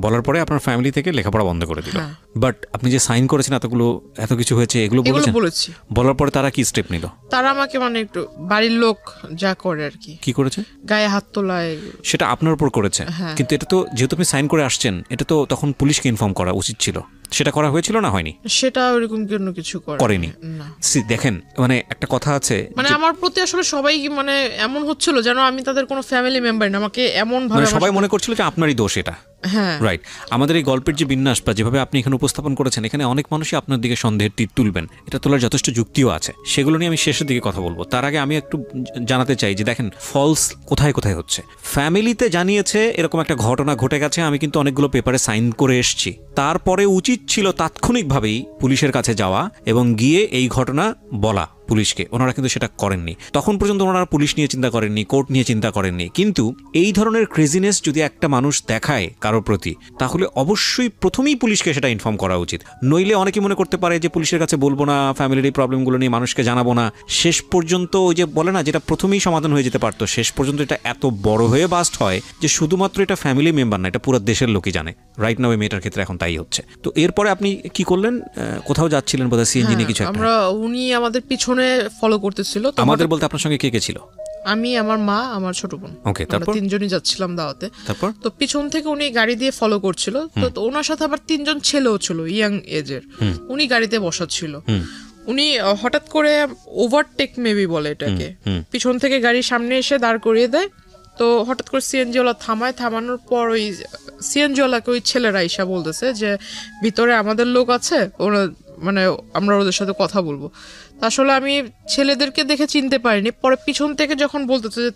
বলার পরে আপনার ফ্যামিলি থেকে লেখাপড়া বন্ধ করে দিল, বাট আপনি যে সাইন করেছেন এত কিছু হয়েছে এগুলো বলেছি। বলার পরে তারা কি স্টেপ নিল? তারা আমাকে মানে একটু বাড়ির লোক যা করে আর কি করেছে, গায়ে হাত তোলায়, সেটা আপনার উপর করেছে। কিন্তু এটা তো যেহেতু আপনি সাইন করে আসছেন, এটা তো তখন পুলিশকে ইনফর্ম করা উচিত ছিল। সেটা করা হয়েছিল না হয়নি? সেটা ওরকম কোনো কিছু করেনি। না। দেখেন মানে একটা কথা আছে, মানে আমার প্রতি আসলে সবাই মানে এমন হচ্ছিল যেন আমি তাদের কোনো ফ্যামিলি মেম্বার না, আমাকে এমন ভাবে সবাই মনে করছিল যে আপনারই দোষ এটা। হ্যাঁ রাইট। আমাদের এই গল্পের যে বিন্যাস বা যেভাবে আপনি এখানে উপস্থাপন করেছেন, এখানে অনেক মানুষই আপনার দিকে সন্দেহের তীর তুলবেন, এটা তোলার যথেষ্ট যুক্তিও আছে, সেগুলো নিয়ে আমি শেষের দিকে কথা বলবো। তার আগে আমি একটু জানাতে চাই যে দেখেন ফলস কোথায় কোথায় হচ্ছে। ফ্যামিলিতে জানিয়েছে এরকম একটা ঘটনা ঘটে গেছে, আমি কিন্তু অনেকগুলো পেপারে সাইন করে এসেছি, তারপরে উচিত ছিল তাৎক্ষণিকভাবেই পুলিশের কাছে যাওয়া এবং গিয়ে এই ঘটনা বলা পুলিশকে। ওনারা কিন্তু সেটা করেননি, তখন পর্যন্ত ওনারা পুলিশ নিয়ে চিন্তা করেননি, কোর্ট নিয়ে চিন্তা করেননি। কিন্তু এই ধরনের ক্রেজিনেস যদি একটা মানুষ দেখায় কারোর প্রতি, তাহলে অবশ্যই প্রথমেই পুলিশকে সেটা ইনফর্ম করা উচিত। নইলে অনেকে মনে করতে পারে যে পুলিশের কাছে বলবো না, ফ্যামিলির এই প্রবলেমগুলো নিয়ে মানুষকে জানাবো না, শেষ পর্যন্ত ওই যে বলে না, যেটা প্রথমেই সমাধান হয়ে যেতে পারতো, শেষ পর্যন্ত এটা এত বড় হয়ে বাস্ট হয় যে শুধুমাত্র এটা ফ্যামিলি মেম্বার না, এটা পুরো দেশের লোকই জানে। রাইট নাও এই মেয়েটার ক্ষেত্রে এখন তাই হচ্ছে। তো এরপরে আপনি কি করলেন? কোথাও যাচ্ছিলেন বোধহয়, সিএনজি নিয়ে কিছু একটা। আমরা উনি আমাদের পিছনে ফলো করতেছিল। আমাদের বলতে আপনার সঙ্গে কে কে ছিল? আমি, আমার মা, আমার ছোট বোন। ওকে, তারপর তিনজনই যাচ্ছিলাম দাওয়াতে। তারপর তো পিছন থেকে উনি গাড়ি দিয়ে ফলো করছিল, তো ওনার সাথে আবার তিনজন ছেলেও ছিল ইয়াং এজের। উনি গাড়িতে বসা ছিল। উনি হঠাৎ করে ওভারটেক মেবি বলে এটাকে, পিছন থেকে গাড়ির সামনে এসে দাঁড় করিয়ে দেয়। তো হঠাৎ করে সিএনজি ওয়ালা থামায়, থামানোর পর ওই সিএনজি ওয়ালাকে ওই ছেলেরা ইসা বলতেছে যে ভিতরে আমাদের লোক আছে, ওরা মানে আমরা ওদের সাথে কথা বলবো। আসলে আমি ছেলেদেরকে দেখে চিনতে পারিনি। পরে পিছন থেকে যখন বলতেছে যে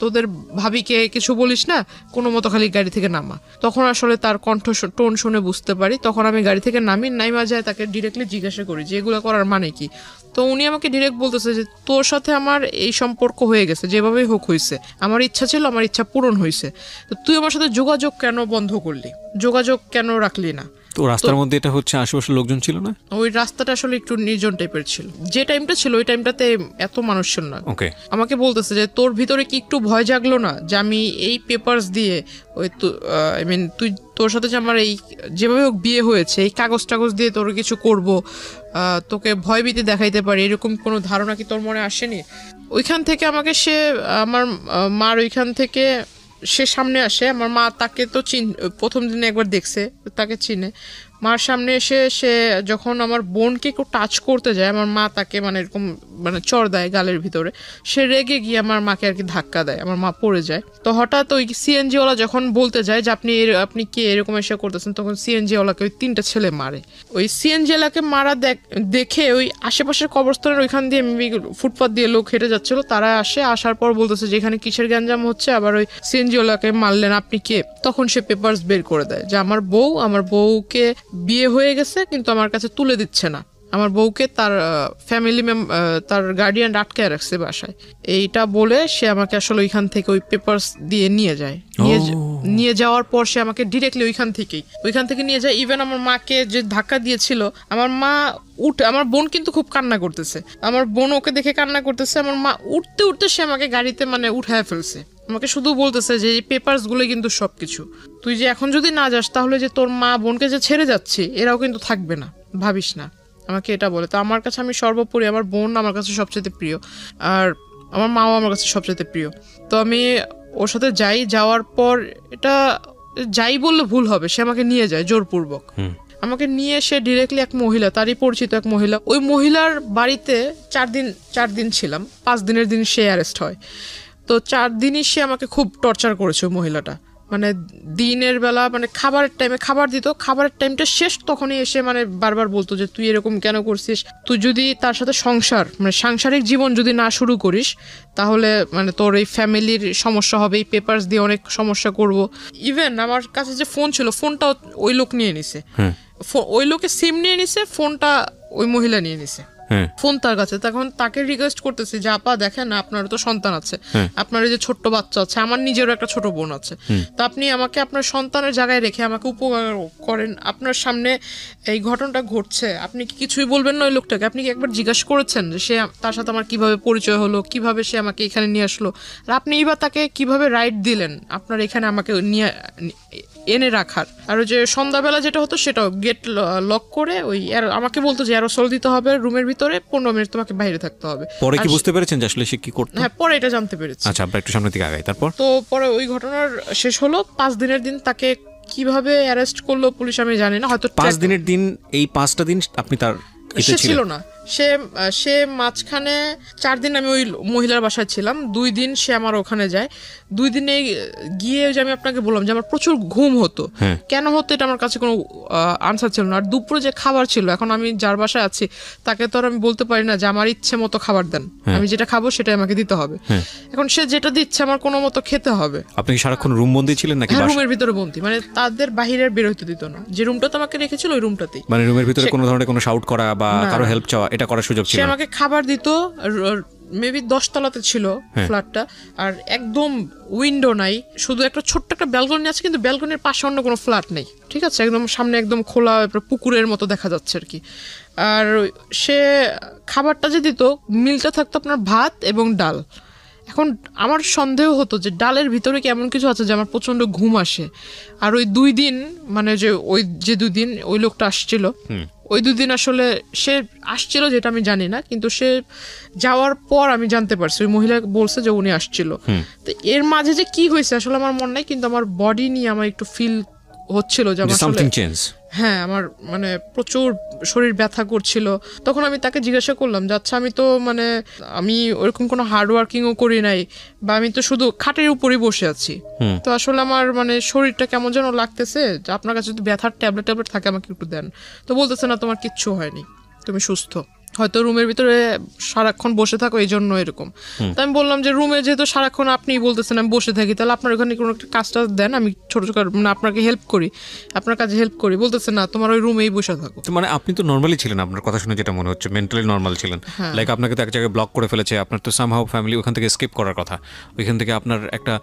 তোদের ভাবিকে কিছু বলিস না, কোনো মতো খালি গাড়ি থেকে নামা, তখন আসলে তার কণ্ঠ টোন শুনে বুঝতে পারি। তখন আমি গাড়ি থেকে নাইমা যায় তাকে ডিরেক্টলি জিজ্ঞাসা করি যে এগুলো করার মানে কি। তো উনি আমাকে ডিরেক্ট বলতেছে যে তোর সাথে আমার এই সম্পর্ক হয়ে গেছে, যেভাবেই হোক হয়েছে, আমার ইচ্ছা ছিল, আমার ইচ্ছা পূরণ হয়েছে, তো তুই আমার সাথে যোগাযোগ কেন বন্ধ করলি, যোগাযোগ কেন রাখলি না? তো রাস্তার মধ্যে এটা হচ্ছে, আশেপাশের লোকজন ছিল না? ওই রাস্তাটা আসলে একটু নির্জন টাইপের ছিল, যে টাইমটা ছিল ওই টাইমটাতে এত মানুষ ছিল না। ওকে। আমাকে বলতেছে যে তোর ভিতরে কি একটু ভয় জাগলো না যে আমি এই পেপারস দিয়ে ওই আই মিন তুই তোর সাথে যে আমার এই যেভাবে হোক বিয়ে হয়েছে, এই কাগজ টাগজ দিয়ে তোর কিছু করব, তোকে ভয়ভীতি দেখাইতে পারি, এরকম কোনো ধারণা কি তোর মনে আসেনি? ওইখান থেকে আমাকে সে আমার মার ওইখান থেকে সে সামনে আসে। আমার মা তাকে তো প্রথম দিনে একবার দেখছে, তাকে চিনে। মার সামনে এসে সে যখন আমার বোনকে একটু টাচ করতে যায়, আমার মা তাকে মানে এরকম মানে চড় দেয় গালের ভিতরে। সে রেগে গিয়ে আমার মাকে আর কি ধাক্কা দেয়, আমার মা পড়ে যায়। তো হঠাৎ ওই সিএনজিওয়ালা যখন বলতে যায় যে আপনি কি এরকম এসে করতেছেন, তখন সিএনজিওয়ালাকে ওই তিনটা ছেলে মারে। ওই সিএনজিওয়ালাকে মারা দেখে ওই আশেপাশের কবরস্থানের ওইখান দিয়ে ফুটপাথ দিয়ে লোক হেঁটে যাচ্ছিল, তারা আসার পর বলতেছে যে এখানে কিসের গ্যাঞ্জাম হচ্ছে, আবার ওই সিএনজিওয়ালাকে মারলেন, আপনি কে? তখন সে পেপারস বের করে দেয় যে আমার বউকে বিয়ে হয়ে গেছে কিন্তু আমার কাছে তুলে দিচ্ছে না, আমার বউকে তার ফ্যামিলি তার গার্ডিয়ান আটকায় রাখছে বাসায়। এইটা বলে সে আমাকে আসলে ওইখান থেকে ওই পেপারস দিয়ে নিয়ে যায়। নিয়ে যাওয়ার পর সে আমাকে ডিরেক্টলি ওইখান থেকে নিয়ে যায়। ইভেন আমার মাকে যে ধাক্কা দিয়েছিল, আমার মা আমার বোন কিন্তু খুব কান্না করতেছে, আমার বোন ওকে দেখে কান্না করতেছে। আমার মা উঠতে উঠতে সে আমাকে গাড়িতে মানে উঠায় ফেলছে। আমাকে শুধু বলতেছে যে এই পেপারস গুলো কিন্তু সবকিছু, তুই যে এখন যদি না যাস তাহলে যে তোর মা বোনকে যে ছেড়ে যাচ্ছে এরাও কিন্তু থাকবে না, ভাবিস না। আমাকে এটা বলে। তো আমার কাছে আমি সর্বোপরি আমার বোন আমার কাছে সবচেয়ে প্রিয়, আর আমার মাও আমার কাছে সবচেয়ে প্রিয়। তো আমি ওর সাথে যাওয়ার পর এটা যাই বললে ভুল হবে, সে আমাকে নিয়ে যায় জোরপূর্বক। আমাকে নিয়ে সে ডিরেক্টলি এক মহিলা, তারই পরিচিত এক মহিলা, ওই মহিলার বাড়িতে 4 দিন ছিলাম। 5 দিনের দিন সে অ্যারেস্ট হয়। তো 4 দিনই সে আমাকে খুব টর্চার করেছে ওই মহিলাটা। মানে দিনের বেলা মানে খাবারের টাইমে খাবার দিত, খাবারের টাইমটা শেষ তখনই এসে মানে বারবার বলতো যে তুই এরকম কেন করছিস, তুই যদি তার সাথে সাংসারিক জীবন যদি না শুরু করিস তাহলে মানে তোর এই ফ্যামিলির সমস্যা হবে, এই পেপারস দিয়ে অনেক সমস্যা করব। ইভেন আমার কাছে যে ফোন ছিল, ফোনটাও ওই লোক নিয়ে নিছে, ওই লোকের সিম নিয়ে নিছে, ফোনটা ওই মহিলা নিয়ে নিছে, ফোন তার কাছে। তখন তাকে রিকোয়েস্ট করতেছি যে আপা দেখেন আপনারও তো সন্তান আছে, আপনার এই যে ছোট্ট বাচ্চা আছে, আমার নিজেরও একটা ছোট বোন আছে, তো আপনি আমাকে আপনার সন্তানের জায়গায় রেখে আমাকে উপকার করেন, আপনার সামনে এই ঘটনাটা ঘটছে, আপনি কি কিছুই বলবেন না ওই লোকটাকে? আপনি কি একবার জিজ্ঞাসা করেছেন যে সে তার সাথে আমার কিভাবে পরিচয় হলো, কিভাবে সে আমাকে এখানে নিয়ে আসলো, আর আপনি বা তাকে কিভাবে রাইট দিলেন আপনার এখানে আমাকে নিয়ে এনে রাখার? আর ওই যে সন্ধ্যাবেলা যেটা হতো সেটাও গেট লক করে ওই আমাকে বলতো যে অ্যারোসল দিতে হবে রুমের ভিতরে, 15 মিনিট তোমাকে বাইরে থাকতে হবে। পরে কি বুঝতে পেরেছেন যে আসলে সে কি করতো? হ্যাঁ, পরে এটা জানতে পেরেছি। আচ্ছা, আমরা একটু সামনের দিকে আগাই। তারপর তো পরে ওই ঘটনার শেষ হলো। 5 দিনের দিন তাকে কিভাবে অ্যারেস্ট করলো পুলিশ আমি জানি না, হয়তো 5 দিনের দিন, এই 5টা দিন আপনি তার সে ছিল না, সে মাঝখানে 4 দিন আমি ওই মহিলার বাসায় ছিলাম, 2 দিন সে আমার ওখানে যায়। 2 দিনে গিয়ে যে আমি আপনাকে বললাম যে আমার প্রচুর ঘুম হতো, কেন হতো এটা আমার কাছে কোনো আনসার ছিল না। আর দুপুরে যে খাবার ছিল, এখন আমি যার বাসায় আছি তাকে তো আর আমি বলতে পারি না যে আমার ইচ্ছে মতো খাবার দেন, আমি যেটা খাবো সেটাই আমাকে দিতে হবে। এখন সে যেটা দিচ্ছে আমার কোনো মতো খেতে হবে। আপনি কি সারাক্ষণ রুম বন্দি ছিলেন নাকি? রুমের ভিতরে বন্দি, মানে তাদের বাহিরের বের হইতে দিত না, যে রুমটাতে আমাকে রেখেছিল ওই রুমটাতেই। মানে রুমের ভিতরে কোনো ধরনের কোনো শাউট করা বা কারো হেল্প চাওয়া এটা করার সুযোগ ছিল সে না? আমাকে খাবার দিত, মেবি 10 তলাতে ছিল ফ্ল্যাটটা, আর একদম উইন্ডো নাই, শুধু একটা ছোট্ট একটা ব্যালকনি আছে, কিন্তু ব্যালকনির পাশে অন্য কোনো ফ্ল্যাট নেই, ঠিক আছে, একদম সামনে একদম খোলা পুকুরের মতো দেখা যাচ্ছে আর কি। আর সে খাবারটা যে দিত, মিলটা থাকতো আপনার ভাত এবং ডাল। এখন আমার সন্দেহ হতো যে ডালের ভিতরে কি এমন কিছু আছে যে আমার প্রচন্ড ঘুম আসে। আর ওই 2 দিন, মানে যে 2 দিন ওই লোকটা আসছিল, ওই 2 দিন আসলে সে আসছিল যেটা আমি জানি না, কিন্তু সে যাওয়ার পর আমি জানতে পারছি, ওই মহিলা বলছে যে উনি আসছিল। তো এর মাঝে যে কি হয়েছে আসলে আমার মনে নাই, কিন্তু আমার বডি নিয়ে আমার একটু ফিল হচ্ছিল যে আমার সামথিং চেঞ্জ। হ্যাঁ, আমার মানে প্রচুর শরীর ব্যথা করছিল। তখন আমি তাকে জিজ্ঞাসা করলাম যে আচ্ছা, আমি তো মানে আমি ওরকম কোনো হার্ড ওয়ার্কিংও করি নাই, বা আমি তো শুধু খাটের উপরেই বসে আছি, তো আসলে আমার মানে শরীরটা কেমন যেন লাগতেছে, যে আপনার কাছে যদি ব্যথার ট্যাবলেট থাকে আমাকে একটু দেন। তো বলতেছে না, তোমার কিচ্ছু হয়নি, তুমি সুস্থ, হয়তো রুমের ভিতরে সারাক্ষণ বসে থাকো এই জন্য এরকম। তো আমি বললাম যে রুমে যেহেতু সারাক্ষণ আপনি বলতেছেন আমি বসে থাকি, তাহলে আপনার ওখানে কোনো একটা কাজটা দেন, আমি ছোট ছোট মানে আপনাকে হেল্প করি, আপনার কাজে হেল্প করি। বলতেছে না, তোমার ওই রুমেই বসে থাকো। মানে আপনি তো নর্মালি ছিলেন, আপনার কথা শুনে যেটা মনে হচ্ছে মেন্টালি নর্মাল ছিলেন। লাইক আপনাকে তো এক জায়গায় ব্লক করে ফেলেছে, আপনার তো সামহাউ ফ্যামিলি ওখান থেকে এসকেপ করার কথা, ওইখান থেকে আপনার একটা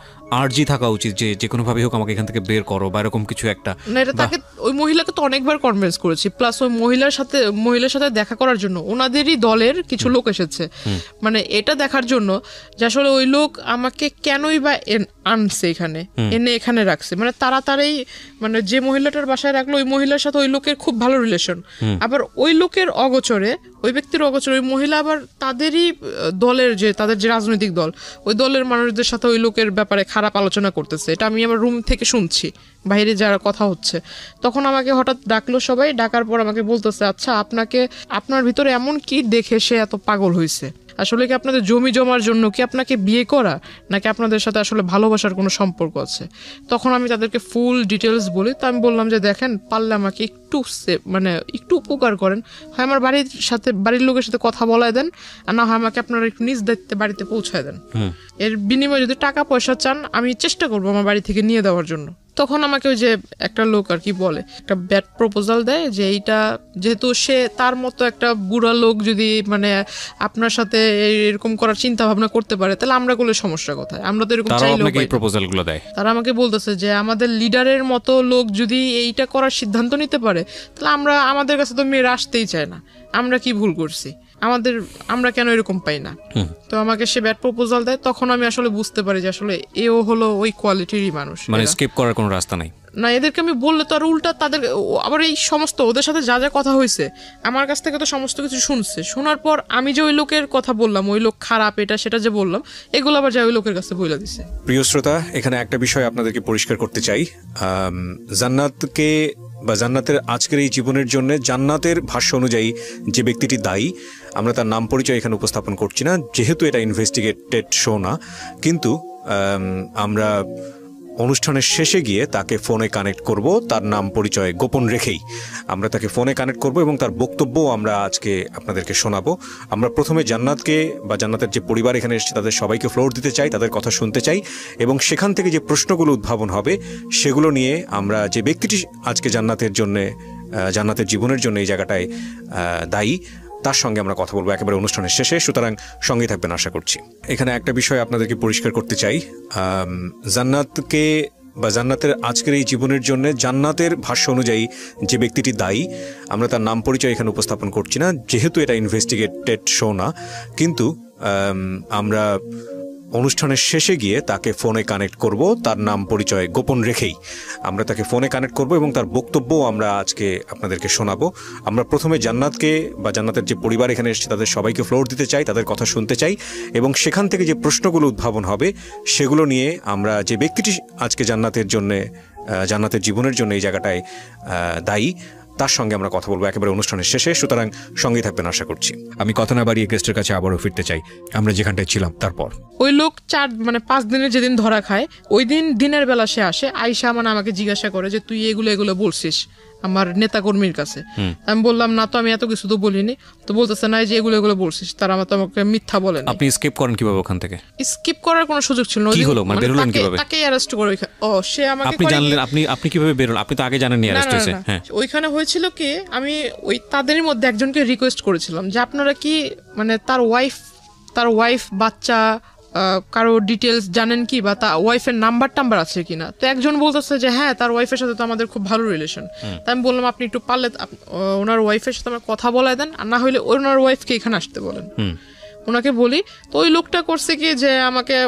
আর্জি থাকা উচিত যে যে কোনোভাবেই হোক আমাকে এখান থেকে বের করো বা এরকম কিছু একটা। না, এটা তাকে ওই মহিলাকে তো অনেকবার কনভিন্স করেছি, প্লাস ওই মহিলার সাথে দেখা করার জন্য ওনাদেরই দলের কিছু লোক এসেছে, মানে এটা দেখার জন্য যে আসলে ওই লোক আমাকে কেনই বা আনছে এখানে, এনে এখানে রাখছে। মানে তাড়াতাড়ি মানে যে মহিলাটার বাসায় রাখলো ওই মহিলার সাথে ওই লোকের খুব ভালো রিলেশন, আবার ওই লোকের অগোচরে, ওই ব্যক্তির অগোচরে ওই মহিলা আবার তাদেরই দলের যে তাদের যে রাজনৈতিক দল, ওই দলের মানুষদের সাথে ওই লোকের ব্যাপারে খারাপ আলোচনা করতেছে। এটা আমি আমার রুম থেকে শুনছি, বাইরে যারা কথা হচ্ছে। তখন আমাকে হঠাৎ ডাকলো সবাই, ডাকার পর আমাকে বলতেছে আচ্ছা, আপনার ভিতরে এমন কি দেখে সে এত পাগল হয়েছে? আসলে কি আপনাদের জমি জমার জন্য কি আপনাকে বিয়ে করা, নাকি আপনাদের সাথে আসলে ভালোবাসার কোনো সম্পর্ক আছে? তখন আমি তাদেরকে ফুল ডিটেলস বলি। তো আমি বললাম যে দেখেন, পারলে আমাকে একটু মানে একটু উপকার করেন, হয় আমার বাড়ির লোকের সাথে কথা বলায় দেন, আর না হয় আমাকে আপনারা একটু নিজ দায়িত্বে বাড়িতে পৌঁছায় দেন। এর বিনিময়ে যদি টাকা পয়সা চান আমি চেষ্টা করবো আমার বাড়ি থেকে নিয়ে দেওয়ার জন্য। তখন আমাকে ওই যে একটা লোক আর কি বলে, একটা ব্যাড প্রপোজাল দেয় যে এইটা যেহেতু সে তার মতো একটা বুড়া লোক যদি মানে আপনার সাথে এরকম করার চিন্তা ভাবনা করতে পারে, তাহলে আমরা করলে সমস্যা কোথায়? আমরা তো এরকম চাইলেও পাই না। তারা আমাকে বলতেছে যে আমাদের লিডারের মতো লোক যদি এইটা করার সিদ্ধান্ত নিতে পারে, তাহলে আমাদের কাছে তো মেয়েরা আসতেই চায় না। আমরা কি ভুল করছি? আমরা কেন এরকম পাই না? তো আমাকে সে ব্যাড প্রপোজাল দেয়। তখন আমি আসলে বুঝতে পারি যে আসলে এও হলো ওই কোয়ালিটিরই মানুষ, মানে স্কিপ করার কোনো রাস্তা নাই না। এদেরকে আমি বললে তো আর উল্টা তাদের আবার এই সমস্ত ওদের সাথে যা যা কথা হয়েছে আমার কাছ থেকে তো সমস্ত কিছু শুনছে। শোনার পর আমি যে ওই লোকের কথা বললাম, ওই লোক খারাপ এটা সেটা যে বললাম, এগুলো আবার যা ওই লোকের কাছে বলে দিছে। প্রিয় শ্রোতা, এখানে একটা বিষয় আপনাদেরকে পরিষ্কার করতে চাই। জান্নাতকে বা জান্নাতের আজকের এই জীবনের জন্য জান্নাতের ভাষ্য অনুযায়ী যে ব্যক্তিটি দায়ী, আমরা তার নাম পরিচয় এখানে উপস্থাপন করছি না, যেহেতু এটা ইনভেস্টিগেটেড শো না। কিন্তু আমরা অনুষ্ঠানের শেষে গিয়ে তাকে ফোনে কানেক্ট করব, তার নাম পরিচয় গোপন রেখেই আমরা তাকে ফোনে কানেক্ট করব এবং তার বক্তব্য আমরা আজকে আপনাদেরকে শোনাবো। আমরা প্রথমে জান্নাতকে বা জান্নাতের যে পরিবার এখানে এসেছে তাদের সবাইকে ফ্লোর দিতে চাই, তাদের কথা শুনতে চাই, এবং সেখান থেকে যে প্রশ্নগুলো উদ্ভাবন হবে সেগুলো নিয়ে আমরা যে ব্যক্তিটি আজকে জান্নাতের জীবনের জন্য এই জায়গাটায় দায়ী, তার সঙ্গে আমরা কথা বলবো একেবারে অনুষ্ঠানের শেষে। সুতরাং সঙ্গে থাকবেন আশা করছি। এখানে একটা বিষয় আপনাদেরকে পরিষ্কার করতে চাই। জান্নাতকে বা জান্নাতের আজকের এই জীবনের জন্য জান্নাতের ভাষ্য অনুযায়ী যে ব্যক্তিটি দায়ী, আমরা তার নাম পরিচয় এখানে উপস্থাপন করছি না, যেহেতু এটা ইনভেস্টিগেটেড শো না। কিন্তু আমরা অনুষ্ঠানের শেষে গিয়ে তাকে ফোনে কানেক্ট করব, তার নাম পরিচয় গোপন রেখেই আমরা তাকে ফোনে কানেক্ট করব এবং তার বক্তব্য আমরা আজকে আপনাদেরকে শোনাবো। আমরা প্রথমে জান্নাতকে বা জান্নাতের যে পরিবার এখানে এসেছে তাদের সবাইকে ফ্লোর দিতে চাই, তাদের কথা শুনতে চাই, এবং সেখান থেকে যে প্রশ্নগুলো উদ্ভাবন হবে সেগুলো নিয়ে আমরা যে ব্যক্তিটি আজকে জান্নাতের জীবনের জন্য এই জায়গাটায় দায়ী, তার সঙ্গে আমরা কথা বলবো একেবারে অনুষ্ঠানের শেষে। সুতরাং সঙ্গেই থাকবেন আশা করছি। আমি কথা না বাড়িয়ে গেস্টের কাছে আবারও ফিরতে চাই আমরা যেখানটায় ছিলাম। তারপর ওই লোক 5 দিনের যেদিন ধরা খায় ওই দিন দিনের বেলা সে আসে, আইসা আমাকে জিজ্ঞাসা করে যে তুই এগুলো বলছিস আমার নেতাকর্মীর কাছে। আমি বললাম না তো, আমি এত কিছু তো বলিনি। তো বলতেছে না যে এগুলো বলছিস, তারা আমাকে মিথ্যা বলেন। আপনি স্কিপ করেন কিভাবে ওখান থেকে? স্কিপ করার কোনো সুযোগ ছিল না। কি হলো, মানে বেরোলেন কিভাবে? তাকে অ্যারেস্ট করে সে আমাকে আপনি জানলেন? আপনি কিভাবে বেরোলেন? আপনি তো আগে জানেননি অ্যারেস্ট হয়েছে। হ্যাঁ, ওইখানে হয়েছিল কি, আমি ওই তাদের মধ্যে একজনকে রিকোয়েস্ট করেছিলাম যে আপনারা কি মানে তার ওয়াইফ বাচ্চা কারো ডিটেলস জানেন কি, বা তার ওয়াইফের নাম্বার আছে কিনা। তো একজন বলতেছে যে হ্যাঁ তার ওয়াইফের সাথে তো আমাদের খুব ভালো রিলেশন। তাই আমি বললাম আপনি একটু পারলে ওনার ওয়াইফের সাথে আমার কথা বলায় দেন, আর না হলে ওনার ওয়াইফকে এখানে আসতে বলেন। ওনাকে বলি। তো ওই লোকটা করছে কি যে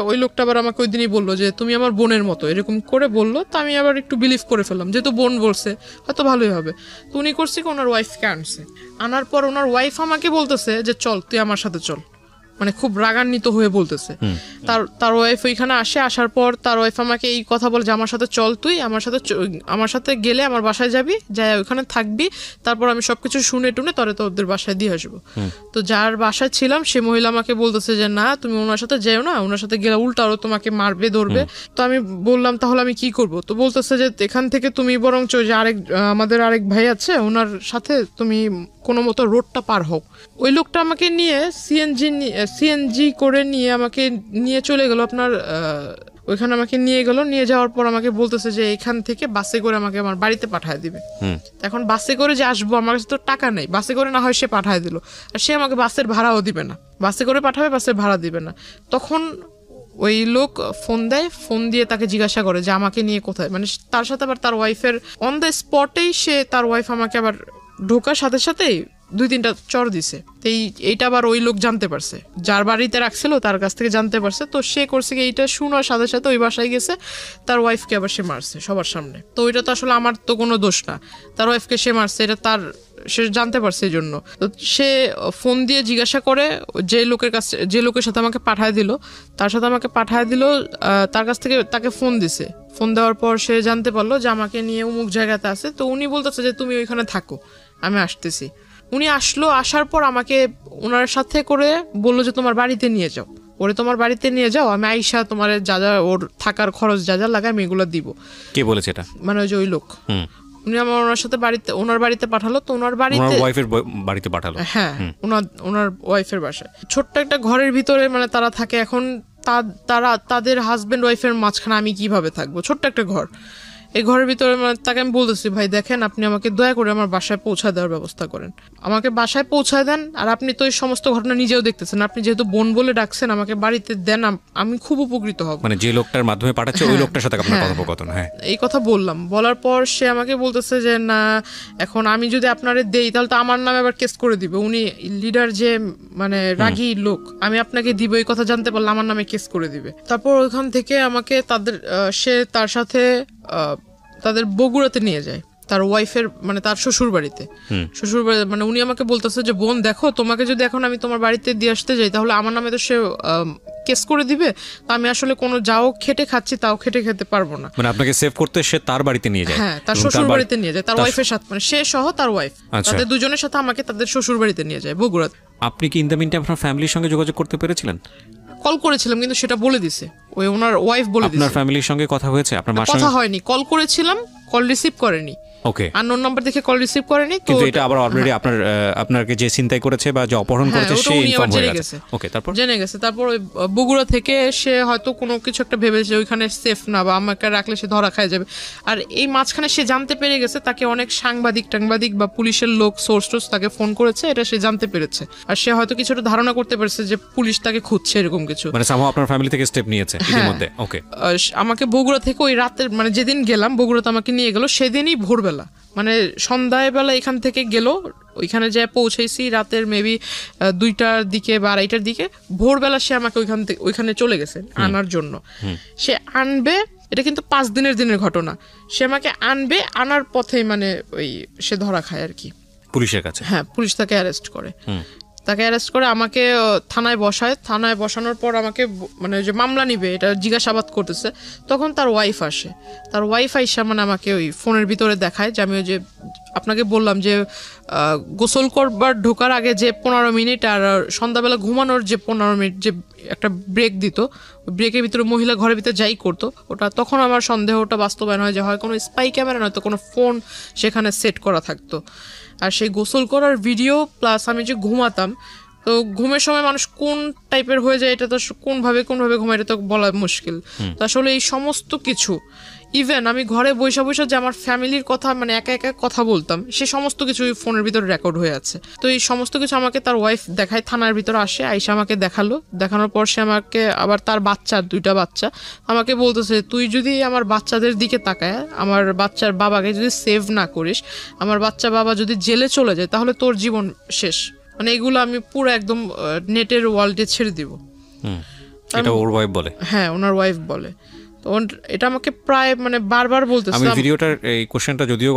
ওই লোকটা আবার আমাকে ওই দিনই বললো যে তুমি আমার বোনের মতো, এরকম করে বললো। তো আমি আবার একটু বিলিভ করে ফেললাম, যেহেতু বোন বলছে হয়তো ভালোই হবে। তো উনি করছে কি ওনার ওয়াইফকে আনার পর ওনার ওয়াইফ আমাকে বলতেছে যে চল তুই আমার সাথে চল, মানে খুব রাগান্বিত হয়ে বলতেছে। তার ওয়াইফ ওইখানে আসার পর তার ওয়াইফ আমাকে এই কথা বলে যে আমার সাথে চল, তুই আমার সাথে গেলে আমার বাসায় যাবি, যাই ওইখানে থাকবি, তারপর আমি সবকিছু শুনে টুনে তোদের বাসায় দিয়ে আসবো। তো যার বাসায় ছিলাম সে মহিলা আমাকে বলতেছে যে না তুমি ওনার সাথে যেও না, ওনার সাথে গেলে উল্টা আরো তোমাকে মারবে ধরবে। তো আমি বললাম তাহলে আমি কি করব? তো বলতেছে যে এখান থেকে তুমি বরঞ্চ যে আমাদের আরেক ভাই আছে ওনার সাথে তুমি কোনো মতো রোডটা পার হোক। ওই লোকটা আমাকে নিয়ে সিএনজি করে আমাকে নিয়ে চলে গেল আপনার ওইখানে আমাকে নিয়ে যাওয়ার পর আমাকে বলতেছে যে এখান থেকে বাসে করে আমাকে আমার বাড়িতে পাঠায় দিবে। এখন বাসে করে যে আসবো, আমার কাছে তো টাকা নেই, বাসে করে না হয় সে পাঠায় দিল, আর সে আমাকে বাসের ভাড়াও দিবে না, বাসে করে পাঠাবে বাসের ভাড়া দিবে না। তখন ওই লোক ফোন দেয়, ফোন দিয়ে তাকে জিজ্ঞাসা করে যে আমাকে নিয়ে কোথায়, মানে তার সাথে আবার তার ওয়াইফের অন দ্য স্পটেই তার ওয়াইফ আমাকে আবার ঢোকার সাথে সাথেই 2-3টা চর দিছে। এইটা আবার ওই লোক জানতে পারছে, যার বাড়িতে রাখছিল তার কাছ থেকে জানতে পারছে। তো সে করছে কি এইটা শোনার সাথে সাথে ওই বাসায় গেছে, তার ওয়াইফকে আবার সে মারছে সবার সামনে। তো ওইটা তো আসলে আমার তো কোনো দোষ না, তার ওয়াইফকে সে মারছে, এটা সে জানতে পারছে এই জন্য। তো সে ফোন দিয়ে জিজ্ঞাসা করে যে লোকের সাথে আমাকে পাঠায় দিল, তার কাছ থেকে তাকে ফোন দিছে। ফোন দেওয়ার পর সে জানতে পারলো যে আমাকে নিয়ে অমুক জায়গাতে আছে। তো উনি বলতেছে যে তুমি ওইখানে থাকো, আমি আসতেছি। উনি আসার পর আমাকে ওনার সাথে করে বললো যে তোমার বাড়িতে নিয়ে যাও, তোমার বাড়িতে নিয়ে যাও, আমি আইসা তোমার যা ওর থাকার খরচ যা লাগায় আমি এগুলো দিব। কে বলেছে এটা? মানে ওই লোক। উনি ওনার সাথে ওনার বাড়িতে পাঠালো। তো ওনার বাড়িতে পাঠালো? হ্যাঁ, ওনার ওয়াইফের বাসায় ছোট্ট একটা ঘরের ভিতরে মানে তারা থাকে। এখন তাদের হাজবেন্ড ওয়াইফের মাঝখানে আমি কিভাবে থাকবো? ছোট্ট একটা ঘর, এই ঘরের ভিতরে তাকে আমি বলতেছি ভাই দেখেন আপনি আমাকে দয়া করে আমার বাসায় পৌঁছায় দেওয়ার ব্যবস্থা করেন, আমাকে বাসায় পৌঁছায় দেন। আর আপনি তো এই সমস্ত ঘটনা নিজেও দেখতেছেন, আপনি যেহেতু বোন বলে ডাকছেন আমাকে বাড়িতে দেন, আমি খুব উপকৃত হব। মানে যে লোকটার মাধ্যমে পাঠাচ্ছে ওই লোকটার সাথে আপনার কথোপকথন? হ্যাঁ, এই কথা বলার পর সে আমাকে বলতেছে যে না এখন আমি যদি আপনারে দেই তাহলে তো আমার নামে আবার কেস করে দিবে, উনি লিডার যে মানে রাগী লোক, আমি আপনাকে দিব এই কথা জানতে পারলে আমার নামে কেস করে দিবে। তারপর ওইখান থেকে আমাকে সে তার সাথে তাদের বগুড়াতে নিয়ে যায়, তার ওয়াইফের মানে তার শ্বশুর বাড়িতে। মানে উনি আমাকে বলতেছে যে বোন দেখো তোমাকে যদি এখন আমি তোমার বাড়িতে দিয়ে আসতে যাই তাহলে আমার নামে তো সে কেস করে দিবে, আমি আসলে কোনো যাও খেটে খাচ্ছি তাও খেটে খেতে পারবো না। মানে আপনাকে সেভ করতে সে তার বাড়িতে নিয়ে যায়? হ্যাঁ, তার শ্বশুর বাড়িতে নিয়ে যায়, তার ওয়াইফের সাথে, মানে সে সহ তার ওয়াইফ, তাদের দুজনের সাথে আমাকে তাদের শ্বশুর বাড়িতে নিয়ে যায় বগুড়া। আপনি কি ইন দ্য মিন টাইম আপনার ফ্যামিলির সঙ্গে যোগাযোগ করতে পেরেছিলেন? কল করেছিলাম কিন্তু সেটা বলে দিছে ওনার ওয়াইফ বলে দিছে। আপনার ফ্যামিলির সঙ্গে কথা হয়েছে? আপনার মার সঙ্গে কথা হয়নি, কল করেছিলাম, কল রিসিভ করেনি। ওকে, আননোন নাম্বার দেখে কল রিসিভ করেনি। কিন্তু এটা আবার অলরেডি আপনাকে যে চিন্তাই করেছে বা যে অপহরণ করেছে সে ইনফর্ম হয়ে গেছে। ওকে, তারপর জেনে গেছে। তারপর ওই বগুড়া থেকে সে হয়তো কোনো কিছু একটা ভেবেছে ওইখানে সেফ না বা আমাকে রাখলে সে ধরা খায় যাবে। আর এই মাঝখানে সে জানতে পেরে গেছে তাকে অনেক সাংবাদিক বা পুলিশের লোক সোর্স তাকে ফোন করেছে, এটা সে জানতে পেরেছে। আর সে হয়তো কিছুটা ধারণা করতে পেরেছে যে পুলিশ তাকে খুঁজছে, এরকম কিছু। মানে সামহাও আপনার ফ্যামিলি থেকে স্টেপ নিয়েছে ইতিমধ্যে। ওকে, আমাকে বগুড়া থেকে ওই রাতের মানে যেদিন গেলাম বগুড়াতে আমাকে নিয়ে গেল সেদিনই ভোরবেলা, মানে সন্ধ্যাবেলা এখান থেকে গেল, ওইখানে যে পৌঁছেছি রাতের মেবি 2টার দিকে বা 2:30টার দিকে। ভোরবেলা সে আমাকে ওইখানে চলে গেছে আনার জন্য। সে আনবে, এটা কিন্তু 5 দিনের ঘটনা। সে আমাকে আনার পথেই মানে ওই সে ধরা খায় আর কি পুলিশের কাছে। হ্যাঁ, পুলিশ তাকে অ্যারেস্ট করে। তাকে অ্যারেস্ট করে আমাকে থানায় বসায়। থানায় বসানোর পর আমাকে মানে যে মামলা নিবে এটা জিজ্ঞাসাবাদ করতেছে, তখন তার ওয়াইফ আসে। তার ওয়াইফ আইসা মানে আমাকে ওই ফোনের ভিতরে দেখায় যে আমি ওই যে আপনাকে বললাম যে গোসল করবার ঢোকার আগে যে 15 মিনিট আর সন্ধ্যাবেলা ঘুমানোর যে 15 মিনিট যে একটা ব্রেক দিত, ব্রেকের ভিতরে মহিলা ঘরের ভিতরে যাই করতো ওটা, তখন আমার সন্দেহটা বাস্তবায়ন হয় যে হয় কোনো স্পাই ক্যামেরা নয়তো কোনো ফোন সেখানে সেট করা থাকতো। আর সেই গোসল করার ভিডিও প্লাস আমি যে ঘুমাতাম, তো ঘুমের সময় মানুষ কোন টাইপের হয়ে যায় এটা তো কোনভাবে ঘুমায় এটা তো বলা মুশকিল। তো আসলে এই সমস্ত কিছু ইভেন আমি ঘরে বসে বসে যে আমার ফ্যামিলির কথা মানে একা একা কথা বলতাম, সে সমস্ত কিছু ফোনের ভিতরে রেকর্ড হয়ে আছে। তো এই সমস্ত কিছু আমাকে তার ওয়াইফ দেখায়, থানার ভিতরে আসে, আইসা আমাকে দেখানোর পর সে আমাকে আবার তার বাচ্চা 2টা বাচ্চা আমাকে বলতেছে, তুই যদি আমার বাচ্চাদের দিকে তাকায় আমার বাচ্চার বাবাকে যদি সেভ না করিস, আমার বাচ্চা বাবা যদি জেলে চলে যায় তাহলে তোর জীবন শেষ। মানে এগুলো আমি পুরো একদম নেটের ওয়ার্ল্ডে ছেড়ে দিব। এটা ওর ওয়াইফ বলে? হ্যাঁ, ওনার ওয়াইফ বলে। তো এটা আমাকে প্রায় মানে বারবার বলতেছে। আমি ভিডিওটার এই কোশ্চেনটা যদিও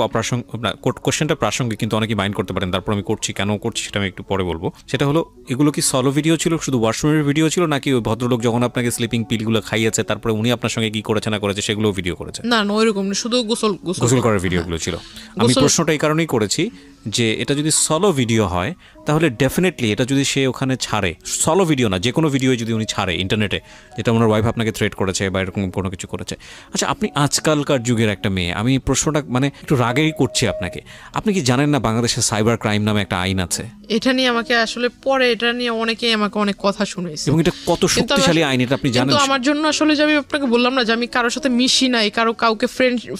কোশ্চেনটা প্রাসঙ্গিক, কিন্তু অনেকেই মাইন্ড করতে পারেন, তারপর আমি করছি কেন করছি সেটা আমি একটু পরে বলবো। সেটা হলো, এগুলো কি সলো ভিডিও ছিল, শুধু ওয়াশরুমের ভিডিও ছিল, নাকি ওই ভদ্রলোক যখন আপনাকে স্লিপিং পিলগুলো খাইয়েছে তারপরে উনি আপনার সঙ্গে কি করেছে না করেছে সেগুলো ভিডিও করেছে? না না, ওইরকম না, শুধু গোসল করার ভিডিওগুলো ছিল। আমি প্রশ্নটা এই কারণেই করেছি যে এটা যদি সলো ভিডিও হয় তাহলে ডেফিনেটলি এটা যদি সে ওখানে ছাড়ে, সলো ভিডিও না যে কোনো ভিডিও যদি উনি ছাড়ে ইন্টারনেটে, যেটা ওনার ওয়াইফ আপনাকে থ্রেট করেছে বা এরকম কোনো কিছু করেছে, আচ্ছা আপনি আজকালকার যুগের একটা মেয়ে, আমি প্রশ্নটা মানে একটু রাগেই করছি আপনাকে, আপনি কি জানেন না বাংলাদেশে সাইবার ক্রাইম নামে একটা আইন আছে? এটা নিয়ে আমাকে আসলে পরে এটা নিয়ে অনেকেই আমাকে অনেক কথা শুনেছে, এবং এটা কত শক্তিশালী আইন এটা আপনি জানেন? কিন্তু আমার জন্য আসলে যে আমি আপনাকে বললাম না যে আমি কারোর সাথে মিশি নাই, কাউকে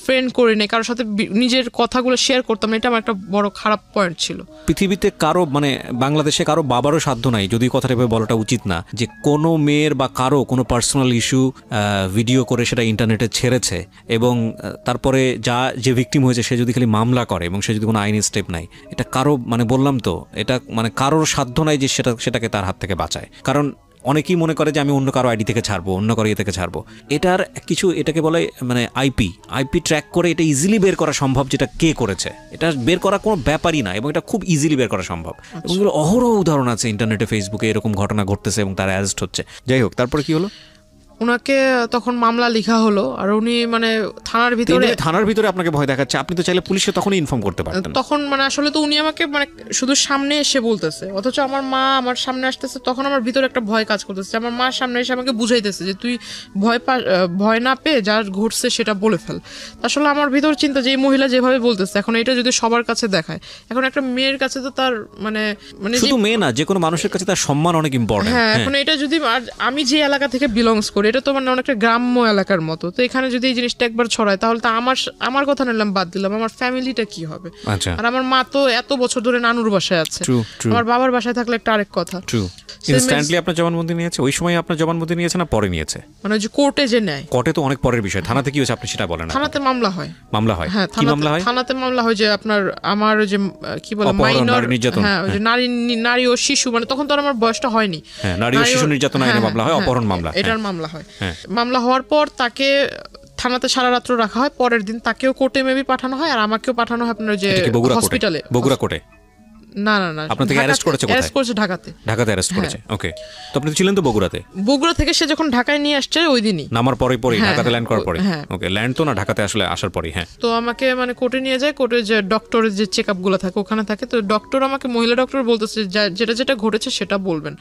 ফ্রেন্ড করি নাই, কারোর সাথে নিজের কথাগুলো শেয়ার করতাম না, এটা আমার একটা বড় খারাপ পয়েন্ট ছিল। পৃথিবীতে কারো মানে বাংলাদেশে কারো বাবারও সাধ্য নাই, যদি কথাটা এভাবে বলাটা উচিত না, যে কোনো মেয়ের বা কারো কোনো পার্সোনাল ইস্যু ভিডিও করে সেটা ইন্টারনেটে ছেড়েছে এবং তারপরে যে ভিকটিম হয়েছে সে যদি খালি মামলা করে এবং সে যদি কোনো আইনি স্টেপ নেয়, এটা কারো মানে বললাম তো, এটা মানে কারোর সাধ্য নাই যে সেটাকে তার হাত থেকে বাঁচায়। কারণ অনেকেই মনে করে যে আমি অন্য কারো আইডি থেকে ছাড়বো, অন্য কারো থেকে ছাড়বো, এটার কিছু এটাকে বলে মানে আইপি ট্র্যাক করে এটা ইজিলি বের করা সম্ভব, যেটা কে করেছে এটা বের করা কোনো ব্যাপারই না, এবং এটা খুব ইজিলি বের করা সম্ভব। এবং এগুলো অহরহ উদাহরণ আছে ইন্টারনেটে, ফেসবুকে এরকম ঘটনা ঘটতেছে এবং তারা অ্যারেস্ট হচ্ছে। যাই হোক, তারপরে কি হলো? ওনাকে তখন মামলা লেখা হলো, আর উনি মানে থানার ভিতরে আপনাকে ভয় দেখাচ্ছে, আপনি তো চাইলে পুলিশে তখনই ইনফর্ম করতে পারতেন। তখন মানে আসলে তো উনি আমাকে মানে শুধু সামনে এসে বলতেছে, অথচ আমার মা আমার সামনে আসতেছে, তখন আমার ভিতরে একটা ভয় কাজ করতেছে। আমার মা সামনে এসে আমাকে বুঝাইতেছে যে তুই ভয় না পেয়ে যা ঘটছে সেটা বলে ফেল। আসলে আমার ভিতর চিন্তা যে এই মহিলা যেভাবে বলতেছে, এখন এটা যদি সবার কাছে দেখায়, এখন একটা মেয়ের কাছে তো তার মানে শুধু মেয়ে না, যে কোনো মানুষের কাছে তার সম্মান অনেক ইম্পর্টেন্ট। হ্যাঁ, এখন এটা যদি আমি যে এলাকা থেকে বিলংস করি, এটা তো মানে অনেকটা গ্রাম্য এলাকার মতো, তো এখানে যদি এই জিনিসটা একবার ছড়ায় তাহলে তো আমার কথা নিলাম বাদ দিলাম, আমার ফ্যামিলিটা কি হবে? আর আমার মা তো এত বছর ধরে নানুর বাসায় আছে, আমার বাবার বাসায় থাকলে একটা আরেক কথা। ইনস্ট্যান্টলি আপনার জবানবন্দি নিয়েছে? ওই সময় আপনার জবানবন্দি নিয়েছে না পরে নিয়েছে? মানে যে কোর্টে যে নেয়, কোর্টে তো অনেক পরের বিষয়। থানাতে কি হয়েছে আপনি সেটা বলেন? থানাতে মামলা হয়। হ্যাঁ, কি মামলা হয়? থানাতে মামলা হয় যে আমার যে কি বলে মাইনর, হ্যাঁ, ওই যে নারী ও শিশু, মানে তখন তো আমার বয়সটা হয়নি, হ্যাঁ, নারী ও শিশু নির্যাতন আইনে মামলা হয়, অপহরণ মামলা, এটার মামলা হয়। মামলা হওয়ার পর তাকে থানাতে সারা রাত্র রাখা হয়, পরের দিন তাকেও কোর্টে মেবি পাঠানো হয়, আর আমাকেও পাঠানো হয় আপনার যে হসপিটালে, বগুড়া কোর্টে। না না না, আপনাকে অ্যারেস্ট করেছে কোথায়? অ্যারেস্ট করেছে ঢাকাতে অ্যারেস্ট করেছে। ওকে, তো আপনি ছিলেন তো বগুড়া থেকে সে যখন ঢাকায় নিয়ে আসছে ওই দিনই নামার পরে ঢাকাতে ল্যান্ড করার পরে। ওকে, ল্যান্ড তো না, ঢাকাতে আসলে আসার পরে। হ্যাঁ, তো আমাকে মানে কোর্টে নিয়ে যায়, কোর্টে যে ডক্টরের যে চেকআপ গুলো থাকে ওখানে থাকে, তো ডক্টর আমাকে, মহিলা ডক্টর বলতেছে যেটা ঘটেছে সেটা বলবেন।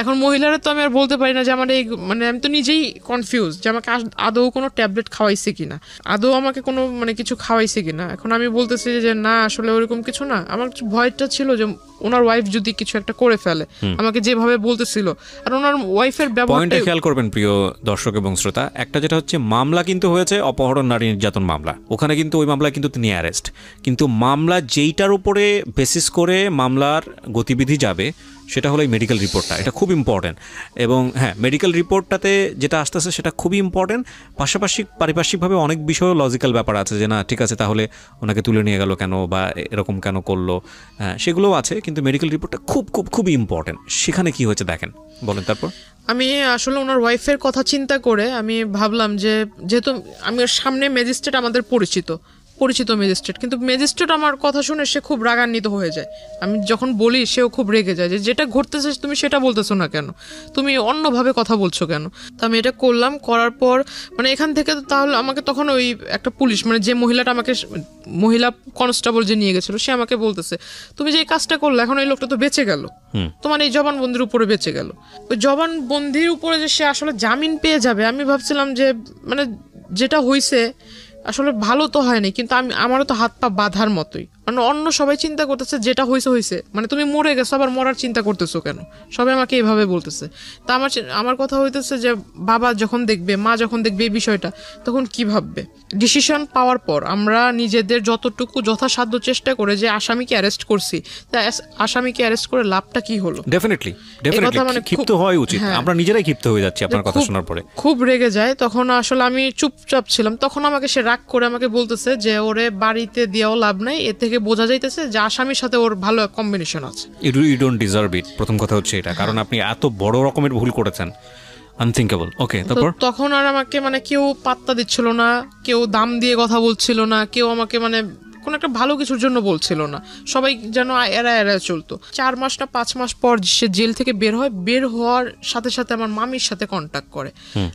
এখন মহিলারা তো আমি আর বলতে পারি না যে আমার এই মানে আমি তো নিজেই কনফিউজ যে আমাকে আদৌ কোনো ট্যাবলেট খাওয়াইছে কিনা, আদৌ আমাকে কোনো মানে কিছু খাওয়াইছে কিনা। এখন আমি বলতেছি যে না, আসলে ওরকম কিছু না। আমার ভয়টা ছিল যে ওনার ওয়াইফ যদি কিছু একটা করে ফেলে, আমাকে যেভাবে বলতেছিল, আর ওনার ওয়াইফের ব্যবহারটা খেয়াল করবেন প্রিয় দর্শক এবং শ্রোতা। একটা যেটা হচ্ছে মামলা কিন্তু হয়েছে অপহরণ, নারী নির্যাতন মামলা, ওখানে কিন্তু ওই মামলা কিন্তু তিনি অ্যারেস্ট, কিন্তু মামলা যেইটার উপরে বেসিস করে মামলার গতিবিধি যাবে সেটা হলো এই মেডিকেল রিপোর্টটা। এটা খুব ইম্পর্টেন্ট, এবং হ্যাঁ, মেডিকেল রিপোর্টটাতে যেটা আসতেছে সেটা খুবই ইম্পর্টেন্ট। পাশাপাশি পারিপার্শ্বিকভাবে অনেক বিষয় লজিক্যাল ব্যাপার আছে, যে না ঠিক আছে তাহলে ওনাকে তুলে নিয়ে গেল কেন বা এরকম কেন করলো, সেগুলোও আছে, কিন্তু মেডিকেল রিপোর্টটা খুবই ইম্পর্টেন্ট। সেখানে কি হয়েছে দেখেন, বলেন। তারপর আমি আসলে ওনার ওয়াইফের কথা চিন্তা করে আমি ভাবলাম যে যেহেতু আমি ওর সামনে ম্যাজিস্ট্রেট আমাদের পরিচিত, পরিচিত ম্যাজিস্ট্রেট, কিন্তু ম্যাজিস্ট্রেট আমার কথা শুনে সে খুব রাগান্বিত হয়ে যায়। আমি যখন বলি সেও খুব রেগে যায় যে যেটা ঘটতেছে তুমি সেটা বলতেছো না কেন, তুমি অন্যভাবে কথা বলছো কেন। তো আমি এটা করলাম, করার পর মানে এখান থেকে তাহলে আমাকে তখন ওই একটা পুলিশ মানে যে মহিলাটা আমাকে মহিলা কনস্টেবল যে নিয়ে গেছিল সে আমাকে বলতেছে তুমি যে এই কাজটা করলে এখন এই লোকটা তো বেঁচে গেল, তোমার এই জবানবন্দির উপরে বেঁচে গেল। ওই জবানবন্দির উপরে যে সে আসলে জামিন পেয়ে যাবে, আমি ভাবছিলাম যে মানে যেটা হয়েছে আসলে ভালো তো হয়নি, কিন্তু আমারও তো হাত পা বাঁধার মতোই। মানে অন্য সবাই চিন্তা করতেছে যেটা হয়েছে হয়েছে, মানে তুমি মরে গেছো আবার মরার চিন্তা করতেছো কেন, সবাই আমাকে এইভাবে বলতেছে। তা আমার কথা হইতেছে যে বাবা যখন দেখবে, মা যখন দেখবে এই বিষয়টা, তখন কি ভাববে। ডিসিশন পাওয়ার পর আমরা নিজেদের যতটুকু যথাসাধ্য চেষ্টা করে যে আসামিকে অ্যারেস্ট করছি, তা আসামিকে অ্যারেস্ট করে লাভটা কি হলো। ডেফিনেটলি মানে ক্ষিপ্ত হওয়াই উচিত, আমরা নিজেরাই ক্ষিপ্ত হয়ে যাচ্ছি আপনার কথা শোনার পরে। খুব রেগে যায় তখন, আসলে আমি চুপচাপ ছিলাম। তখন আমাকে সে রাগ করে আমাকে বলতেছে যে ওরে বাড়িতে দিয়েও লাভ নাই, এ থেকে বোঝা যাইতেছে যে আসামির সাথে ওর ভালো কম্বিনেশন আছে। ইউ ডোন্ট ডিজার্ভ ইট, প্রথম কথা হচ্ছে এটা, কারণ আপনি এত বড় রকমের ভুল করেছেন, আনথিঙ্কেবল। ওকে, তারপর তখন আর আমাকে মানে কেউ পাত্তা দিচ্ছিল না, কেউ দাম দিয়ে কথা বলছিল না, কেউ আমাকে মানে কোনো একটা ভালো কিছুর জন্য বলছিল না, সবাই যেন এরা চলতো। 4 মাস না 5 মাস পর সে জেল থেকে বের হয়। বের হওয়ার সাথে সাথে আমার মামির সাথে কন্ট্যাক্ট করে,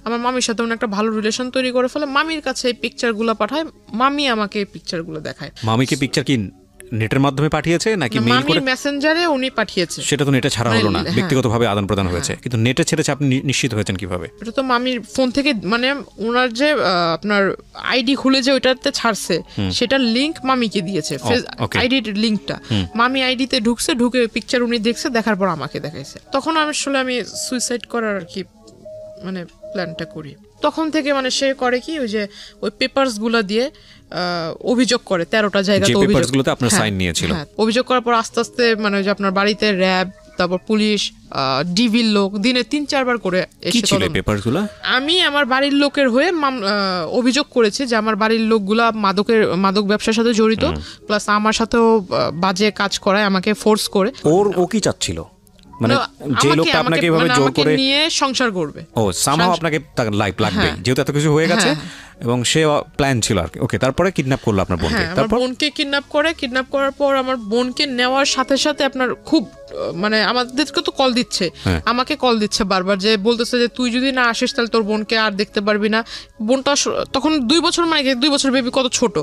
আমার মামির সাথে একটা ভালো রিলেশন তৈরি করে ফেলে। মামির কাছে এই পিকচারগুলো পাঠায়, মামি আমাকে এই পিকচারগুলো দেখায়। মামিকে পিকচার কি নেটের মাধ্যমে পাঠিয়েছে নাকি মেইল করে? মেসেঞ্জারে উনি পাঠিয়েছে। সেটা তো নেটে ছাড়া হলো না, ব্যক্তিগতভাবে আদান প্রদান হয়েছে, কিন্তু নেটে ছেড়েছে, আপনি নিশ্চিত হয়েছেন কিভাবে? এটা তো মামির ফোন থেকে, মানে ওনার যে আপনার আইডি খুলে যে ওইটাতে ছাড়ছে সেটার লিংক মামিকে দিয়েছে, আইডির লিংকটা। মামি আইডিতে ঢুকে পিকচার উনি দেখছে, দেখার পর আমাকে দেখাইছে। তখন আসলে আমি সুইসাইড করার আর কি মানে প্ল্যানটা করি। তখন থেকে মানে সে করে কি, ওই যে ওই পেপারস গুলা দিয়ে অভিযোগ করে 13টা জায়গাতে অভিযোগ করার পর আস্তে আস্তে মানে যে আপনার বাড়িতে র্যাব, তারপর পুলিশ, ডিভির লোক দিনে 3-4 বার করে এসে। আমি আমার বাড়ির লোকের হয়ে অভিযোগ করেছি যে আমার বাড়ির লোকগুলা মাদক ব্যবসার সাথে জড়িত, প্লাস আমার সাথেও বাজে কাজ করায়, আমাকে ফোর্স করে। ও কি চাচ্ছিল, মানে যে লোকটা আপনাকে এভাবে জোর করে নিয়ে সংসার করবে, ও সামহাও আপনাকে লাইফ লাগবে, যেহেতু এত কিছু হয়ে গেছে, এবং সে প্ল্যান ছিল আর কি। ওকে, তারপরে কিডন্যাপ করলো আপনার বোনকে। তারপর বোনকে কিডন্যাপ করার পর আমার বোনকে নেওয়ার সাথে সাথে আপনার খুব মানে আমাদেরকে তো কল দিচ্ছে, আমাকে কল দিচ্ছে বারবার, যে বলতেছে যে তুই যদি না আসিস তাহলে তোর বোনকে আর দেখতে পারবি না। বোনটা তখন 2 বছর, মানে 2 বছর বেবি, কত ছোট,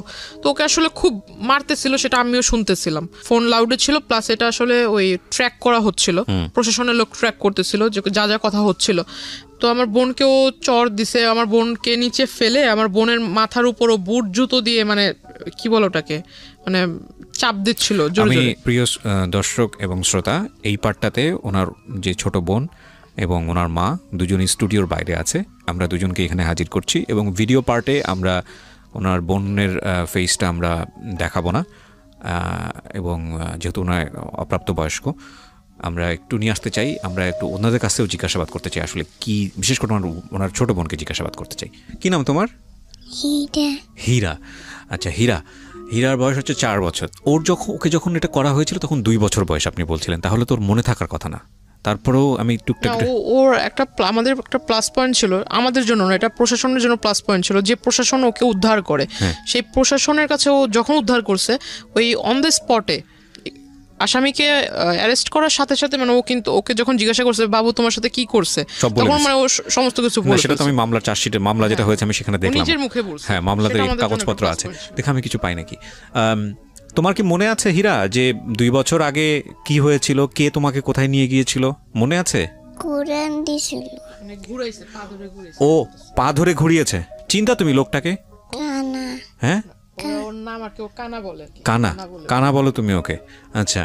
তো ওকে আসলে খুব মারতেছিল, সেটা আমিও শুনতেছিলাম। ফোন লাউডে ছিল, প্লাস এটা আসলে ওই ট্র্যাক করা হচ্ছিল, প্রশাসনের লোক ট্র্যাক করতেছিল যে যা কথা হচ্ছিল। তো আমার বোনকেও চর দিছে, আমার বোনকে নিচে ফেলে আমার বোনের মাথার উপর বুট জুতো দিয়ে, মানে কি বলো ওটাকে, মানে চাপ দিচ্ছিল জোরে জোরে। প্রিয় দর্শক এবং শ্রোতা, এই পার্টটাতে ওনার যে ছোট বোন এবং ওনার মা দুজনই স্টুডিওর বাইরে আছে, আমরা দুজনকে এখানে হাজির করছি, এবং ভিডিও পার্টে আমরা ওনার বোনের ফেসটা আমরা দেখাবো না, এবং যেহেতু ওনার অপ্রাপ্তবয়স্ক, আমরা একটু নিয়ে আসতে চাই, আমরা একটু ওনাদের কাছেও জিজ্ঞাসাবাদ করতে চাই আসলে কি, বিশেষ করে ওনার ছোট বোনকে জিজ্ঞাসাবাদ করতে চাই। কি নাম তোমার? হীরা। আচ্ছা, হীরার বয়স হচ্ছে 4 বছর। ওকে যখন এটা করা হয়েছিল তখন 2 বছর বয়স আপনি বলছিলেন, তাহলে তোর মনে থাকার কথা না? তারপরেও আমি টুকটাক, ওর একটা আমাদের একটা প্লাস পয়েন্ট ছিল, আমাদের জন্য না, এটা প্রশাসনের জন্য প্লাস পয়েন্ট ছিল, যে প্রশাসন ওকে উদ্ধার করে, সেই প্রশাসনের কাছে ও যখন উদ্ধার করছে, ওই অন দ্য স্পটে আসামিকে অ্যারেস্ট করার সাথে সাথে, মানে ও কিন্তু ওকে যখন জিজ্ঞাসা করছে বাবু তোমার সাথে কি করছে, তখন মানে ও সমস্ত কিছু বলে। সেটা তো আমি মামলার চার্জশিটে, মামলা যেটা হয়েছে আমি সেখানে দেখলাম, নিজের মুখে বলছে। হ্যাঁ, মামলাতে কাগজপত্র আছে, দেখে আমি কিছু পাই নাকি। তোমার কি মনে আছে হীরা, যে 2 বছর আগে কি হয়েছিল, কে তোমাকে কোথায় নিয়ে গিয়েছিল, মনে আছে? কুরআন দিছিল, মানে ঘুরাইছে, পা ধরে ঘুরাইছে। ও পা ধরে ঘুরিয়েছে। চিন্তা তুমি লোকটাকে? কানা। হ্যাঁ, ওর নাম আর কি, ও কানা বলে। কানা বলো তুমি ওকে? আচ্ছা,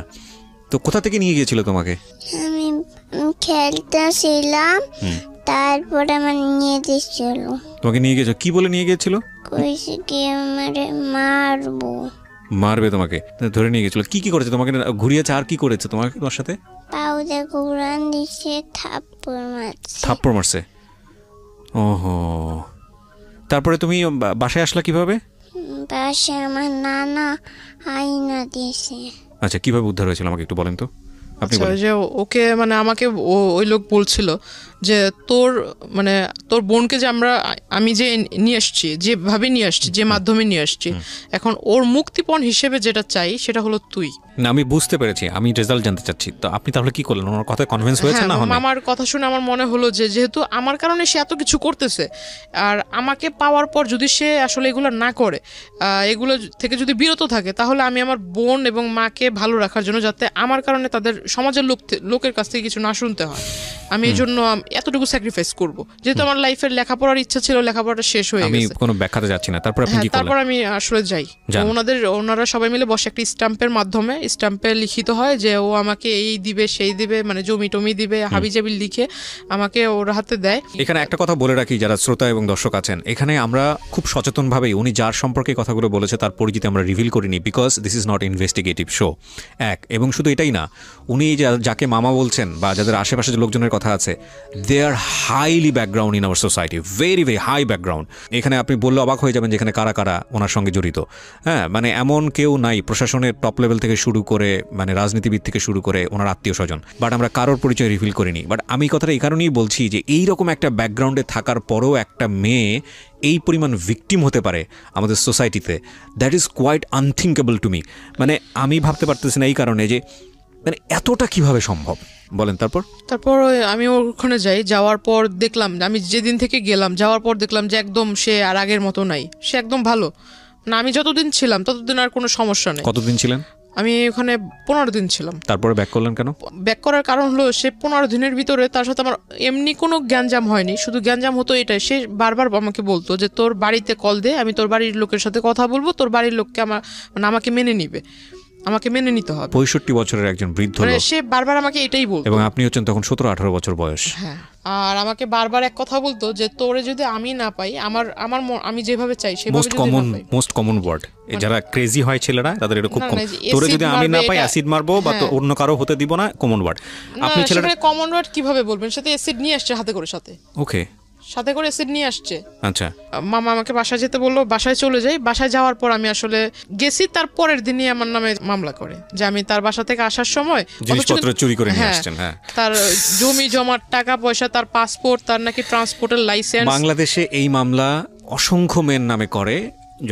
তো কোথা থেকে নিয়ে গিয়েছিল তোমাকে? আমি খেলতেছিলাম, তারপর আমার নিয়ে দিছিল। তোমাকে নিয়ে গিয়েছিল, কি বলে নিয়ে গিয়েছিল? কইছে কি আমারে মারবে তোমাকে, ধরে নিয়ে গেছিল। কি করেছে তোমাকে? ঘুরিয়েছে, আর কি করেছে তোমার সাথে? পাউদে কুরআন দিছে, থাপ্পড় মারছে। ওহো, তারপরে তুমি বাসায় আসলা কিভাবে? বাসায় আমার নানা আইনা দিয়েছে। আচ্ছা, কিভাবে উদ্ধার হয়েছিল আমাকে একটু বলেন তো, আপনি বলেন। যে ওকে মানে আমাকে ওই লোক বলছিল যে তোর মানে তোর বোনকে যে আমি যে নিয়ে আসছি, যেভাবে নিয়ে আসছি, যে মাধ্যমে নিয়ে আসছি, এখন ওর মুক্তিপণ হিসেবে যেটা চাই সেটা হলো তুই। না, আমি বুঝতে পেরেছি, আমি রেজাল্ট জানতে চাচ্ছি। তো আপনি তাহলে কি করলেন? ওনার কথায় কনভিন্স হয়েছে না? আমার কথা শুনে আমার মনে হলো যে যেহেতু আমার কারণে সে এত কিছু করতেছে, আর আমাকে পাওয়ার পর যদি সে আসলে এগুলো না করে, এগুলো থেকে যদি বিরত থাকে, তাহলে আমি আমার বোন এবং মাকে ভালো রাখার জন্য, যাতে আমার কারণে তাদের সমাজের লোকের কাছ থেকে কিছু না শুনতে হয়, আমি এই জন্য এতটুকু স্যাক্রিফাইস করব। যেহেতু আমার লাইফের লেখাপড়ার ইচ্ছা ছিল, লেখাপড়াটা শেষ হয়ে গেছে, আমি কোনো ব্যাখ্যাতে যাচ্ছি না। তারপর আপনি কি করলেন? তারপর আমি আসলে যাই, ওনারা সবাই মিলে বসে একটা স্ট্যাম্পের মাধ্যমে, স্ট্যাম্পে লিখিত হয় যে ও আমাকে এই দিবে সেই দিবে, মানে জমি টমি দিবে, হাবিজাবি লিখে আমাকে ওর হাতে দেয়। এখানে একটা কথা বলে রাখি যারা শ্রোতা এবং দর্শক আছেন, এখানে আমরা খুব সচেতনভাবেই উনি যার সম্পর্কে কথাগুলো বলেছে তার পরিচিতি আমরা রিভিল করিনি, because this is not investigative show. এবং শুধু এটাই না, উনি যাকে মামা বলছেন বা যাদের আশেপাশে যে লোকজনের কথা আছে, they are highly background in our society, very very high background. এখানে আপনি বললে অবাক হয়ে যাবেন যেখানে কারা কারা ওনার সঙ্গে জড়িত। হ্যাঁ, মানে এমন কেউ নাই প্রশাসনের টপ লেভেল থেকে শুরু করে, মানে রাজনীতিবিদ থেকে শুরু করে ওনার আত্মীয় স্বজন, বাট আমরা কারোর পরিচয় রিভিল করিনি। বাট আমি কথাটা এই কারণেই বলছি যে এইরকম একটা ব্যাকগ্রাউন্ডে থাকার পরেও একটা মেয়ে এই পরিমাণ ভিকটিম হতে পারে আমাদের সোসাইটিতে, that is quite unthinkable to me. মানে আমি ভাবতে পারতেছি না এই কারণে যে মানে এতটা কিভাবে সম্ভব, বলেন। তারপর আমি ওখানে যাই, যাওয়ার পর দেখলাম, আমি যেদিন থেকে গেলাম যাওয়ার পর দেখলাম যে একদম সে আর আগের মতো নাই, সে একদম ভালো। না, আমি যতদিন ছিলাম ততদিন আর কোনো সমস্যা নেই। কতদিন ছিলেন? আমি ওখানে 15 দিন ছিলাম। তারপরে ব্যাক করলেন কেন? ব্যাক করার কারণ হলো সে 15 দিনের ভিতরে তার সাথে আমার এমনি কোনো গ্যাঞ্জাম হয়নি, শুধু গ্যাঞ্জাম হতো এটাই, সে বারবার আমাকে বলতো যে তোর বাড়িতে কল দে, আমি তোর বাড়ির লোকের সাথে কথা বলবো, তোর বাড়ির লোককে আমাকে মেনে নিবে, আমাকে মেনে নিতে হবে। 65 বছরের একজন বৃদ্ধ লোক, সে বারবার আমাকে এটাই বলতো। এবং আপনি হচ্ছেন তখন 17-18 বছর বয়স। হ্যাঁ, আর আমাকে বারবার এক কথা বলতো যে তোরে যদি আমি না পাই, আমি যেভাবে চাই সেভাবে যদি না পাই, মোস্ট কমন ওয়ার্ড, যারা ক্রেজি হয় ছেলেরা তাদের এটা খুব কম, তোরে যদি আমি না পাই অ্যাসিড মারবো বা তো অন্য কারো হতে দিব না, কমন ওয়ার্ড। আপনি ছেলেরা কমন ওয়ার্ড কিভাবে বলবেন? সাথে অ্যাসিড নিয়ে আসছে হাতে করে, সাথে করে অ্যাসিড নিয়ে আসছে। আচ্ছা, মামা আমাকে বাসায় যেতে বললো, বাসায় চলে যাই। বাসায় যাওয়ার পর আমি আসলে গেছি, তার পরের দিনই আমার নামে মামলা করে যে আমি তার বাসা থেকে আসার সময় জিনিসপত্র চুরি করে নিয়ে আসছেন। হ্যাঁ, তার জমি জমার টাকা পয়সা, তার পাসপোর্ট, তার নাকি ট্রান্সপোর্টের লাইসেন্স। বাংলাদেশে এই মামলা অসংখ্য মেয়ের নামে করে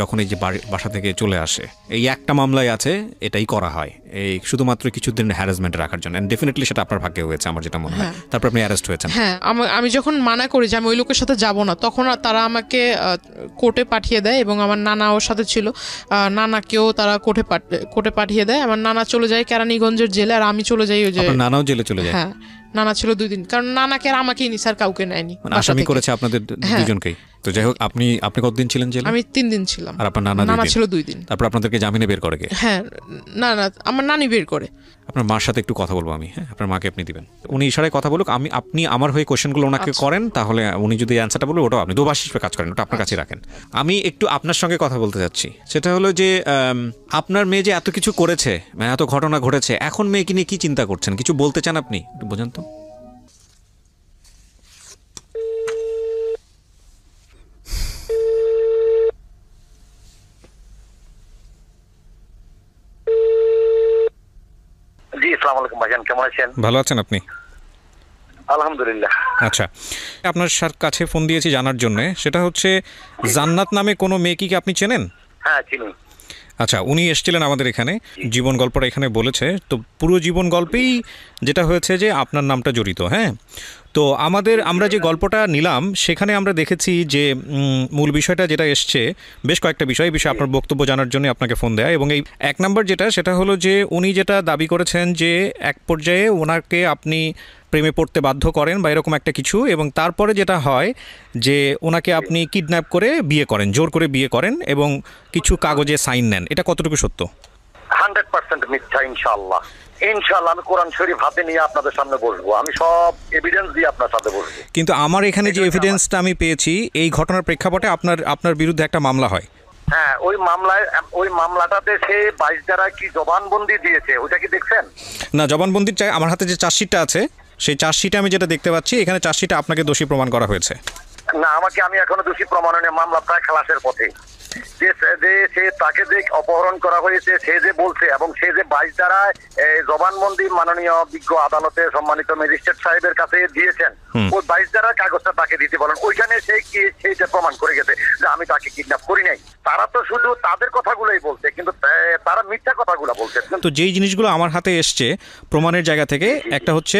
যখন এই যে বাসা থেকে চলে আসে। এই একটা মামলায় আছে, এটাই করা হয় এই শুধুমাত্র কিছুদিন হ্যারাসমেন্ট রাখার জন্য। ডেফিনেটলি সেটা আপনার ভাগ্যে হয়েছে আমার যেটা মনে হয়। তারপর আপনি অ্যারেস্ট হয়েছেন। হ্যাঁ, আমি যখন মানা করি যে আমি ওই লোকের সাথে যাব না, তখন তারা আমাকে কোর্টে পাঠিয়ে দেয়, এবং আমার নানা ওর সাথে ছিল, নানাকেও তারা কোর্টে পাঠিয়ে দেয়। আমার নানা চলে যায় কেরানীগঞ্জের জেলে, আর আমি চলে যাই ওই যে, নানাও জেলে চলে যায়। হ্যাঁ, নানা ছিল 2 দিন, কারণ নানাকে আর আমাকেই নি, স্যার কাউকে নেয়নি, আসামি করেছে আপনাদের দুজনকেই। তো যাই হোক, আপনি কতদিন ছিলেন জেলে? আমি 3 দিন ছিলাম। আর আপনার নানা ছিল 2 দিন। তারপর আপনাদেরকে জামিনে বের করে কে? হ্যাঁ, না আমার নানি বের করে। আপনার মার সাথে একটু কথা বলবো আমি। হ্যাঁ, আপনার মাকে আপনি দিবেন, উনি ইশারায় কথা বলুক, আপনি আমার হয়ে কোশ্চেনগুলো ওনাকে করেন, তাহলে উনি যদি অ্যান্সারটা বলবে ওটাও আপনি দুবাস হিসেবে কাজ করেন, ওটা আপনার কাছে রাখেন। আমি একটু আপনার সঙ্গে কথা বলতে যাচ্ছি, সেটা হলো যে আপনার মেয়ে যে এত কিছু করেছে, মানে এত ঘটনা ঘটেছে, এখন মেয়েকে নিয়ে কি চিন্তা করছেন? কিছু বলতে চান আপনি? একটু বোঝান তো। জি, আসসালামু আলাইকুম ভাইজান, কেমন আছেন? ভালো আছেন আপনি? আলহামদুলিল্লাহ। আচ্ছা, আপনার কাছে ফোন দিয়েছি জানার জন্য, সেটা হচ্ছে জান্নাত নামে কোনো মেয়ে কি আপনি চেনেন? হ্যাঁ, চিনি। আচ্ছা, উনি এসেছিলেন আমাদের এখানে, জীবন গল্পটা এখানে বলেছে, তো পুরো জীবন গল্পেই যেটা হয়েছে যে আপনার নামটা জড়িত। হ্যাঁ, তো আমরা যে গল্পটা নিলাম সেখানে আমরা দেখেছি যে মূল বিষয়টা যেটা এসছে, বেশ কয়েকটা বিষয় আপনার বক্তব্য জানার জন্য আপনাকে ফোন দেয়া। এবং এই 1 নম্বর সেটা হলো যে উনি যেটা দাবি করেছেন যে এক পর্যায়ে ওনাকে আপনি প্রেমে পড়তে বাধ্য করেন বা এরকম একটা কিছু, এবং তারপরে যেটা হয় যে ওনাকে আপনি কিডন্যাপ করে বিয়ে করেন, জোর করে বিয়ে করেন, এবং কিছু কাগজে সাইন নেন। এটা কতটুকু সত্য? 100% মিথ্যা। ইনশাআল্লাহ আমি কোরআন শরীফ হাতে নিয়ে আপনাদের সামনে বসবো, আমি সব এভিডেন্স দিয়ে আপনার সাথে বসবো। কিন্তু আমার এখানে যে এভিডেন্সটা আমি পেয়েছি, এই ঘটনার প্রেক্ষাপটে আপনার বিরুদ্ধে একটা মামলা হয়। হ্যাঁ, ওই মামলাটাতে সে 22 ধারা কি জবানবন্দি দিয়েছে, ওইটা কি দেখছেন? না, জবানবন্দির চাই আমার হাতে যে চার্জশিটটা আছে, সেই চার্জশিটে আমি যেটা দেখতে পাচ্ছি, এখানে চার্জশিটে আপনাকে দোষী প্রমাণ করা হয়েছে। না, আমি এখনো দোষী প্রমাণ হয়নি, মামলা প্রায় খালাসের পথে। যে সে তাকে যে অপহরণ করা হয়েছে সে যে বলছে, এবং সে যে 22 ধারায় জবানবন্দি মাননীয় বিজ্ঞ আদালতে সম্মানিত ম্যাজিস্ট্রেট সাহেবের কাছে দিয়েছেন, ওই 22 ধারার কাগজটা তাকে দিতে বলেন। ওইখানে সেইটা প্রমাণ করে গেছে যে আমি তাকে কিডন্যাপ করি নাই। তারা তো শুধু তাদের কথাগুলোই বলছে, কিন্তু তারা মিথ্যা কথাগুলো বলছে। তো যেই জিনিসগুলো আমার হাতে এসছে প্রমাণের জায়গা থেকে, একটা হচ্ছে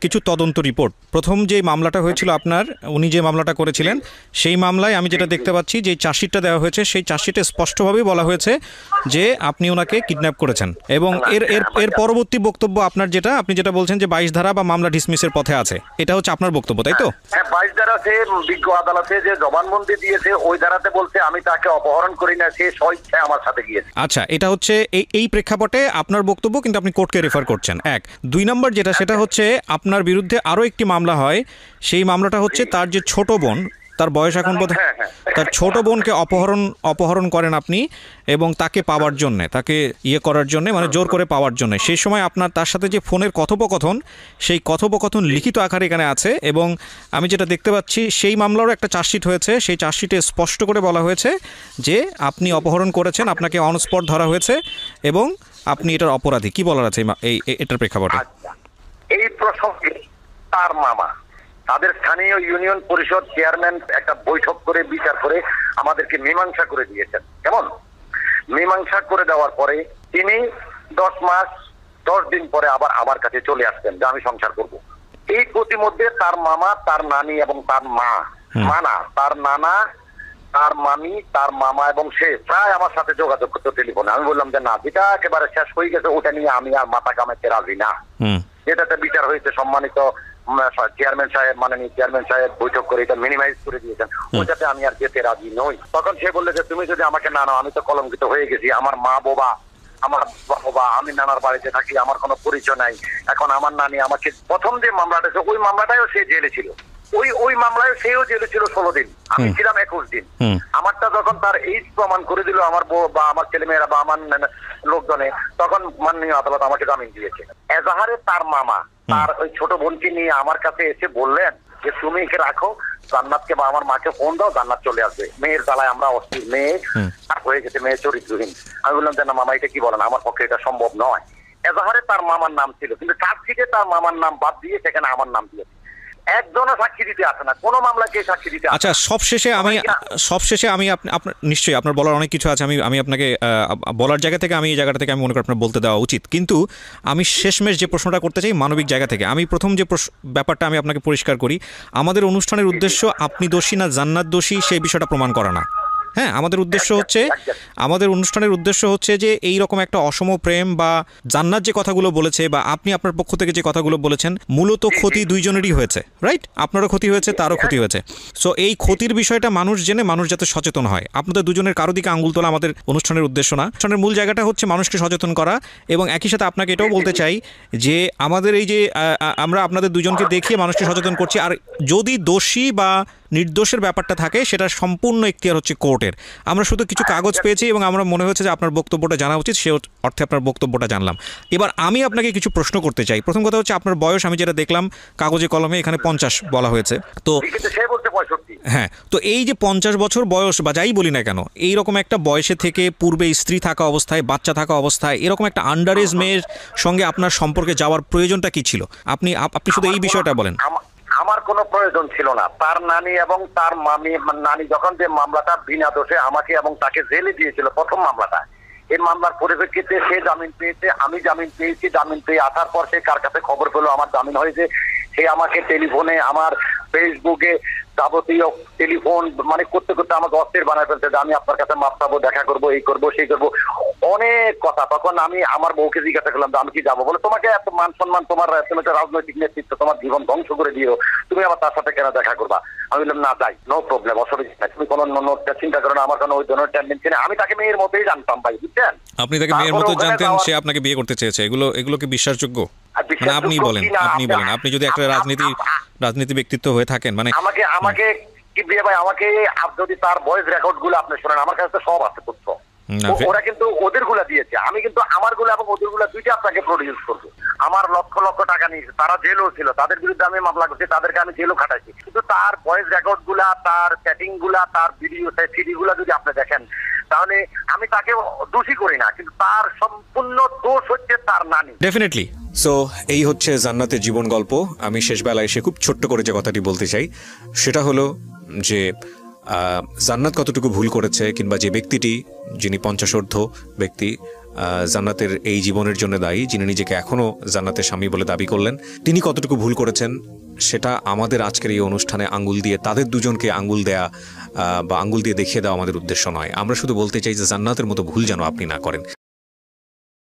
কিছু তদন্ত রিপোর্ট। প্রথম যে মামলাটা হয়েছিল আপনার, উনি যে মামলাটা করেছিলেন, সেই মামলায় আমি যেটা দেখতে পাচ্ছি যে চার্জশিটটা দেওয়া হয়েছে, সেই চার্জশিটে স্পষ্টভাবেই বলা হয়েছে যে আপনি ওনাকে কিডন্যাপ করেছেন। এবং এর পরবর্তী বক্তব্য আপনার যেটা, আপনি যেটা বলছেন যে 22 ধারা বা মামলা ডিসমিসের পথে আছে, এটা হচ্ছে আপনার বক্তব্য, তাই তো? হ্যাঁ, 22 ধারা সে বিজ্ঞ আদালতে যে জবানবন্দি দিয়েছে ওই ধারাতে বলছে আমি তাকে অপহরণ করি না, সে স্বেচ্ছায় আমার সাথে গিয়েছে। আচ্ছা, এটা হচ্ছে এই প্রেক্ষাপটে আপনার বক্তব্য, কিন্তু আপনি কোর্টকে রেফার করছেন। 1 2 নম্বর যেটা, সেটা হচ্ছে আপনার বিরুদ্ধে আরও একটি মামলা হয়। সেই মামলাটা হচ্ছে তার যে ছোট বোন, তার বয়স এখন বোধ, তার ছোট বোনকে অপহরণ করেন আপনি, এবং তাকে পাওয়ার জন্য, তাকে করার জন্য, মানে জোর করে পাওয়ার জন্য। সেই সময় আপনার তার সাথে যে ফোনের কথোপকথন, সেই কথোপকথন লিখিত আকারে এখানে আছে। এবং আমি যেটা দেখতে পাচ্ছি, সেই মামলারও একটা চার্জশিট হয়েছে। সেই চার্জশিটে স্পষ্ট করে বলা হয়েছে যে আপনি অপহরণ করেছেন, আপনাকে অন স্পট ধরা হয়েছে, এবং আপনি এটার অপরাধী। কি বলার আছে এটার প্রেক্ষাপটে? এই প্রসঙ্গে তার মামা তাদের স্থানীয় ইউনিয়ন পরিষদ চেয়ারম্যান একটা বৈঠক করে বিচার করে আমাদেরকে মীমাংসা করে দিয়েছেন। কেমন মীমাংসা করে দেওয়ার পরে তিনি 10 মাস 10 দিন পরে আবার আমার কাছে চলে আসতেন যে আমি সংসার করব। এই প্রতিমধ্যে তার মামা, তার নানি এবং তার তার নানা, তার মামি, তার মামা এবং সে প্রায় আমার সাথে যোগাযোগ করতো টেলিফোনে। আমি বললাম যে না, যেটা একেবারে শেষ হয়ে গেছে ওটা নিয়ে আমি আর মাথা কামাইতে রাজি না। যেটাতে বিচার হয়েছে সম্মানিত চেয়ারম্যান সাহেব, মাননীয় চেয়ারম্যান সাহেব বৈঠক করে এটা মিনিমাইজ করে দিয়েছেন, ওটাতে আমি আর যেতে রাজি নই। তখন সে বললে যে তুমি যদি আমাকে না নাও, আমি তো কলঙ্কিত হয়ে গেছি। আমার মা বাবা, আমি নানার বাড়িতে থাকি, আমার কোনো পরিচয় নাই। এখন আমার নানি আমাকে প্রথম যে মামলাটা, ওই মামলাটাও সে জেলে ছিল, ওই মামলায় সেও জেলে ছিল 16 দিন, আমি ছিলাম 21 দিন। আমারটা যখন তার এইজ প্রমাণ করে দিল আমার বউ বা আমার ছেলেমেয়েরা বা আমার লোকজনে, তখন মাননীয় আদালত আমাকে জামিন দিয়েছে। এজাহারে তার মামা তার ওই ছোট বোনকে নিয়ে আমার কাছে এসে বললেন যে তুমি একে রাখো, জান্নাতকে বা আমার মাকে ফোন দাও, জান্নাত চলে আসবে। মেয়ের জ্বালায় আমরা অস্থির, মেয়ে হয়ে গেছে, মেয়ে চরিত্রহীন। আমি বললাম যে না মামা, এটা কি বলেন, আমার পক্ষে এটা সম্ভব নয়। এজাহারে তার মামার নাম ছিল, কিন্তু চার্জশিটে তার মামার নাম বাদ দিয়ে সেখানে আমার নাম দিয়েছে। একজনও সাক্ষী দিতে আসে না, কোনো মামলাকে সাক্ষী দিতে। আচ্ছা, সবশেষে আমি আপনার নিশ্চয়ই আপনার বলার অনেক কিছু আছে, আমি আপনাকে বলার জায়গা থেকে, আমি এই জায়গাটা থেকে আমি মনে করি আপনার বলতে দেওয়া উচিত। কিন্তু আমি শেষমেশ যে প্রশ্নটা করতে চাই মানবিক জায়গা থেকে, আমি প্রথম যে ব্যাপারটা আমি আপনাকে পরিষ্কার করি, আমাদের অনুষ্ঠানের উদ্দেশ্য আপনি দোষী না জান্নাত দোষী সেই বিষয়টা প্রমাণ করা না। হ্যাঁ, আমাদের অনুষ্ঠানের উদ্দেশ্য হচ্ছে যে এই রকম একটা অসম প্রেম বা জান্নাত যে কথাগুলো বলেছে বা আপনি আপনার পক্ষ থেকে যে কথাগুলো বলেছেন, মূলত ক্ষতি দুইজনেরই হয়েছে, রাইট? আপনারও ক্ষতি হয়েছে, তারও ক্ষতি হয়েছে। সো এই ক্ষতির বিষয়টা মানুষ জেনে মানুষ যাতে সচেতন হয়। আপনাদের দুজনের কারো দিকে আঙুল তোলা আমাদের অনুষ্ঠানের উদ্দেশ্য না। অনুষ্ঠানের মূল জায়গাটা হচ্ছে মানুষকে সচেতন করা। এবং একই সাথে আপনাকে এটাও বলতে চাই যে আমাদের এই যে আমরা আপনাদের দুজনকে দেখিয়ে মানুষকে সচেতন করছি, আর যদি দোষী বা নির্দোষের ব্যাপারটা থাকে সেটা সম্পূর্ণ এখতিয়ার হচ্ছে কোর্টের। আমরা শুধু কিছু কাগজ পেয়েছি এবং আমরা মনে হচ্ছে যে আপনার বক্তব্যটা জানা উচিত, সে অর্থে আপনার বক্তব্যটা জানলাম। এবার আমি আপনাকে কিছু প্রশ্ন করতে চাই। প্রথম কথা হচ্ছে আপনার বয়স, আমি যেটা দেখলাম কাগজে কলমে এখানে 50 বলা হয়েছে। তো হ্যাঁ, তো এই যে 50 বছর বয়স বা যাই বলি না কেন, এইরকম একটা বয়সে থেকে পূর্বে স্ত্রী থাকা অবস্থায়, বাচ্চা থাকা অবস্থায় এরকম একটা আন্ডার এজ মেয়ের সঙ্গে আপনার সম্পর্কে যাওয়ার প্রয়োজনটা কি ছিল? আপনি শুধু এই বিষয়টা বলেন। আমার কোনো প্রয়োজন ছিল না। তার নানি এবং তার নানি যখন যে মামলাটা বিনা দোষে আমাকে এবং তাকে জেলে দিয়েছিল প্রথম মামলাটা, এই মামলার পরিপ্রেক্ষিতে সে জামিন পেয়েছে, আমি জামিন পেয়েছি। জামিন পেয়ে আসার পর সে কার কাছে খবর পেলো আমার জামিন হয়েছে, সে আমাকে টেলিফোনে, আমার ফেসবুকে যাবতীয় টেলিফোন করতে করতে আমাকে অস্থির বানায় ফেলছে যে আমি আপনার কাছে মাপ চাবো, দেখা করবো, এই করবো, সেই করবো, অনেক কথা। তখন আমি আমার বউকে জিজ্ঞাসা করলাম যে আমি কি যাবো? বলে তোমাকে এত মান সম্মান, তুমি একটা রাজনৈতিক নেতৃত্ব, তোমার জীবন ধ্বংস করে দিও, তুমি আবার তার সাথে কেন দেখা করবা? আমি বললাম না যাই, নো প্রবলেম, অসুবিধা নাই, তুমি কোনো নোটটা চিন্তা করো না, আমার কোনো ওই ধরনের টেন্ডেন্সি নেই। আমি তাকে মেয়ের মতোই জানতাম ভাই, বুঝছেন? আপনি তাকে মেয়ের মতো জানতেন, সে আপনাকে বিয়ে করতে চেয়েছে, এগুলো কি বিশ্বাসযোগ্য? আপনি বলেন, আপনি যদি একটা রাজনীতি ব্যক্তিত্ব হয়ে থাকেন, আমাকে কি দিয়ে ভাই, আমাকে যদি তার ভয়েস রেকর্ড গুলো আপনি শোনেন, আমার কাছে সব আছে তথ্য, ওরা কিন্তু ওদের গুলা দিয়েছে, আমি কিন্তু আমার গুলা এবং ওদের গুলা দুইটা আপনাকে প্রডিউস করবো। আমার লক্ষ লক্ষ টাকা নিয়েছে, তারা জেলও ছিল, তাদের বিরুদ্ধে আমি মামলা করছি, তাদেরকে আমি জেলও খাটাইছি। কিন্তু তার ভয়েস রেকর্ড গুলা, তার চ্যাটিং গুলা, তার ভিডিও সিডি গুলা যদি আপনি দেখেন, তাহলে আমি তাকে দোষী করি না, কিন্তু তার সম্পূর্ণ দোষ হচ্ছে তার নানি। ডেফিনেটলি। সো এই হচ্ছে জান্নাতের জীবন গল্প। আমি শেষ বেলায় এসে খুব ছোট্ট করে যে কথাটি বলতে চাই সেটা হলো যে জান্নাত কতটুকু ভুল করেছে, কিংবা যে ব্যক্তিটি, যিনি 50ঊর্ধ্ব ব্যক্তি জান্নাতের এই জীবনের জন্য দায়ী, যিনি নিজেকে এখনও জান্নাতের স্বামী বলে দাবি করলেন, তিনি কতটুকু ভুল করেছেন সেটা আমাদের আজকের এই অনুষ্ঠানে আঙ্গুল দিয়ে তাদের দুজনকে আঙ্গুল দেয়া বা আঙ্গুল দিয়ে দেখিয়ে দেওয়া আমাদের উদ্দেশ্য নয়। আমরা শুধু বলতে চাই যে জান্নাতের মতো ভুল যেন আপনি না করেন।